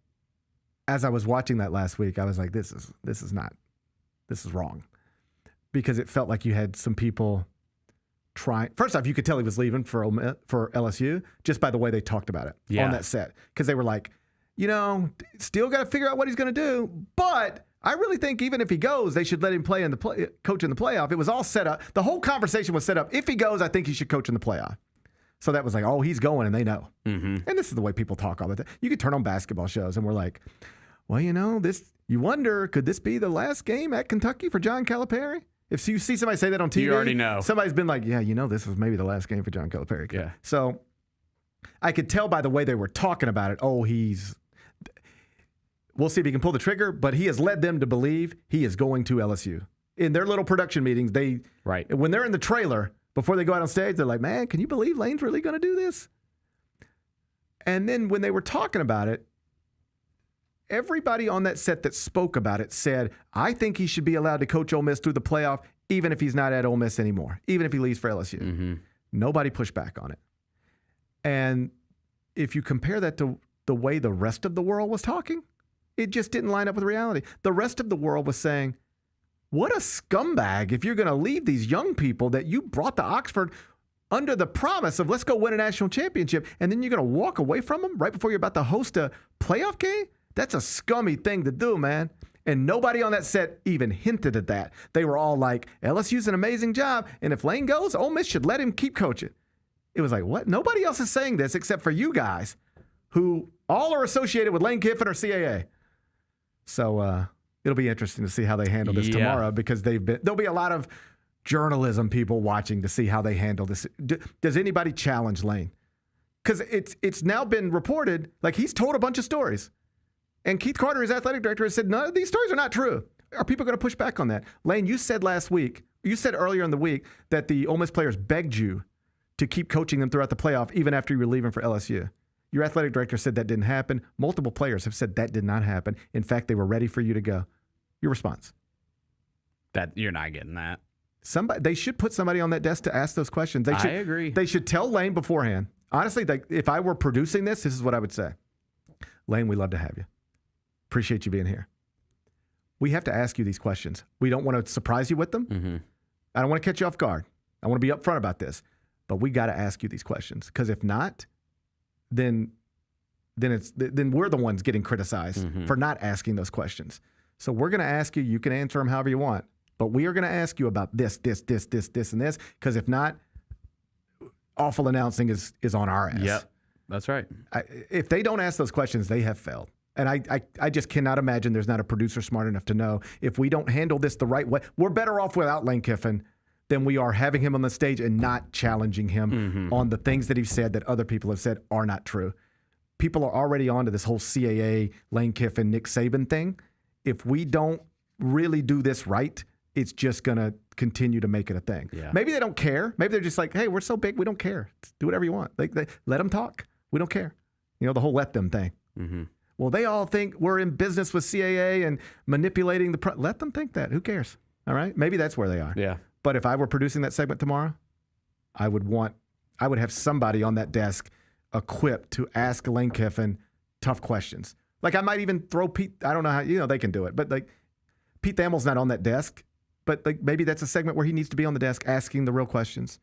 Speaker 4: as I was watching that last week, I was like, this is wrong. Because it felt like you had some people trying. First off, you could tell he was leaving for LSU just by the way they talked about it on that set. Because they were like, still got to figure out what he's going to do. But I really think even if he goes, they should let him play coach in the playoff. It was all set up. The whole conversation was set up. If he goes, I think he should coach in the playoff. So that was like, oh, he's going, and they know. And this is the way people talk all the time. You could turn on basketball shows, and we're like, well, you wonder, could this be the last game at Kentucky for John Calipari? If you see somebody say that on TV,
Speaker 5: you already know.
Speaker 4: Somebody's been like, this was maybe the last game for John Calipari.
Speaker 5: Yeah.
Speaker 4: So I could tell by the way they were talking about it, we'll see if he can pull the trigger, but he has led them to believe he is going to LSU. In their little production meetings, when they're in the trailer, before they go out on stage, they're like, man, can you believe Lane's really going to do this? And then when they were talking about it, everybody on that set that spoke about it said, I think he should be allowed to coach Ole Miss through the playoff, even if he's not at Ole Miss anymore, even if he leaves for LSU. Nobody pushed back on it. And if you compare that to the way the rest of the world was talking, it just didn't line up with reality. The rest of the world was saying, what a scumbag if you're going to leave these young people that you brought to Oxford under the promise of let's go win a national championship, and then you're going to walk away from them right before you're about to host a playoff game? That's a scummy thing to do, man. And nobody on that set even hinted at that. They were all like, LSU's an amazing job, and if Lane goes, Ole Miss should let him keep coaching. It was like, what? Nobody else is saying this except for you guys who all are associated with Lane Kiffin or CAA. So it'll be interesting to see how they handle this tomorrow because there'll be a lot of journalism people watching to see how they handle this. Does anybody challenge Lane? Because it's now been reported, like he's told a bunch of stories. And Keith Carter, his athletic director, has said, none of these stories are not true. Are people going to push back on that? Lane, you said earlier in the week that the Ole Miss players begged you to keep coaching them throughout the playoff, even after you were leaving for LSU. Your athletic director said that didn't happen. Multiple players have said that did not happen. In fact, they were ready for you to go. Your response?
Speaker 5: That you're not getting that.
Speaker 4: They should put somebody on that desk to ask those questions. I agree. They should tell Lane beforehand. Honestly, if I were producing this is what I would say. Lane, we love to have you. Appreciate you being here. We have to ask you these questions. We don't want to surprise you with them. I don't want to catch you off guard. I want to be upfront about this. But we got to ask you these questions because if not, then we're the ones getting criticized for not asking those questions. So we're going to ask you. You can answer them however you want, but we are going to ask you about this, and this. Because if not, awful announcing is on our ass.
Speaker 5: Yep, that's right.
Speaker 4: If they don't ask those questions, they have failed. And I just cannot imagine there's not a producer smart enough to know if we don't handle this the right way, we're better off without Lane Kiffin than we are having him on the stage and not challenging him on the things that he's said that other people have said are not true. People are already on to this whole CAA, Lane Kiffin, Nick Saban thing. If we don't really do this right, it's just going to continue to make it a thing. Yeah. Maybe they don't care. Maybe they're just like, hey, we're so big, we don't care. Do whatever you want. Let them talk. We don't care. The whole let them thing. Well, they all think we're in business with CAA and manipulating let them think that. Who cares? All right? Maybe that's where they are.
Speaker 5: Yeah.
Speaker 4: But if I were producing that segment tomorrow, I would have somebody on that desk equipped to ask Lane Kiffin tough questions. Like I might even throw Pete. I don't know how they can do it, but like Pete Thamel's not on that desk. But like maybe that's a segment where he needs to be on the desk asking the real questions.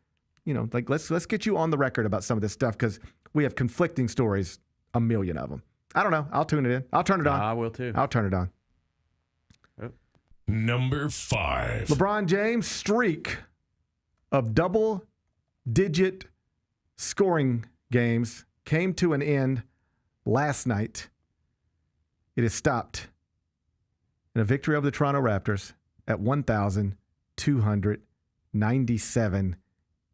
Speaker 4: Like let's get you on the record about some of this stuff because we have conflicting stories, a million of them. I don't know. I'll tune it in. I'll turn it on.
Speaker 5: I will too.
Speaker 4: I'll turn it on.
Speaker 3: Number 5.
Speaker 4: LeBron James' streak of double-digit scoring games came to an end last night. It is stopped in a victory over the Toronto Raptors at 1,297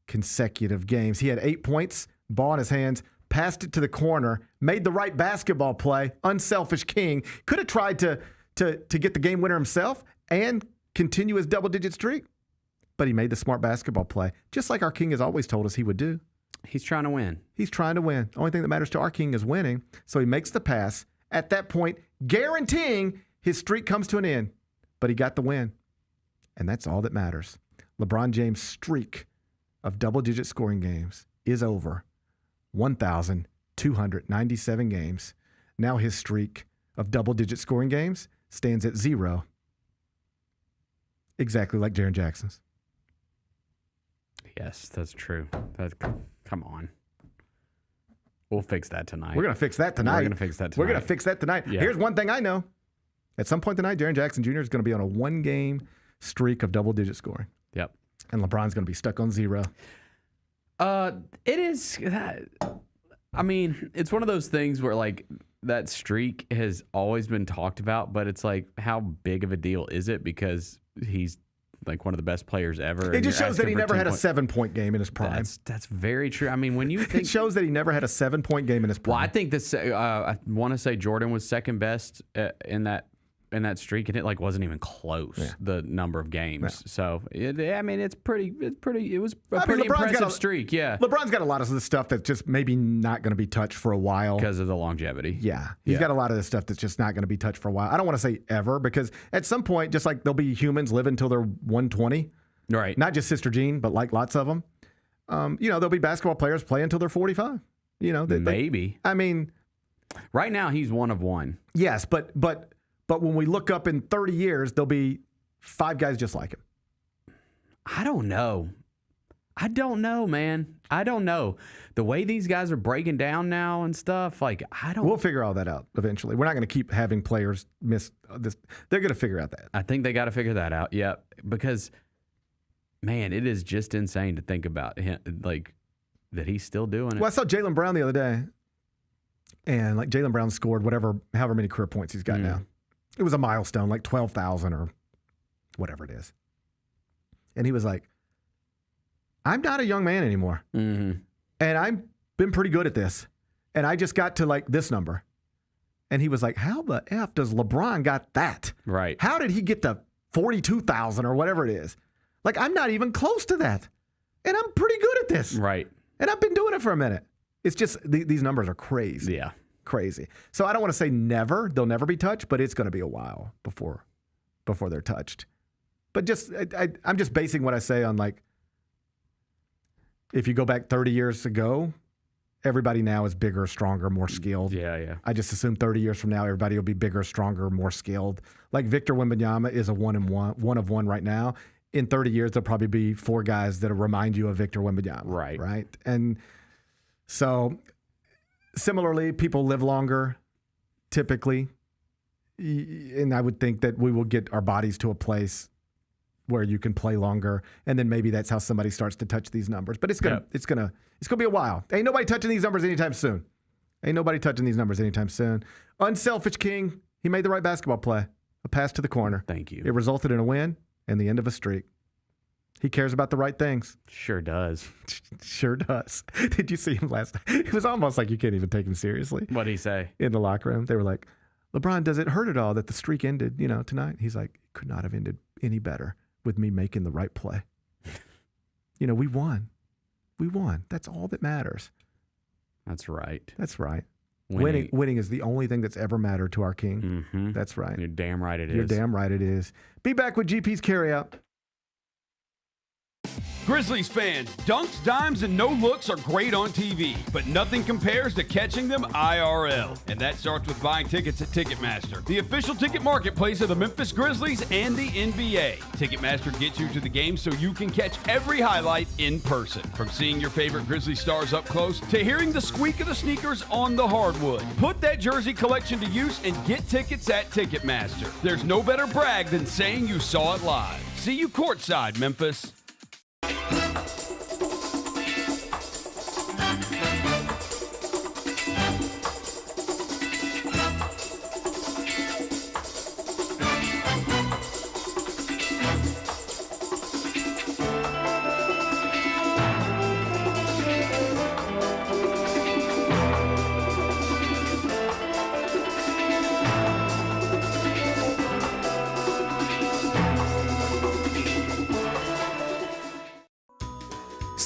Speaker 4: consecutive games. He had 8 points, ball in his hands, passed it to the corner, made the right basketball play, unselfish king. Could have tried to get the game winner himself and continue his double-digit streak, but he made the smart basketball play, just like our king has always told us he would do.
Speaker 5: He's trying to win.
Speaker 4: He's trying to win. The only thing that matters to our king is winning. So he makes the pass. At that point, guaranteeing his streak comes to an end. But he got the win. And that's all that matters. LeBron James' streak of double-digit scoring games is over. 1,297 games. Now his streak of double-digit scoring games stands at 0. Exactly like Jaren Jackson's.
Speaker 5: Yes, that's true. Come on. We'll fix that tonight.
Speaker 4: We're going to fix that tonight.
Speaker 5: We're going to fix that tonight.
Speaker 4: We're going to fix that tonight.
Speaker 5: Yeah.
Speaker 4: Here's one thing I know. At some point tonight, Jaren Jackson Jr. is going to be on a 1-game streak of double-digit scoring.
Speaker 5: Yep.
Speaker 4: And LeBron's going to be stuck on 0.
Speaker 5: It is. I mean, it's one of those things where, like, that streak has always been talked about, but it's like, how big of a deal is it? Because he's like one of the best players ever.
Speaker 4: It just shows that he never had a 7-point game in his prime.
Speaker 5: That's very true. I mean, when you think
Speaker 4: it shows that he never had a 7-point game in his prime.
Speaker 5: Well, I think this. I want to say Jordan was second best in that streak, and it like wasn't even close.
Speaker 4: Yeah.
Speaker 5: The number of games. Yeah. So I mean, it was a pretty
Speaker 4: LeBron's
Speaker 5: impressive streak. Yeah,
Speaker 4: LeBron's got a lot of this stuff that's just maybe not going to be touched for a while
Speaker 5: because of the longevity.
Speaker 4: Yeah, he's got a lot of this stuff that's just not going to be touched for a while. I don't want to say ever, because at some point, just like there'll be humans live until they're 120.
Speaker 5: Right.
Speaker 4: Not just Sister Jean, but like lots of them. There'll be basketball players play until they're 45.
Speaker 5: Maybe.
Speaker 4: I mean,
Speaker 5: right now he's one of one.
Speaker 4: Yes, but when we look up in 30 years, there'll be 5 guys just like him.
Speaker 5: I don't know, man. I don't know. The way these guys are breaking down now and stuff, like,
Speaker 4: We'll figure all that out eventually. We're not going to keep having players miss this. They're going to figure out that.
Speaker 5: I think they got to figure that out, yeah. Because, man, it is just insane to think about him, like, that he's still doing it.
Speaker 4: Well, I saw Jaylen Brown the other day, and, like, Jaylen Brown scored however many career points he's got now. It was a milestone, like 12,000 or whatever it is. And he was like, I'm not a young man anymore.
Speaker 5: Mm-hmm.
Speaker 4: And I've been pretty good at this. And I just got to like this number. And he was like, how the F does LeBron got that?
Speaker 5: Right.
Speaker 4: How did he get to 42,000 or whatever it is? Like, I'm not even close to that. And I'm pretty good at this.
Speaker 5: Right.
Speaker 4: And I've been doing it for a minute. It's just, these numbers are crazy.
Speaker 5: Yeah.
Speaker 4: Crazy. So I don't want to say never. They'll never be touched, but it's going to be a while before they're touched. But just I'm just basing what I say on, like, if you go back 30 years ago, everybody now is bigger, stronger, more skilled.
Speaker 5: Yeah.
Speaker 4: I just assume 30 years from now, everybody will be bigger, stronger, more skilled. Like Victor Wembanyama is a one of one right now. In 30 years, there'll probably be 4 guys that'll remind you of Victor Wembanyama. Right. And so similarly, people live longer, typically. And I would think that we will get our bodies to a place where you can play longer, and then maybe that's how somebody starts to touch these numbers. But it's gonna be a while. Ain't nobody touching these numbers anytime soon. Unselfish king. He made the right basketball play. A pass to the corner.
Speaker 5: Thank you.
Speaker 4: It resulted in a win and the end of a streak. He cares about the right things.
Speaker 5: Sure does.
Speaker 4: Sure does. Did you see him last night? It was almost like you can't even take him seriously.
Speaker 5: What'd he say?
Speaker 4: In the locker room, they were like, LeBron, does it hurt at all that the streak ended, tonight? He's like, it could not have ended any better with me making the right play. We won. That's all that matters.
Speaker 5: That's right.
Speaker 4: Winning is the only thing that's ever mattered to our king.
Speaker 5: Mm-hmm.
Speaker 4: That's right.
Speaker 5: You're damn right it is.
Speaker 4: You're damn right it is. Be back with GP's Carryout.
Speaker 1: Grizzlies fans, dunks, dimes, and no looks are great on TV, but nothing compares to catching them IRL. And that starts with buying tickets at Ticketmaster, the official ticket marketplace of the Memphis Grizzlies and the NBA. Ticketmaster gets you to the game so you can catch every highlight in person. From seeing your favorite Grizzly stars up close to hearing the squeak of the sneakers on the hardwood. Put that jersey collection to use and get tickets at Ticketmaster. There's no better brag than saying you saw it live. See you courtside, Memphis.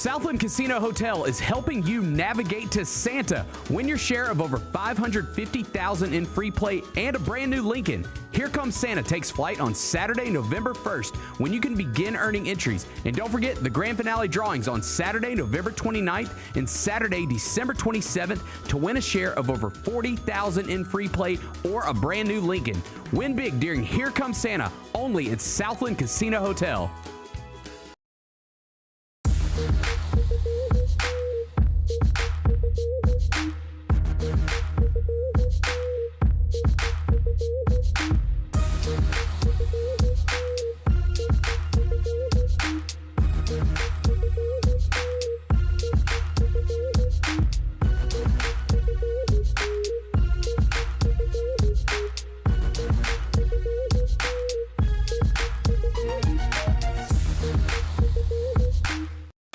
Speaker 5: Southland Casino Hotel is helping you navigate to Santa. Win your share of over $550,000 in free play and a brand new Lincoln. Here Comes Santa takes flight on Saturday, November 1st, when you can begin earning entries. And don't forget the grand finale drawings on Saturday, November 29th and Saturday, December 27th to win a share of over $40,000 in free play or a brand new Lincoln. Win big during Here Comes Santa, only at Southland Casino Hotel.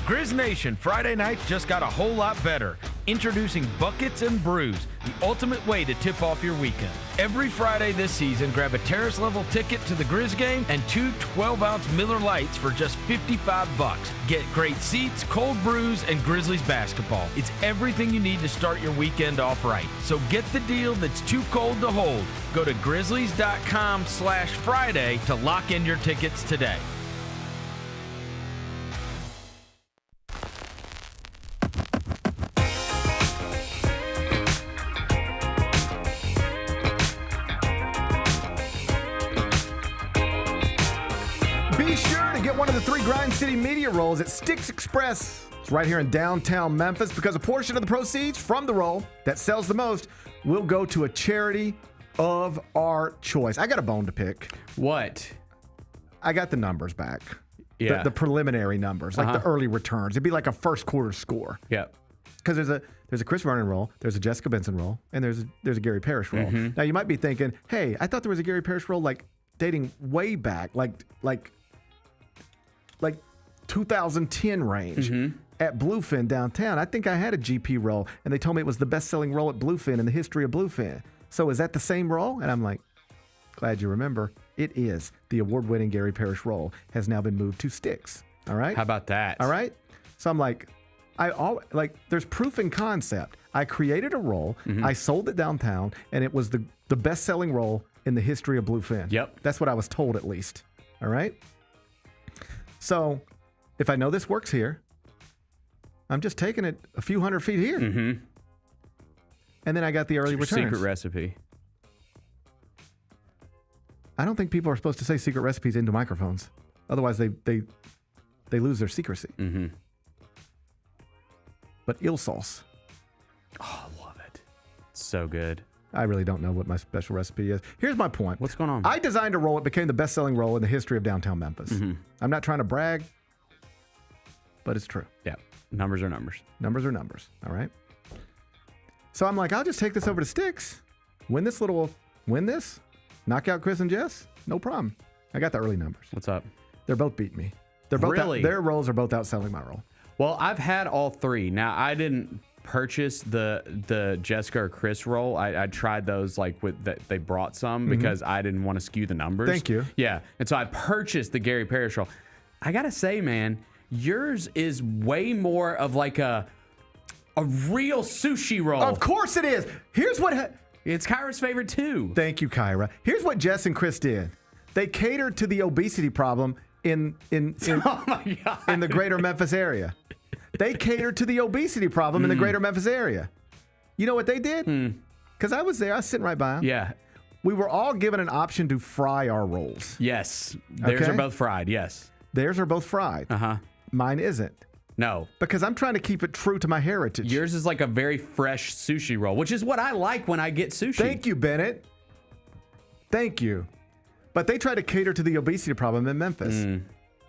Speaker 14: Grizz Nation, Friday night just got a whole lot better. Introducing Buckets and Brews, the ultimate way to tip off your weekend. Every Friday this season, grab a terrace-level ticket to the Grizz game and 2 12-ounce Miller Lights for just $55. Get great seats, cold brews, and Grizzlies basketball. It's everything you need to start your weekend off right. So get the deal that's too cold to hold. Go to grizzlies.com/Friday to lock in your tickets today.
Speaker 4: Be sure to get one of the 3 Grind City media rolls at Sticks Express. It's right here in downtown Memphis because a portion of the proceeds from the roll that sells the most will go to a charity of our choice. I got a bone to pick.
Speaker 5: What?
Speaker 4: I got the numbers back.
Speaker 5: Yeah.
Speaker 4: The preliminary numbers, like the early returns. It'd be like a first quarter score.
Speaker 5: Yep.
Speaker 4: Because there's a Chris Vernon roll, there's a Jessica Benson roll, and there's a Gary Parrish roll.
Speaker 5: Mm-hmm.
Speaker 4: Now you might be thinking, hey, I thought there was a Gary Parrish roll like dating way back, like 2010 range at Bluefin downtown. I think I had a GP roll, and they told me it was the best-selling roll at Bluefin in the history of Bluefin. So is that the same roll? And I'm like, glad you remember. It is. The award-winning Gary Parrish roll has now been moved to Sticks. All right?
Speaker 5: How about that?
Speaker 4: All right? So I'm like, there's proof in concept. I created a roll, I sold it downtown, and it was the best-selling roll in the history of Bluefin.
Speaker 5: Yep.
Speaker 4: That's what I was told, at least. All right? So if I know this works here, I'm just taking it a few hundred feet here.
Speaker 5: Mm-hmm.
Speaker 4: And then I got the early returns.
Speaker 5: Secret recipe.
Speaker 4: I don't think people are supposed to say secret recipes into microphones. Otherwise, they lose their secrecy.
Speaker 5: Mm-hmm.
Speaker 4: But eel sauce.
Speaker 5: Oh, I love it. It's so good.
Speaker 4: I really don't know what my special recipe is. Here's my point.
Speaker 5: What's going on?
Speaker 4: I designed a roll. It became the best-selling roll in the history of downtown Memphis.
Speaker 5: Mm-hmm.
Speaker 4: I'm not trying to brag, but it's true.
Speaker 5: Yeah. Numbers are numbers.
Speaker 4: Numbers are numbers. All right? So I'm like, I'll just take this over to Sticks. Win this, knock out Chris and Jess. No problem. I got the early numbers.
Speaker 5: What's up?
Speaker 4: They're both beating me. They're both
Speaker 5: really?
Speaker 4: Their rolls are both outselling my roll.
Speaker 5: Well, I've had all 3. Now, I didn't purchase the Jessica or Chris roll. I tried those they brought some because I didn't want to skew the numbers.
Speaker 4: Thank you.
Speaker 5: Yeah. And so I purchased the Gary Parrish roll. I got to say, man, yours is way more of like a real sushi roll.
Speaker 4: Of course it is. Here's what...
Speaker 5: It's Kyra's favorite too.
Speaker 4: Thank you, Kyra. Here's what Jess and Chris did. They catered to the obesity problem in
Speaker 5: oh my God.
Speaker 4: in the greater Memphis area. They catered to the obesity problem in the greater Memphis area. You know what they did? Because I was there. I was sitting right by them.
Speaker 5: Yeah.
Speaker 4: We were all given an option to fry our rolls.
Speaker 5: Yes. Theirs
Speaker 4: Okay?
Speaker 5: are both fried. Yes.
Speaker 4: Theirs are both fried.
Speaker 5: Uh-huh.
Speaker 4: Mine isn't.
Speaker 5: No.
Speaker 4: Because I'm trying to keep it true to my heritage.
Speaker 5: Yours is like a very fresh sushi roll, which is what I like when I get sushi.
Speaker 4: Thank you, Bennett. Thank you. But they try to cater to the obesity problem in Memphis.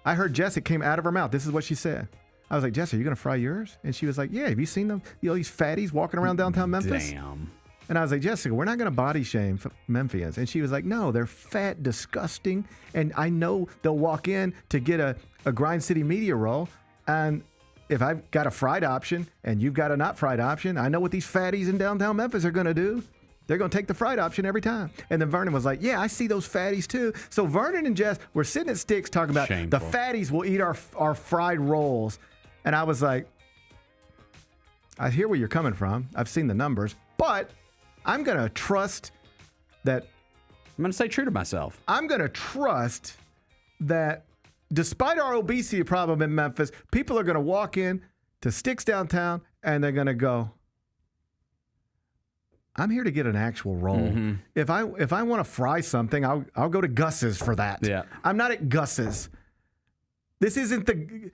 Speaker 4: I heard Jess, it came out of her mouth. This is what she said. I was like, Jess, are you going to fry yours? And she was like, yeah. Have you seen them? You know, these fatties walking around downtown Memphis?
Speaker 5: Damn.
Speaker 4: And I was like, Jessica, we're not going to body shame Memphians. And she was like, no, they're fat, disgusting. And I know they'll walk in to get a Grind City media roll. And if I've got a fried option and you've got a not fried option, I know what these fatties in downtown Memphis are going to do. They're going to take the fried option every time. And then Vernon was like, yeah, I see those fatties too. So Vernon and Jess were sitting at Sticks talking about
Speaker 5: Shameful.
Speaker 4: the fatties will eat our fried rolls. And I was like, I hear where you're coming from. I've seen the numbers, but I'm going to trust that.
Speaker 5: I'm going to stay true to myself.
Speaker 4: I'm going to trust that despite our obesity problem in Memphis, people are going to walk in to Sticks downtown and they're going to go, I'm here to get an actual roll.
Speaker 5: Mm-hmm.
Speaker 4: If I want to fry something, I'll go to Gus's for that.
Speaker 5: Yeah.
Speaker 4: I'm not at Gus's. This isn't the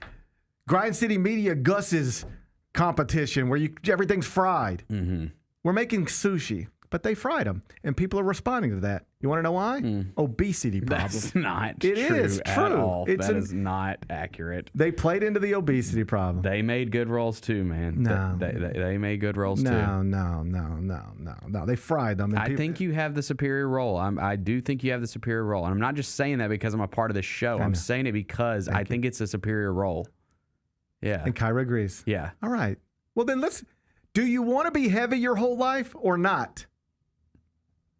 Speaker 4: Grind City Media Gus's competition where everything's fried.
Speaker 5: Mm-hmm.
Speaker 4: We're making sushi, but they fried them, and people are responding to that. You want to know why? Obesity problem.
Speaker 5: That's not
Speaker 4: It
Speaker 5: true
Speaker 4: is
Speaker 5: at
Speaker 4: true.
Speaker 5: all.
Speaker 4: It's
Speaker 5: That is not accurate.
Speaker 4: They played into the obesity problem.
Speaker 5: They made good rolls too, man.
Speaker 4: No.
Speaker 5: They made good rolls too.
Speaker 4: No. They fried them. And
Speaker 5: I think you have the superior roll. I do think you have the superior roll. And I'm not just saying that because I'm a part of this show. I'm saying it because I think it's a superior roll. Yeah.
Speaker 4: And Kyra agrees.
Speaker 5: Yeah.
Speaker 4: All right. Well, then do you want to be heavy your whole life or not?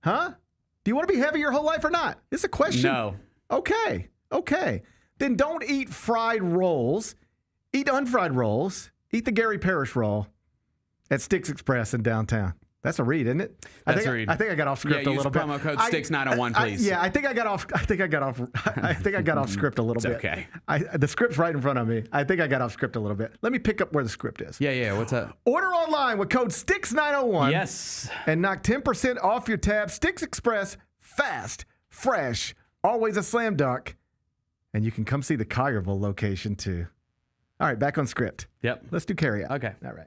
Speaker 4: Huh? Do you want to be heavy your whole life or not? It's a question.
Speaker 5: No.
Speaker 4: Okay. Then don't eat fried rolls. Eat unfried rolls. Eat the Gary Parrish roll at Sticks Express in downtown. That's a read, isn't it?
Speaker 5: That's a read.
Speaker 4: I think I got off script a little bit.
Speaker 5: Yeah, use promo code STICKS901, please.
Speaker 4: I think I got off script a little bit.
Speaker 5: Okay.
Speaker 4: The script's right in front of me. I think I got off script a little bit. Let me pick up where the script is.
Speaker 5: Yeah. What's up?
Speaker 4: Order online with code STICKS901.
Speaker 5: Yes.
Speaker 4: And knock 10% off your tab. Sticks Express, fast, fresh, always a slam dunk. And you can come see the Collierville location too. All right, back on script.
Speaker 5: Yep.
Speaker 4: Let's do carry out.
Speaker 5: Okay.
Speaker 4: All right.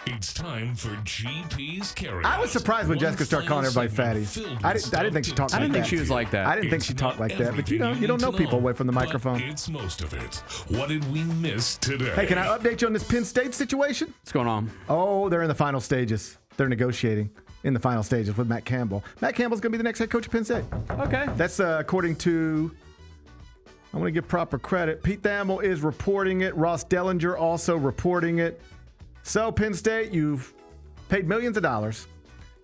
Speaker 3: It's time for GP's carry.
Speaker 4: I was surprised when Jessica started calling everybody fatties. I didn't think she talked like that.
Speaker 5: I didn't think she was like that.
Speaker 4: I didn't think she talked like that. But you don't know people away from the microphone.
Speaker 3: It's most of it. What did we miss today?
Speaker 4: Hey, can I update you on this Penn State situation?
Speaker 5: What's going on?
Speaker 4: Oh, they're in the final stages. They're negotiating in the final stages with Matt Campbell. Matt Campbell's going to be the next head coach of Penn State.
Speaker 5: Okay.
Speaker 4: That's according to, I want to give proper credit. Pete Thamel is reporting it. Ross Dellinger also reporting it. So, Penn State, you've paid millions of dollars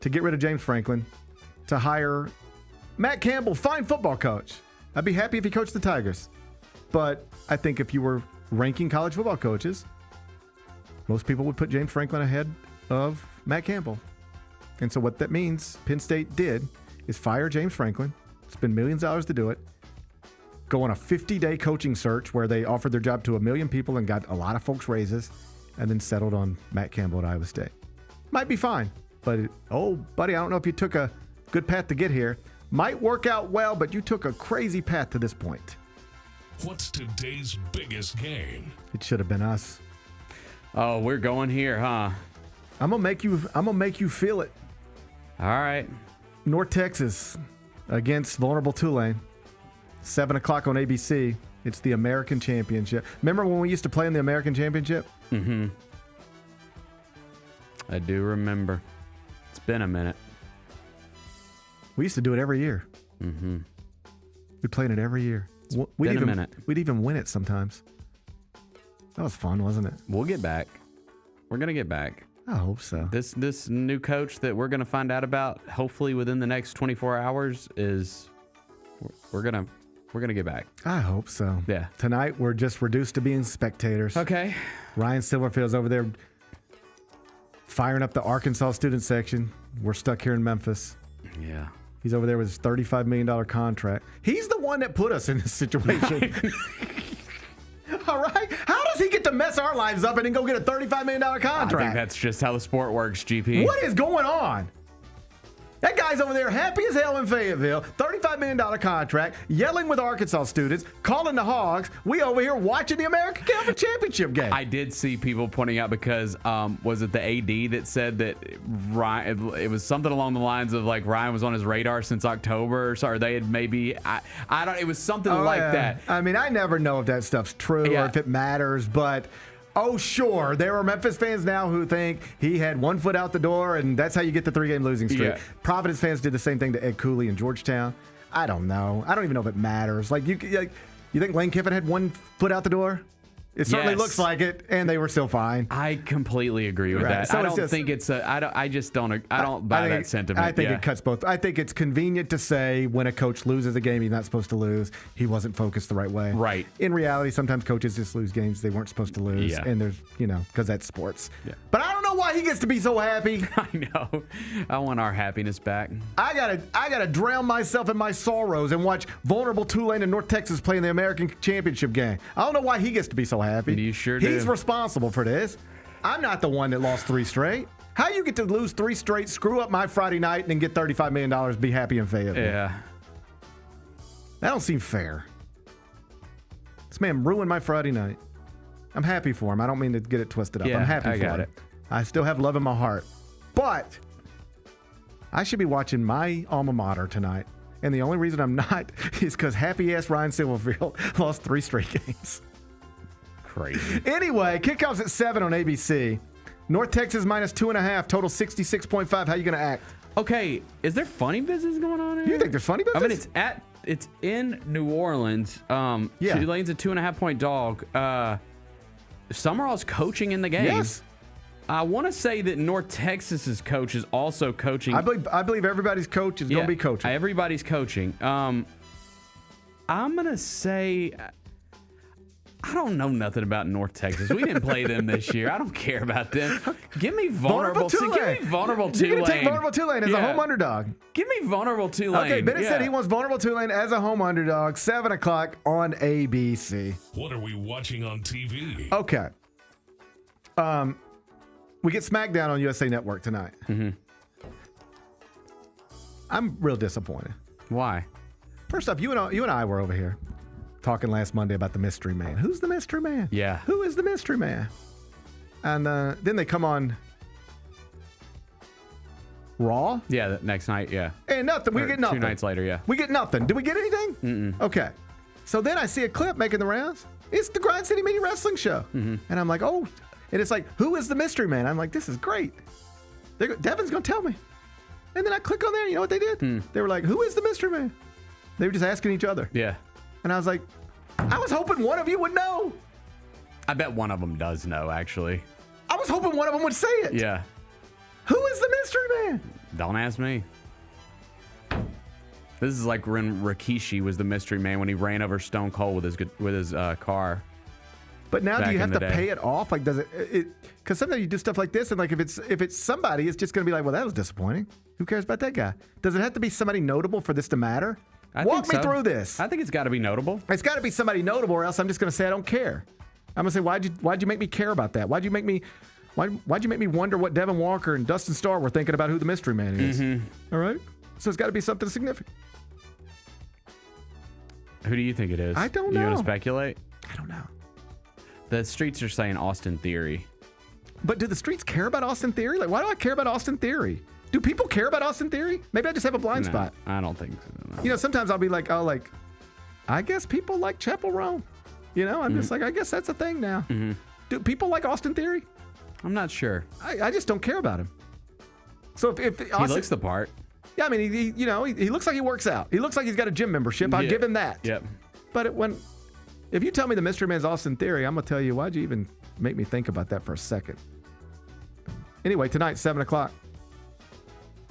Speaker 4: to get rid of James Franklin, to hire Matt Campbell, fine football coach. I'd be happy if he coached the Tigers. But I think if you were ranking college football coaches, most people would put James Franklin ahead of Matt Campbell. And so what that means, Penn State did, is fire James Franklin, spend millions of dollars to do it, go on a 50-day coaching search where they offered their job to 1 million people and got a lot of folks raises, and then settled on Matt Campbell at Iowa State. Might be fine, but, buddy, I don't know if you took a good path to get here. Might work out well, but you took a crazy path to this point.
Speaker 3: What's today's biggest game?
Speaker 4: It should have been us.
Speaker 5: Oh, we're going here, huh?
Speaker 4: I'm gonna make you feel it.
Speaker 5: All right.
Speaker 4: North Texas against vulnerable Tulane. 7 o'clock on ABC. It's the American Championship. Remember when we used to play in the American Championship?
Speaker 5: Mm-hmm. I do remember. It's been a minute.
Speaker 4: We used to do it every year.
Speaker 5: Mm-hmm.
Speaker 4: We played it every year.
Speaker 5: Been a minute.
Speaker 4: We'd even win it sometimes. That was fun, wasn't it?
Speaker 5: We'll get back. We're gonna get back.
Speaker 4: I hope so.
Speaker 5: This new coach that we're gonna find out about, hopefully within the next 24 hours, is we're gonna get back.
Speaker 4: I hope so.
Speaker 5: Yeah.
Speaker 4: Tonight we're just reduced to being spectators.
Speaker 5: Okay.
Speaker 4: Ryan Silverfield's over there firing up the Arkansas student section. We're stuck here in Memphis.
Speaker 5: Yeah.
Speaker 4: He's over there with his $35 million contract. He's the one that put us in this situation. All right? How does he get to mess our lives up and then go get a $35 million contract?
Speaker 5: I think that's just how the sport works, GP.
Speaker 4: What is going on? That guy's over there happy as hell in Fayetteville, $35 million contract, yelling with Arkansas students, calling the Hogs. We over here watching the American Conference Championship game.
Speaker 5: I did see people pointing out because, was it the AD that said that Ryan, it was something along the lines of like Ryan was on his radar since October, or they had maybe, I don't, it was something like that.
Speaker 4: I mean, I never know if that stuff's true or if it matters, but oh, sure. There are Memphis fans now who think he had 1 foot out the door, and that's how you get the 3-game losing streak.
Speaker 5: Yeah.
Speaker 4: Providence fans did the same thing to Ed Cooley in Georgetown. I don't know. I don't even know if it matters. Like you think Lane Kiffin had 1 foot out the door It certainly
Speaker 5: Yes.
Speaker 4: looks like it, and they were still fine.
Speaker 5: I completely agree with
Speaker 4: Right.
Speaker 5: that.
Speaker 4: So
Speaker 5: I
Speaker 4: it's
Speaker 5: don't
Speaker 4: just-
Speaker 5: think it's a. I just don't. I don't buy that sentiment.
Speaker 4: I think it cuts both. I think it's convenient to say when a coach loses a game he's not supposed to lose. He wasn't focused the right way.
Speaker 5: Right.
Speaker 4: In reality, sometimes coaches just lose games they weren't supposed to lose,
Speaker 5: Yeah.
Speaker 4: and there's because that's sports.
Speaker 5: Yeah.
Speaker 4: But I don't know why he gets to be so happy.
Speaker 5: I know. I want our happiness back.
Speaker 4: I gotta drown myself in my sorrows and watch vulnerable Tulane and North Texas play in the American Championship game. I don't know why he gets to be so happy.
Speaker 5: You sure do.
Speaker 4: He's responsible for this. I'm not the one that lost 3 straight. How you get to lose 3 straight, screw up my Friday night, and then get $35 million, be happy in Fayetteville?
Speaker 5: Yeah.
Speaker 4: That don't seem fair. This man ruined my Friday night. I'm happy for him. I don't mean to get it twisted up.
Speaker 5: Yeah,
Speaker 4: I'm happy
Speaker 5: I
Speaker 4: for
Speaker 5: got
Speaker 4: him.
Speaker 5: it.
Speaker 4: I still have love in my heart. But I should be watching my alma mater tonight. And the only reason I'm not is because happy-ass Ryan Silverfield lost 3 straight games.
Speaker 5: Crazy.
Speaker 4: Anyway, kickoff's at 7 on ABC. North Texas minus 2.5, total 66.5. How you going to act?
Speaker 5: Okay, is there funny business going on here?
Speaker 4: You think there's funny business?
Speaker 5: I mean, it's in New Orleans.
Speaker 4: Yeah.
Speaker 5: Tulane's a 2.5-point dog. Summerall's coaching in the game.
Speaker 4: Yes.
Speaker 5: I want to say that North Texas's coach is also coaching.
Speaker 4: I believe everybody's coach is going to be coaching.
Speaker 5: Everybody's coaching. I'm gonna say I don't know nothing about North Texas. We didn't play them this year. I don't care about them. Give me vulnerable Tulane. Give me vulnerable Tulane.
Speaker 4: You're going to take vulnerable Tulane as a home underdog.
Speaker 5: Give me vulnerable Tulane.
Speaker 4: Okay, Bennett said he wants vulnerable Tulane as a home underdog. 7 o'clock on ABC.
Speaker 3: What are we watching on TV?
Speaker 4: Okay. We get SmackDown on USA Network tonight.
Speaker 5: Mm-hmm.
Speaker 4: I'm real disappointed.
Speaker 5: Why?
Speaker 4: First off, you and I were over here talking last Monday about the mystery man. Who's the mystery man?
Speaker 5: Yeah.
Speaker 4: Who is the mystery man? And then they come on Raw.
Speaker 5: Yeah, the next night, yeah.
Speaker 4: And nothing. We get nothing.
Speaker 5: 2 nights later, yeah.
Speaker 4: We get nothing. Did we get anything?
Speaker 5: Mm-mm.
Speaker 4: Okay. So then I see a clip making the rounds. It's the Grind City Mini Wrestling Show.
Speaker 5: Mm-hmm.
Speaker 4: And I'm like, oh. And it's like, who is the mystery man? I'm like, this is great. Devin's going to tell me. And then I click on there. You know what they did? They were like, who is the mystery man? They were just asking each other.
Speaker 5: Yeah.
Speaker 4: And I was like, I was hoping one of you would know.
Speaker 5: I bet one of them does know, actually.
Speaker 4: I was hoping one of them would say it.
Speaker 5: Yeah.
Speaker 4: Who is the mystery man?
Speaker 5: Don't ask me. This is like when Rikishi was the mystery man when he ran over Stone Cold with his car.
Speaker 4: But now, do
Speaker 5: back
Speaker 4: you have
Speaker 5: in
Speaker 4: to
Speaker 5: the day.
Speaker 4: pay it off? Like, does it? Because sometimes you do stuff like this, and like if it's somebody, it's just going to be like, well, that was disappointing. Who cares about that guy? Does it have to be somebody notable for this to matter? Walk me through this.
Speaker 5: I think it's got to be notable.
Speaker 4: It's got to be somebody notable, or else I'm just going to say I don't care. I'm going to say, why'd you make me care about that? Why'd you make me wonder what Devin Walker and Dustin Starr were thinking about who the mystery man is?
Speaker 5: Mm-hmm.
Speaker 4: All right, so it's got to be something significant.
Speaker 5: Who do you think it is?
Speaker 4: I don't
Speaker 5: You
Speaker 4: know.
Speaker 5: want to speculate?
Speaker 4: I don't know.
Speaker 5: The streets are saying Austin Theory.
Speaker 4: But do the streets care about Austin Theory? Like, why do I care about Austin Theory? Do people care about Austin Theory? Maybe I just have a blind
Speaker 5: No,
Speaker 4: spot.
Speaker 5: I don't think so. No.
Speaker 4: You know, sometimes I'll be like, I guess people like Chapel Roan. You know, I'm just like, I guess that's a thing now.
Speaker 5: Mm-hmm.
Speaker 4: Do people like Austin Theory?
Speaker 5: I'm not sure.
Speaker 4: I just don't care about him. So if Austin,
Speaker 5: He looks the part.
Speaker 4: Yeah, I mean, he looks like he works out. He looks like he's got a gym membership. I'll give him that.
Speaker 5: Yep.
Speaker 4: But if you tell me the mystery man's Austin Theory, I'm gonna tell you, why'd you even make me think about that for a second? Anyway, tonight, 7 o'clock,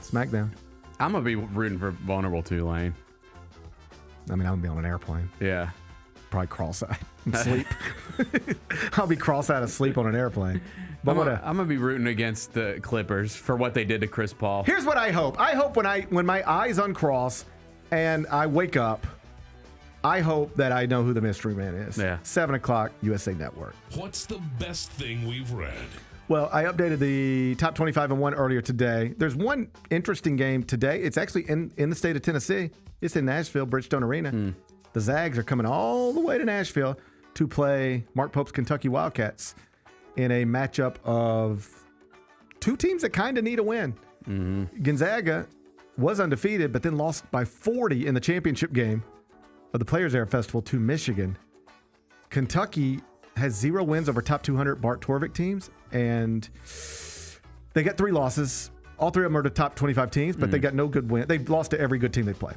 Speaker 4: SmackDown.
Speaker 5: I'm gonna be rooting for vulnerable Tulane.
Speaker 4: I mean, I'm gonna be on an airplane.
Speaker 5: Yeah.
Speaker 4: Probably cross-eyed and sleep. I'll be cross-eyed asleep on an airplane. But
Speaker 5: I'm gonna be rooting against the Clippers for what they did to Chris Paul.
Speaker 4: Here's what I hope. I hope when my eyes uncross and I wake up, I hope that I know who the mystery man is.
Speaker 5: Yeah.
Speaker 4: 7 o'clock, USA Network.
Speaker 3: What's the best thing we've read?
Speaker 4: Well, I updated the top 25 and 1 earlier today. There's one interesting game today. It's actually in the state of Tennessee. It's in Nashville, Bridgestone Arena. The Zags are coming all the way to Nashville to play Mark Pope's Kentucky Wildcats in a matchup of two teams that kind of need a win. Gonzaga was undefeated, but then lost by 40 in the championship game of the Players Era Festival to Michigan. Kentucky has 0 wins over top 200 Bart Torvik teams, and they got 3 losses. All 3 of them are to top 25 teams, but they got no good win. They've lost to every good team they play.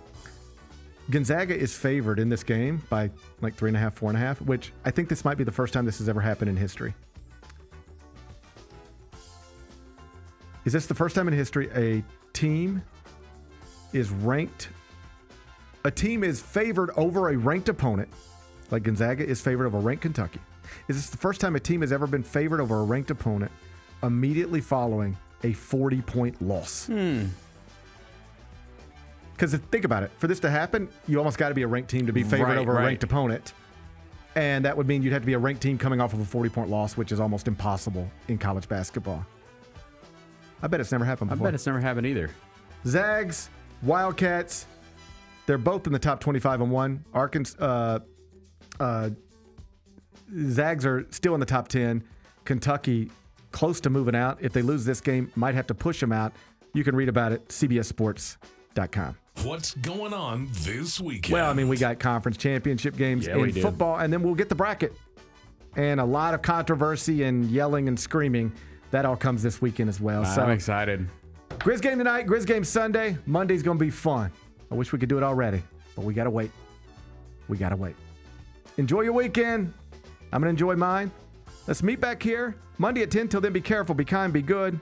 Speaker 4: Gonzaga is favored in this game by like 3.5, 4.5, which I think this might be the first time this has ever happened in history. Is this the first time in history a team is favored over a ranked opponent, like Gonzaga is favored over ranked Kentucky? Is this the first time a team has ever been favored over a ranked opponent immediately following a 40-point loss? Because think about it. For this to happen, you almost got to be a ranked team to be favored over a ranked opponent. And that would mean you'd have to be a ranked team coming off of a 40-point loss, which is almost impossible in college basketball. I bet it's never happened before.
Speaker 5: I bet it's never happened either.
Speaker 4: Zags, Wildcats, they're both in the top 25-1. Zags are still in the top 10. Kentucky close to moving out. If they lose this game, might have to push them out. You can read about it, cbssports.com.
Speaker 3: What's going on this weekend?
Speaker 4: Well, I mean, we got conference championship games in football, and then we'll get the bracket. And a lot of controversy and yelling and screaming. That all comes this weekend as well. So
Speaker 5: I'm excited.
Speaker 4: Grizz game tonight, Grizz game Sunday. Monday's going to be fun. I wish we could do it already, but we got to wait. We got to wait. Enjoy your weekend. I'm going to enjoy mine. Let's meet back here Monday at 10. Till then, be careful, be kind, be good.